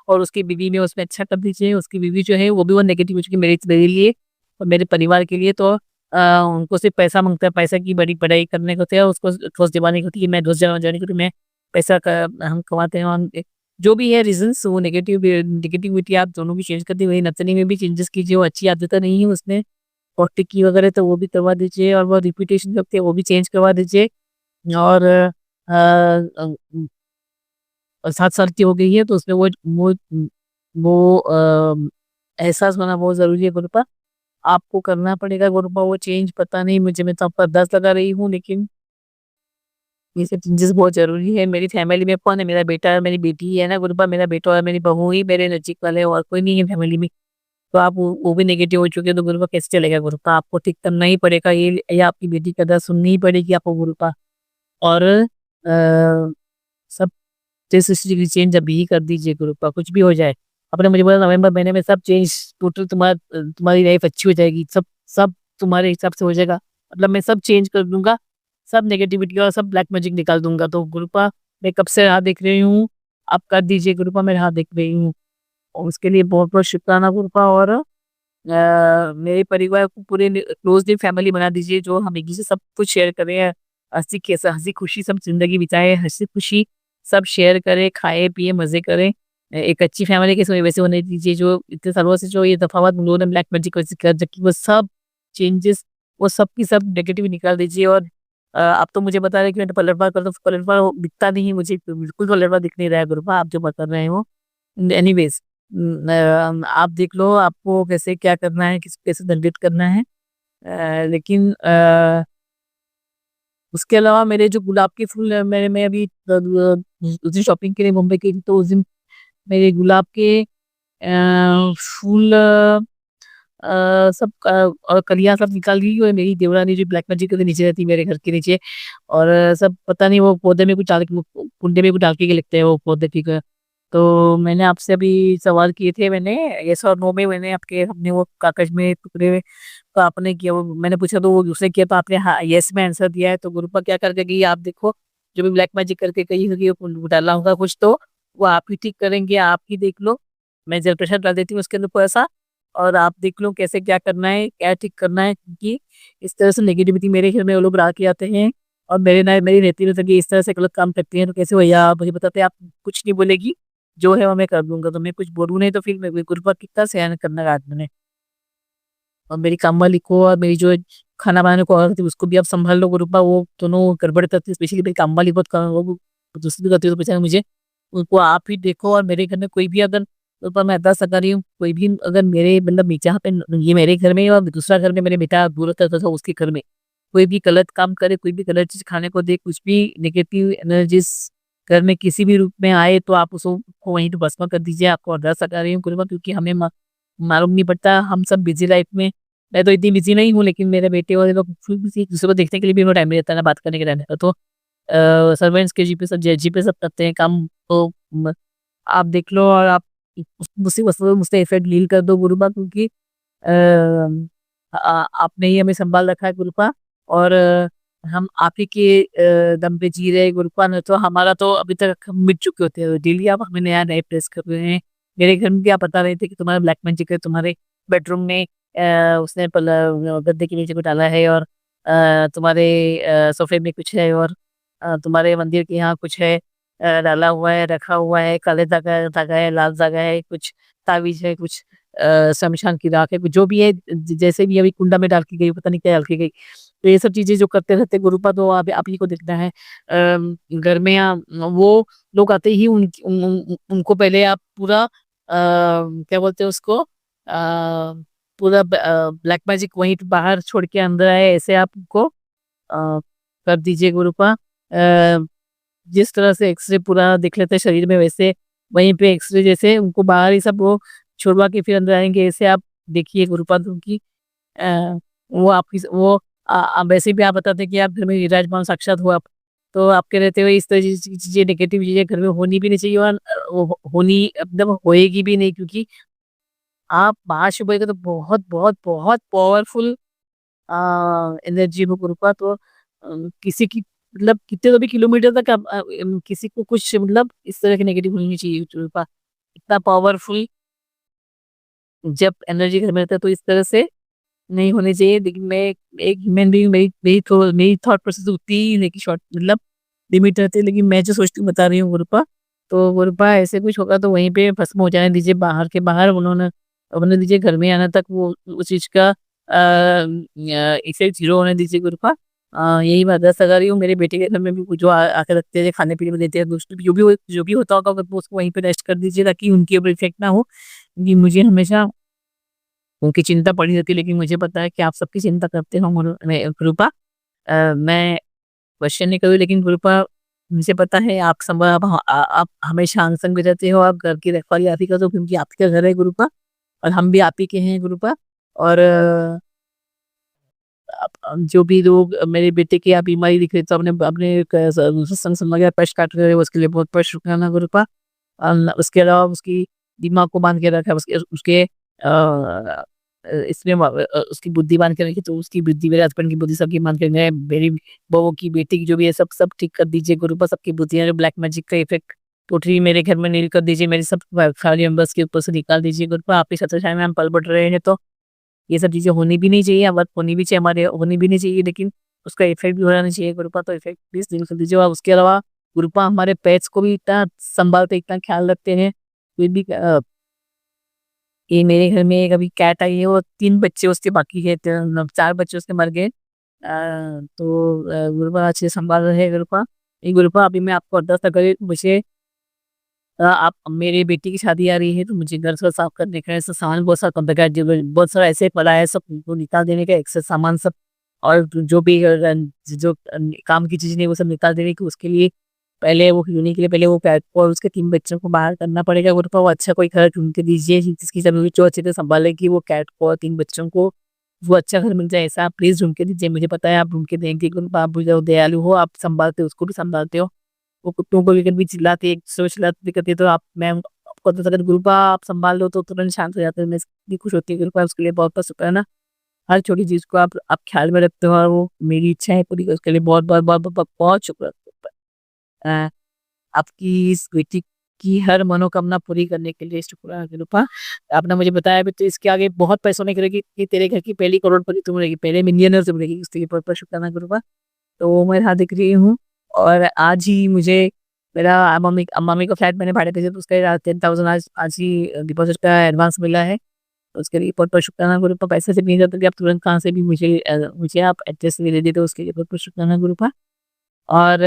और उसकी बीवी में उसमें अच्छा कर दीजिए। उसकी बीवी जो है वो भी वो नेगेटिविटी मेरे लिए और मेरे परिवार के लिए। तो उनको सिर्फ पैसा मांगता है, पैसा की बड़ी बड़ाई करने को होते हैं, उसको ठोस जबानी होती है, मैं ठोस जबानी होती है, मैं पैसा का हम कमाते हैं। और जो भी है रीजंस वो नेगेटिविटी आप दोनों भी चेंज कर दी। वही नतनी में भी चेंजेस कीजिए, वो अच्छी आदतें नहीं है उसने और टिक्की वगैरह तो वो भी करवा दीजिए, और वो रिपीटेशन करते हैं वो भी चेंज करवा दीजिए। और 7 साल की हो गई है तो उसमें वो एहसास होना बहुत जरूरी है गुरुपा। आपको करना पड़ेगा गुरुपा वो चेंज। पता नहीं मुझे, मैं तो आपका अरदास लगा रही हूँ, लेकिन ये सब चेंजेस बहुत जरूरी है। मेरी फैमिली में कौन है? मेरा बेटा और मेरी बेटी है ना गुरुपा। मेरा बेटा और मेरी बहू ही मेरे नजदीक वाले हैं, और कोई नहीं है फैमिली में। तो आप वो भी नेगेटिव हो चुके हैं तो गुरुपा कैसे चलेगा गुरुपा? आपको ठीक करना ही पड़ेगा ये आपकी बेटी का दर्द सुननी ही पड़ेगी आपको गुरुपा। और सब 360 डिग्री चेंज अभी ही कर दीजिए गुरुपा, कुछ भी हो जाए। आपने मुझे बोला नवंबर महीने में सब चेंज टोटल तुम्हारी लाइफ अच्छी हो जाएगी, सब सब तुम्हारे हिसाब से हो जाएगा। मतलब मैं सब चेंज कर दूंगा, सब नेगेटिविटी और सब ब्लैक मैजिक निकाल दूंगा। तो गुरुपा मैं कब से राह देख रही हूँ, आप कर दीजिए गुरुपा, मैं राह देख रही हूँ। और उसके लिए बहुत बहुत शुक्राना गुरुपा। और मेरे परिवार को पूरे क्लोजली फैमिली बना दीजिए, जो हम एक दूसरे से सब कुछ शेयर करें, हंसी खुशी सब जिंदगी बिताए, हंसी खुशी सब शेयर करें, खाए पिए मजे करें। एक अच्छी फैमिली के वैसे होने दीजिए। जो इतने सालों से जो ये तफावत हम लोगों ने ब्लैक मैजिक वैसे कर रखी वो सब चेंजेस वो सब की सब नेगेटिव निकाल दीजिए। और आप तो मुझे बता रहे हैं कि मैं पलटवार कर दो, पलटवार दिखता नहीं है मुझे, बिल्कुल पलटवार दिख नहीं रहा है गुरुपा आप जो बता रहे हो। एनीवेज आप देख लो आपको कैसे क्या करना है, किस कैसे दंडित करना है। लेकिन उसके अलावा मेरे जो गुलाब के फूल है, मेरे मैं अभी उस दिन शॉपिंग के लिए मुंबई गई थी, तो उस दिन मेरे गुलाब के फूल सब और कलियां सब निकाल दी। और मेरी देवरानी जो ब्लैक मैजिक के नीचे रहती है मेरे घर के नीचे, और सब पता नहीं वो पौधे में कुछ डाल के कुंडे में कुछ डाल के लिखते हैं वो पौधे, ठीक है। तो मैंने आपसे अभी सवाल किए थे, मैंने यस और नो में मैंने आपके अपने वो कागज में टुकड़े में, तो आपने किया वो मैंने पूछा तो वो उसने किया, तो आपने हाँ यस में आंसर दिया है। तो गुरुपा क्या करके गई आप देखो, जो भी ब्लैक मैजिक करके गई होगी वो डाला होगा कुछ, तो वो आप ही ठीक करेंगे, आप ही देख लो। मैं जल प्रेशर डाल देती हूँ उसके अंदर थोड़ा सा, और आप देख लो कैसे क्या करना है, क्या ठीक करना है, क्योंकि इस तरह से नेगेटिविटी मेरे घर में वो लोग के आते हैं और मेरी रहती रहती है कि इस तरह से गलत काम करती हैं। तो कैसे भैया आप मुझे बताते हैं, आप कुछ नहीं बोलेगी, जो है वो मैं कर दूंगा। तो मैं कुछ बोलूँ नहीं तो फिर मैं गुरुपा कितना सहन करना रात में। और मेरी काम वाली को और मेरी जो खाना बनाने को औरत थी, उसको भी आप संभाल लो गुरुपा, वो दोनों गड़बड़ करती है, स्पेशली मेरी काम वाली बहुत वो दूसरी करती है, तो बेचारा मुझे उनको आप ही देखो। और मेरे घर में कोई भी अगर गुरुपा मैं अरदास लगा रही हूँ, कोई भी अगर मेरे मतलब जहाँ पे ये मेरे घर में और दूसरा घर में मेरे बेटा दूर करता था उसके घर में कोई भी गलत काम करे, कोई भी गलत चीज़ खाने को दे, कुछ भी नेगेटिव एनर्जीज़ घर में किसी भी रूप में आए तो आप उसको वहीं पे भस्म कर दीजिए। आपको अरदास लगा रही हूँ गुरुवा, क्योंकि हमें मालूम नहीं पड़ता, हम सब बिज़ी लाइफ़ में, मैं तो इतनी बिज़ी नहीं हूँ, लेकिन मेरे बेटे और ये लोग फिर भी एक-दूसरे को देखने के लिए भी उनको टाइम नहीं रहता है ना, बात करने के रहने का। तो सर्वेंट्स के जी पे सब करते हैं काम, तो आप देख लो और आप उसी वस्तु मुझसे इफ़ेक्ट डील कर दो गुरुवा, क्योंकि आपने ही हमें संभाल रखा है गुरुपा, और हम आप ही के दम पे जी रहे हैं गुरुपा, नहीं तो हमारा तो अभी तक हम मिट चुके होते हैं। डेली आप हमें नया नए प्रेस कर रहे हैं। मेरे घर में भी आप बता रहे थे कि तुम्हारा ब्लैक मैजिक है, तुम्हारे बेडरूम में उसने गद्दे के नीचे को डाला है, और तुम्हारे सोफे में कुछ है, और तुम्हारे मंदिर के यहाँ कुछ है डाला हुआ है, रखा हुआ है, काले धागा धागा है, लाल धागा है, कुछ तावीज़ है, कुछ शमशान की राख है, कुछ जो भी है, जैसे भी अभी कुंडा में डाल के गई, पता नहीं क्या डाल के गई। तो ये सब चीज़ें जो करते रहते हैं गुरुपा, तो आप ही को देखना है। घर में वो लोग आते ही उनको पहले आप पूरा क्या बोलते हैं उसको, पूरा ब्लैक मैजिक वहीं पे बाहर छोड़ के अंदर आए, ऐसे आप उनको कर दीजिए गुरुपा। जिस तरह से एक्स-रे पूरा देख लेते हैं शरीर में, वैसे वहीं पे एक्स-रे जैसे उनको बाहर ही सब वो छुड़वा के फिर अंदर आएँगे, ऐसे आप देखिए गुरुपा, क्योंकि वो आपकी वो वैसे भी आप बताते हैं कि आप घर में विराजमान साक्षात हो आप, तो आपके रहते हुए इस तरह की चीज़ें, नेगेटिव चीज़ें घर में होनी भी नहीं चाहिए, और होनी मतलब होएगी भी नहीं, क्योंकि आप महाशिवरात्रि का तो बहुत, बहुत, बहुत पावरफुल एनर्जी हो गुरुपा, तो किसी की मतलब कितने तो भी किलोमीटर तक आप किसी को कुछ मतलब इस तरह की नेगेटिव होनी नहीं चाहिए गुरुपा। इतना पावरफुल जब एनर्जी घर में रहता है तो इस तरह से नहीं होनी चाहिए। लेकिन मैं एक ह्यूमन बीइंग, मेरी थॉट प्रोसेस उतनी ही है कि शॉर्ट मतलब लिमिट रहती है, लेकिन मैं जो सोचती हूँ बता रही हूँ गुरुपा। तो गुरुपा ऐसे कुछ होगा तो वहीं पे भस्म हो जाने दीजिए, बाहर के बाहर उन्होंने होने दीजिए, घर में आने तक वो उस चीज़ का इफ़ेक्ट ज़ीरो होने दीजिए गुरुपा। यही मैं अरदास लगा रही हूँ, मेरे बेटे के घर में भी जो आके रखते हैं, खाने-पीने में देते हैं, जो भी होता होगा वो उसको वहीं पे रेस्ट कर दीजिए, ताकि उनके ऊपर इफ़ेक्ट ना हो। क्योंकि मुझे हमेशा उनकी चिंता पड़ी रहती है, लेकिन मुझे पता है कि आप सबकी चिंता करते हो मैं कृपा, मैं क्वेश्चन नहीं करूँ, लेकिन कृपा मुझे पता है आप आप हमेशा अनसन में रहते हो, आप घर की रखवाली आप ही करते हो, क्योंकि आपका घर है गुरुपा, और हम भी आप ही के हैं गुरुपा। और जो भी लोग मेरे बेटे की आप बीमारी दिख रही, तो अपने अपने सत्संग सुनवा के कष्ट काट रहे हो, उसके लिए बहुत-बहुत शुक्राना गुरुपा। उसके अलावा उसकी दिमाग को बाँध के रखा है, उसके इसमें उसकी बुद्धि बाँध के रखी, तो उसकी बुद्धि, मेरे हस्बैंड की बुद्धि, सबकी बाँध के रखी है। मेरी बहू की, बेटी की, जो भी है सब सब ठीक कर दीजिए गुरुपा। सबकी बुद्धियाँ, जो ब्लैक मैजिक का इफ़ेक्ट टोटली मेरे घर में नील कर दीजिए, मेरे सब फैमिली मेंबर्स के ऊपर से निकाल दीजिए गुरुपा। आपकी छत्रछाया में हम पल-बढ़ रहे हैं, तो ये सब चीज़ें होनी भी नहीं चाहिए, अगर होनी भी चाहिए, हमारे होनी भी नहीं चाहिए, लेकिन उसका इफ़ेक्ट भी होना नहीं चाहिए गुरुपा, तो इफ़ेक्ट प्लीज़ नील कर दीजिए। और उसके अलावा गुरुपा हमारे पेट्स को भी इतना सँभालते, इतना ख़्याल रखते हैं, फिर भी ये मेरे घर में एक अभी कैट आई है, वो 3 बच्चे उसके बाकी है, 4 बच्चे उसके मर गए। तो गुरुपा अच्छे से सँभाल रहे हैं गुरुपा। ये गुरुपा अभी मैं आपको अरदास करी, मुझे आप मेरे बेटी की शादी आ रही है, तो मुझे घर साफ करने का ऐसा सामान बहुत सारा कम है, बहुत सारा ऐसे पड़ा है, सब उनको निकाल देने का एक्सेस सामान सब, और जो भी जो काम की चीज़ नहीं वो सब निकाल देने की, उसके लिए पहले वो होने के लिए पहले वो कैट को और उसके 3 बच्चों को बाहर करना पड़ेगा गुरुपा। वो अच्छा कोई घर ढूँढ के दीजिए जिसकी ज़रूरत जो अच्छे से सँभालेगी वो कैट को और 3 बच्चों को, वो अच्छा घर मिल जाए, ऐसा आप प्लीज़ ढूँढ के दीजिए। मुझे पता है आप ढूँढ के देंगे गुरुपा, आप बहुत दयालु हो, आप सँभालते हो, उसको भी सँभालते हो। वो कुत्तों को भी कभी चिल्लाती है, एक-दूसरे को चिल्लाती दिखती है, तो आप मैं आपको तो अगर गुरुपा आप सँभाल लो तो तुरंत शांत हो जाते हैं। मैं इतनी खुश होती हूँ गुरुपा, उसके लिए बहुत-बहुत शुक्राना। हर छोटी चीज़ को आप ख़्याल में रखते हो, और वो मेरी इच्छा है पूरी, उसके लिए बहुत-बहुत बहुत-बहुत बहुत शुक्र गुरुपा। आपकी इस बेटी की हर मनोकामना पूरी करने के लिए शुक्राना गुरुपा। आपने मुझे बताया भी, तो इसके आगे बहुत पैसों में करेगी कि तेरे घर की पहली करोड़पति तुम रहेगी, पहले मिलियनर तुम रहेगी, उसके लिए बहुत-बहुत शुक्राना गुरुपा। तो मैं यहाँ दिख रही हूँ, और आज ही मुझे मेरा मम्मी का फ्लैट मैंने भाड़े पे दिया, तो उसका 10,000 आज ही डिपॉज़िट का एडवांस मिला है। उसके लिए बहुत-बहुत शुक्राना गुरुपा। पैसे से नहीं जाता कि आप तुरंत कहाँ से भी मुझे आप एड्रेस दे देते, तो उसके लिए बहुत-बहुत शुक्राना गुरुपा। और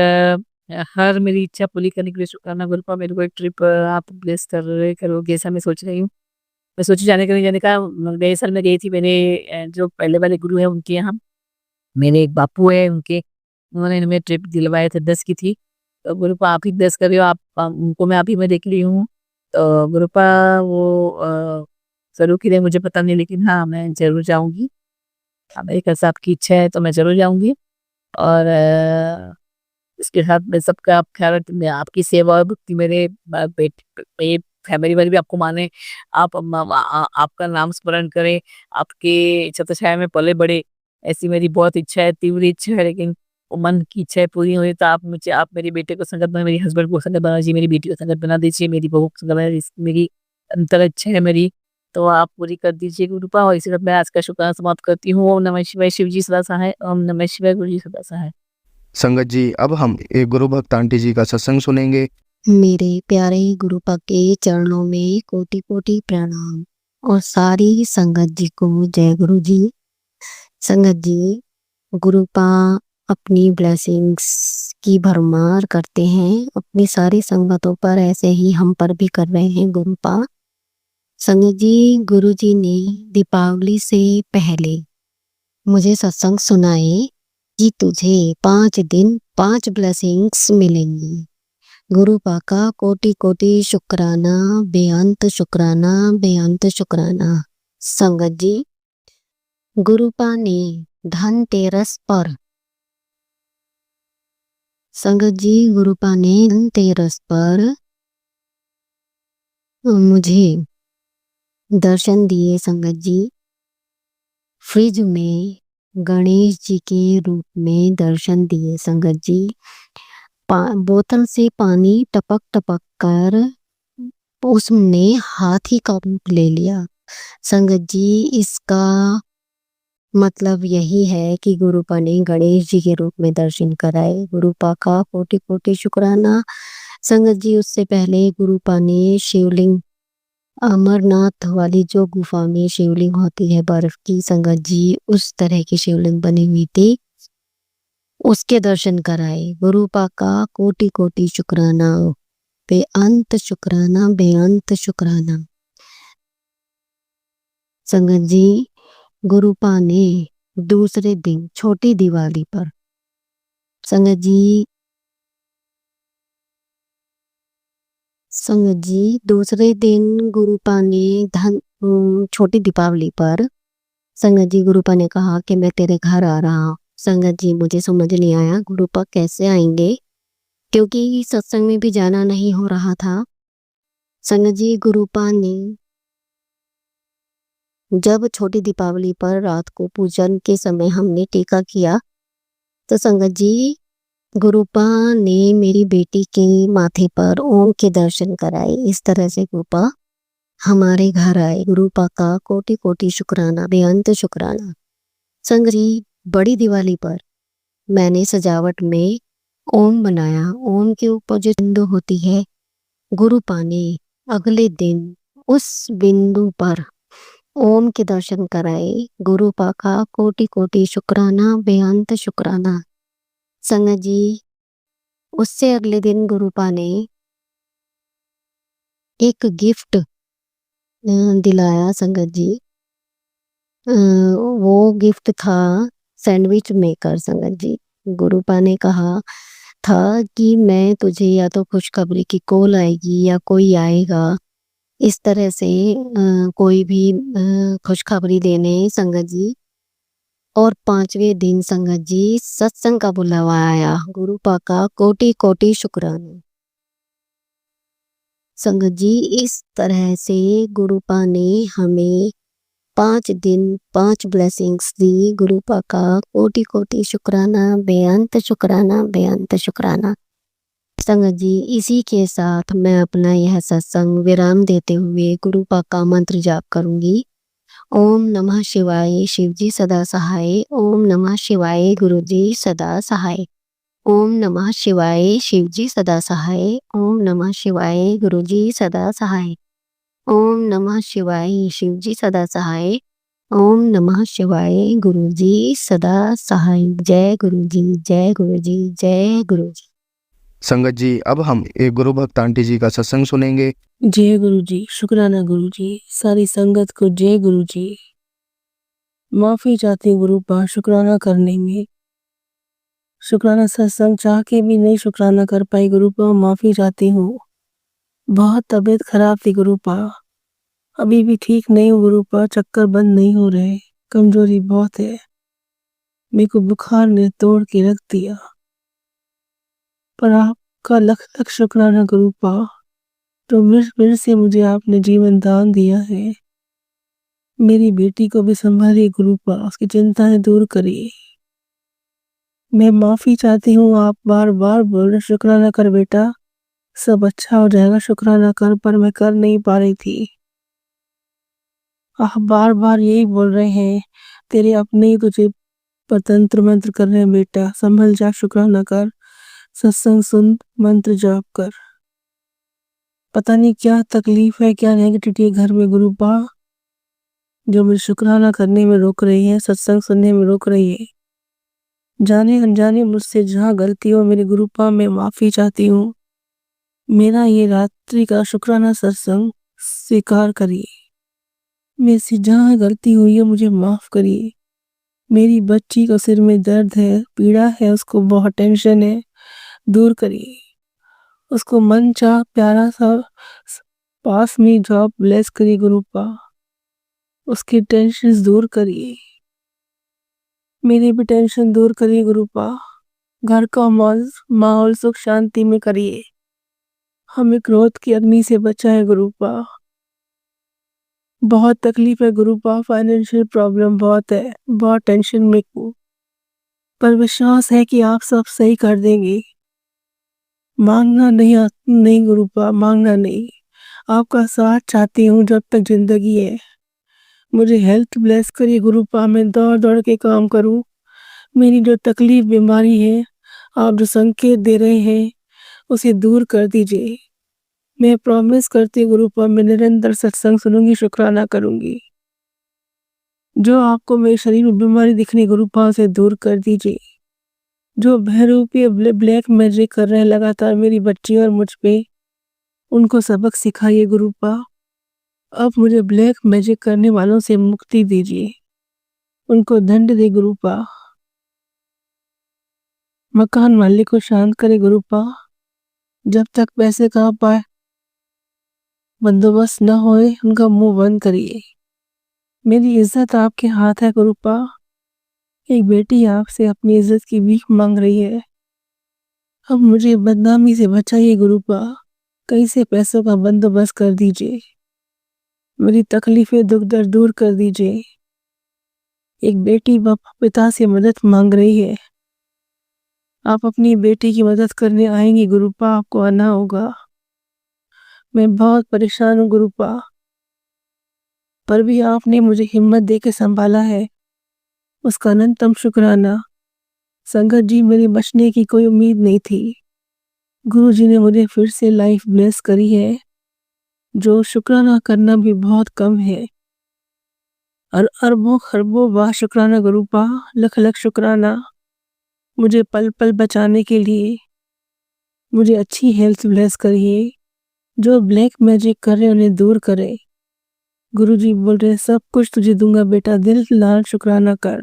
हर मेरी इच्छा पूरी करने के लिए शुक्राना गुरुपा। मेरे को एक ट्रिप आप ब्लेस करोगे ऐसा मैं सोच रही हूँ। मैं सोची जाने का नहीं जाने का, गए साल मैं गई थी मेरे जो पहले वाले गुरु हैं उनके यहाँ। मेरे एक बापू है उनके, उन्होंने हमें ट्रिप दिलवाए थे, 10 की थी। तो गुरुपा आप ही 10 कर रहे हो, आप उनको मैं अभी मैं देख ली हूँ। तो गुरुपा वो ज़रूर की रहे मुझे पता नहीं, लेकिन हाँ, मैं ज़रूर जाऊँगी। मेरे कैसा आपकी इच्छा है तो मैं ज़रूर जाऊँगी। और इसके साथ में सबका आप ख़्याल रखें, मैं आपकी सेवा और भक्ति मेरे मेरी फैमिली वाले भी आपको माने, आप आपका नाम स्मरण करें, आपके छत्रछाया में पले-बढ़े, ऐसी मेरी बहुत इच्छा है, तीव्र इच्छा है। लेकिन वो मन की इच्छाएँ पूरी हुई तो आप मेरे बेटे को संगत बना, मेरे हस्बैंड को संगत बना दीजिए, मेरी बेटी को संगत बना दीजिए, मेरी बहू को संगत बना दीजिए, मेरी अंतर इच्छा है मेरी, तो आप पूरी कर दीजिए गुरुपा। और इसी के साथ मैं आज का शुक्राना समाप्त करती हूँ। ओम नमः शिवाय, शिव जी सदा सहाय। ओम नमः शिवाय, गुरु जी सदा सहाय। संगत जी, अब हम एक गुरु भक्त आंटी जी का सत्संग सुनेंगे। मेरे प्यारे गुरुपा के चरणों में कोटि कोटि प्रणाम और सारी संगत जी को जय गुरु जी। संगत जी, गुरुपा अपनी ब्लेसिंग्स की भरमार करते हैं अपनी सारी संगतों पर, ऐसे ही हम पर भी कर रहे हैं गुरुपा। संगत जी, गुरु जी ने दीपावली से पहले मुझे सत्संग सुनाए कि तुझे 5 दिन 5 ब्लेसिंग्स मिलेंगी। गुरुपा का कोटि कोटि शुक्राना, बेअंत शुक्राना, बेअंत शुक्राना। संगत जी, गुरुपा ने धनतेरस पर मुझे दर्शन दिए। संगत जी, फ्रिज में गणेश जी के रूप में दर्शन दिए। संगत जी, बोतल से पानी टपक टपक कर उसने हाथी का रूप ले लिया। संगत जी, इसका मतलब यही है कि गुरुपा ने गणेश जी के रूप में दर्शन कराए। गुरुपा का कोटि कोटि शुक्राना। संगत जी, उससे पहले गुरुपा ने शिवलिंग, अमरनाथ वाली जो गुफा में शिवलिंग होती है बर्फ की, संगत जी उस तरह की शिवलिंग बनी हुई थी, उसके दर्शन कराए। गुरुपा का कोटि कोटि शुक्राना, बेअंत शुक्राना, बेअंत शुक्राना। संगत जी, गुरुपा ने दूसरे दिन छोटी दिवाली पर, संगत जी दूसरे दिन गुरुपा ने छोटी दीपावली पर संगत जी गुरुपा ने कहा कि मैं तेरे घर आ रहा हूँ। संगत जी, मुझे समझ नहीं आया गुरुपा कैसे आएंगे, क्योंकि सत्संग में भी जाना नहीं हो रहा था। संगत जी, गुरुपा ने जब छोटी दीपावली पर रात को पूजन के समय हमने टीका किया, तो संगत जी गुरुपा ने मेरी बेटी के माथे पर ओम के दर्शन कराए। इस तरह से गुरुपा हमारे घर आए। गुरुपा का कोटि कोटि शुक्राना, बेअंत शुक्राना। संगत जी, बड़ी दिवाली पर मैंने सजावट में ओम बनाया। ओम के ऊपर जो बिंदु होती है, गुरुपा ने अगले दिन उस बिंदु पर ओम के दर्शन कराए। गुरुपा का कोटि कोटि शुक्राना, बेअंत शुक्राना। संगत जी, उससे अगले दिन गुरुपा ने एक गिफ्ट दिलाया। संगत जी, वो गिफ्ट था सैंडविच मेकर। संगत जी, गुरुपा ने कहा था कि मैं तुझे या तो खुशखबरी की कॉल आएगी या कोई आएगा, इस तरह से कोई भी खुशखबरी देने। संगत जी, और 5वें दिन संगत जी सत्संग का बुलावा आया। गुरुपा का कोटि कोटि शुक्राना। संगत जी, इस तरह से गुरुपा ने हमें 5 दिन 5 ब्लेसिंग्स दी। गुरुपा का कोटि कोटि शुक्राना, बेअंत शुक्राना, बेअंत शुक्राना। संगत जी, इसी के साथ मैं अपना यह सत्संग विराम देते हुए गुरुपा का मंत्र जाप करूंगी। ओम नमः शिवाय, शिवजी सदा सहाय। ओम नमः शिवाय, गुरुजी सदा सहाय। ओम नमः शिवाय, शिवजी सदा सहाय। ओम नमः शिवाय, गुरुजी सदा सहाय। ओम नमः शिवाय शिवजी सदा सहाय। ओम नमः शिवाय गुरुजी सदा सहाय। जय गुरुजी, जय गुरुजी, जय गुरुजी। संगत जी, अब हम एक गुरु भक्त आंटी जी का सत्संग सुनेंगे। जय गुरु जी, शुक्राना गुरु जी, सारी संगत को जय गुरु जी। माफी चाहती हूँ गुरु पा शुक्राना करने में। शुक्राना सत्संग चाह के भी नहीं शुक्राना कर पाई गुरु पा, माफी चाहती हूँ। बहुत तबीयत खराब थी गुरु पा, अभी भी ठीक नहीं हूँ गुरु पा, चक्कर बंद नहीं हो रहे, कमजोरी बहुत है। मेरे को बुखार ने तोड़ के रख दिया, पर आपका लख लख शुक्राना गुरु पा, तो फिर से मुझे आपने जीवन दान दिया है। मेरी बेटी को भी संभालिए गुरु पा, उसकी चिंताएं दूर करिए। मैं माफी चाहती हूँ, आप बार बार बोल रहे शुक्राना कर बेटा, सब अच्छा हो जाएगा, शुक्राना कर, पर मैं कर नहीं पा रही थी। आप बार बार यही बोल रहे हैं, तेरे अपने ही तुझे परतंत्र मंत्र कर रहे हैं बेटा, संभल जा, शुक्राना कर, सत्संग सुन, मंत्र जाप कर। पता नहीं क्या तकलीफ है, क्या नेगेटिविटी है घर में गुरु पा, जो मुझे शुक्राना करने में रोक रही है, सत्संग सुनने में रोक रही है। जाने अनजाने मुझसे जहाँ गलती हो मेरे गुरु पा, मैं माफी चाहती हूँ। मेरा ये रात्रि का शुक्राना सत्संग स्वीकार करिए। मेरे से जहाँ गलती हुई है मुझे माफ करिए। मेरी बच्ची को सिर में दर्द है, पीड़ा है, उसको बहुत टेंशन है, दूर करिए। उसको मन चाह प्यारा सा पास में जॉब ब्लेस करिए गुरु पा, उसकी टेंशन दूर करिए। मेरी भी टेंशन दूर करिए गुरु पा, घर का माहौल सुख शांति में करिए। हमें क्रोध की अग्नि से बचाए गुरु पा। बहुत तकलीफ है गुरु पा, फाइनेंशियल प्रॉब्लम बहुत है, बहुत टेंशन में को, पर विश्वास है कि आप सब सही कर देंगे। मांगना नहीं गुरु पा, मांगना नहीं, आपका साथ चाहती हूँ जब तक जिंदगी है। मुझे हेल्थ ब्लेस करिए गुरु पा, मैं दौड़ दौड़ के काम करूँ। मेरी जो तकलीफ बीमारी है, आप जो संकेत दे रहे हैं उसे दूर कर दीजिए। मैं प्रॉमिस करती हूँ गुरु पा, मैं निरंतर सत्संग सुनूंगी, शुक्राना करूंगी। जो आपको मेरे शरीर में बीमारी दिखनी गुरु पा, उसे दूर कर दीजिए। जो बहरूपी ब्लैक मैजिक कर रहे हैं लगातार मेरी बच्ची और मुझ पे, उनको सबक सिखाइए गुरु पा। अब मुझे ब्लैक मैजिक करने वालों से मुक्ति दीजिए, उनको दंड दे गुरु पा। मकान मालिक को शांत करे गुरु पा, जब तक पैसे का पाए बंदोबस्त न होए उनका मुंह बंद करिए। मेरी इज्जत आपके हाथ है गुरु पा। एक बेटी आपसे अपनी इज्जत की भीख मांग रही है, अब मुझे बदनामी से बचाइए गुरु पा, कहीं से पैसों का बंदोबस्त कर दीजिए। मेरी तकलीफें दुख दर्द दूर कर दीजिए। एक बेटी पिता से मदद मांग रही है, आप अपनी बेटी की मदद करने आएंगी गुरु पा, आपको आना होगा। मैं बहुत परेशान हूँ गुरु पा, पर भी आपने मुझे हिम्मत देकर संभाला है, उसका अनंतम शुक्राना। संगत जी, मेरे बचने की कोई उम्मीद नहीं थी, गुरु जी ने मुझे फिर से लाइफ ब्लेस करी है, जो शुक्राना करना भी बहुत कम है। और अरबों खरबों बार शुक्राना गुरु पा, लख लख शुक्राना। मुझे पल पल बचाने के लिए मुझे अच्छी हेल्थ ब्लेस करिए। जो ब्लैक मैजिक कर रहे उन्हें दूर करे। गुरुजी बोल रहे सब कुछ तुझे दूंगा बेटा, दिल लाल शुक्राना कर।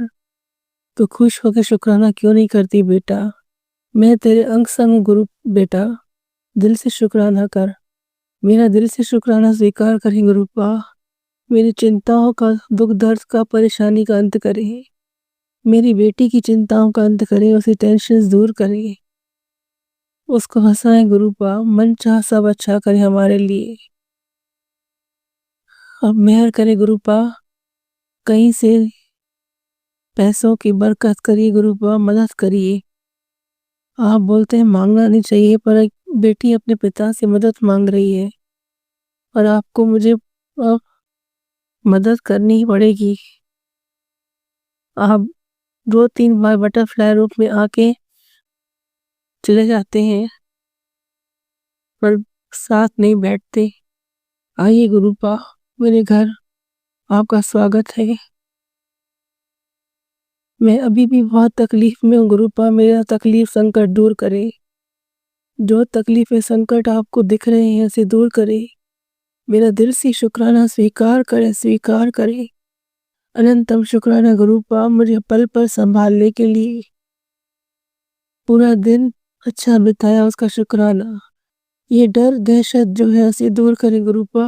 तो खुश होकर शुक्राना क्यों नहीं करती बेटा? मैं तेरे अंग संग गुरु बेटा, दिल से शुक्राना कर। मेरा दिल से शुक्राना स्वीकार करें गुरु पा। मेरी चिंताओं का, दुख दर्द का, परेशानी का अंत करें। मेरी बेटी की चिंताओं का अंत करें, उसे टेंशन दूर करें, उसको हंसाएं गुरु पा। मन चाह सब अच्छा करे हमारे लिए। अब मेहर करे गुरु पा, कहीं से पैसों की बरकत करिए गुरु पा, मदद करिए। आप बोलते हैं मांगना नहीं चाहिए, पर एक बेटी अपने पिता से मदद मांग रही है और आपको मुझे अब मदद करनी ही पड़ेगी। आप 2-3 बार बटरफ्लाई रूप में आके चले जाते हैं, पर साथ नहीं बैठते। आइए गुरुपा, मेरे घर आपका स्वागत है। मैं अभी भी बहुत तकलीफ में हूँ गुरुपा, मेरा तकलीफ संकट दूर करे। जो तकलीफें संकट आपको दिख रहे हैं उसे दूर करे। मेरा दिल से शुक्राना स्वीकार करे। अनंतम शुक्राना गुरुपा, मुझे पल पल संभालने के लिए। पूरा दिन अच्छा बिताया उसका शुक्राना। ये डर दहशत जो है उसे दूर करे गुरुपा।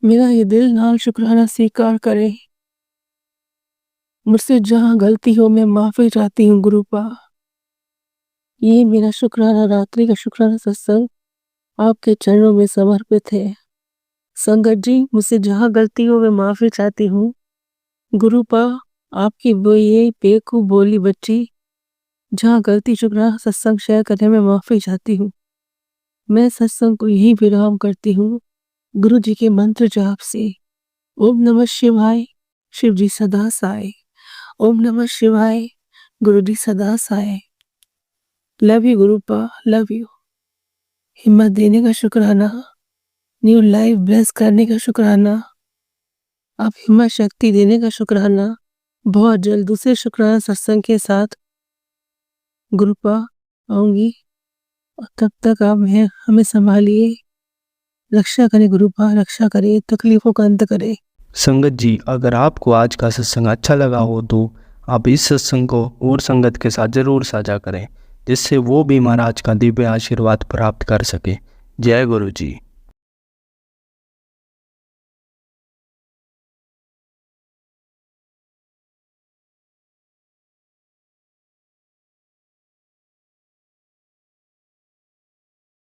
मेरा ये दिल नाल शुक्राना स्वीकार करे। मुझसे जहाँ गलती हो मैं माफी चाहती हूँ गुरुपा। ये मेरा शुक्राना, रात्रि का शुक्राना सत्संग आपके चरणों में समर्पित है। संगत जी, मुझसे जहाँ गलती हो मैं माफी चाहती हूँ गुरुपा। आपकी वो ये बेवकूफ बोली बच्ची, जहाँ गलती शुक्राना सत्संग शेयर करने में माफी चाहती हूँ। मैं सत्संग को यही विराम करती हूँ गुरु जी के मंत्र जाप से। ओम नमः शिवाय, शिव जी सदा साए। ओम नमः शिवाय, गुरु जी सदा साए। Love you गुरुपा, love you. हिम्मत देने का शुक्राना, न्यू लाइफ ब्लेस करने का शुक्राना, आप हिम्मत शक्ति देने का शुक्राना। बहुत जल्द दूसरे शुक्राना सत्संग के साथ गुरुपा आऊंगी। और तब तक आप हमें संभालिए, रक्षा करें गुरुपा, रक्षा करें, तकलीफों का अंत करें। संगत जी, अगर आपको आज का सत्संग अच्छा लगा हो तो आप इस सत्संग को और संगत के साथ ज़रूर साझा करें, जिससे वो भी महाराज का दिव्य आशीर्वाद प्राप्त कर सके। जय गुरु जी।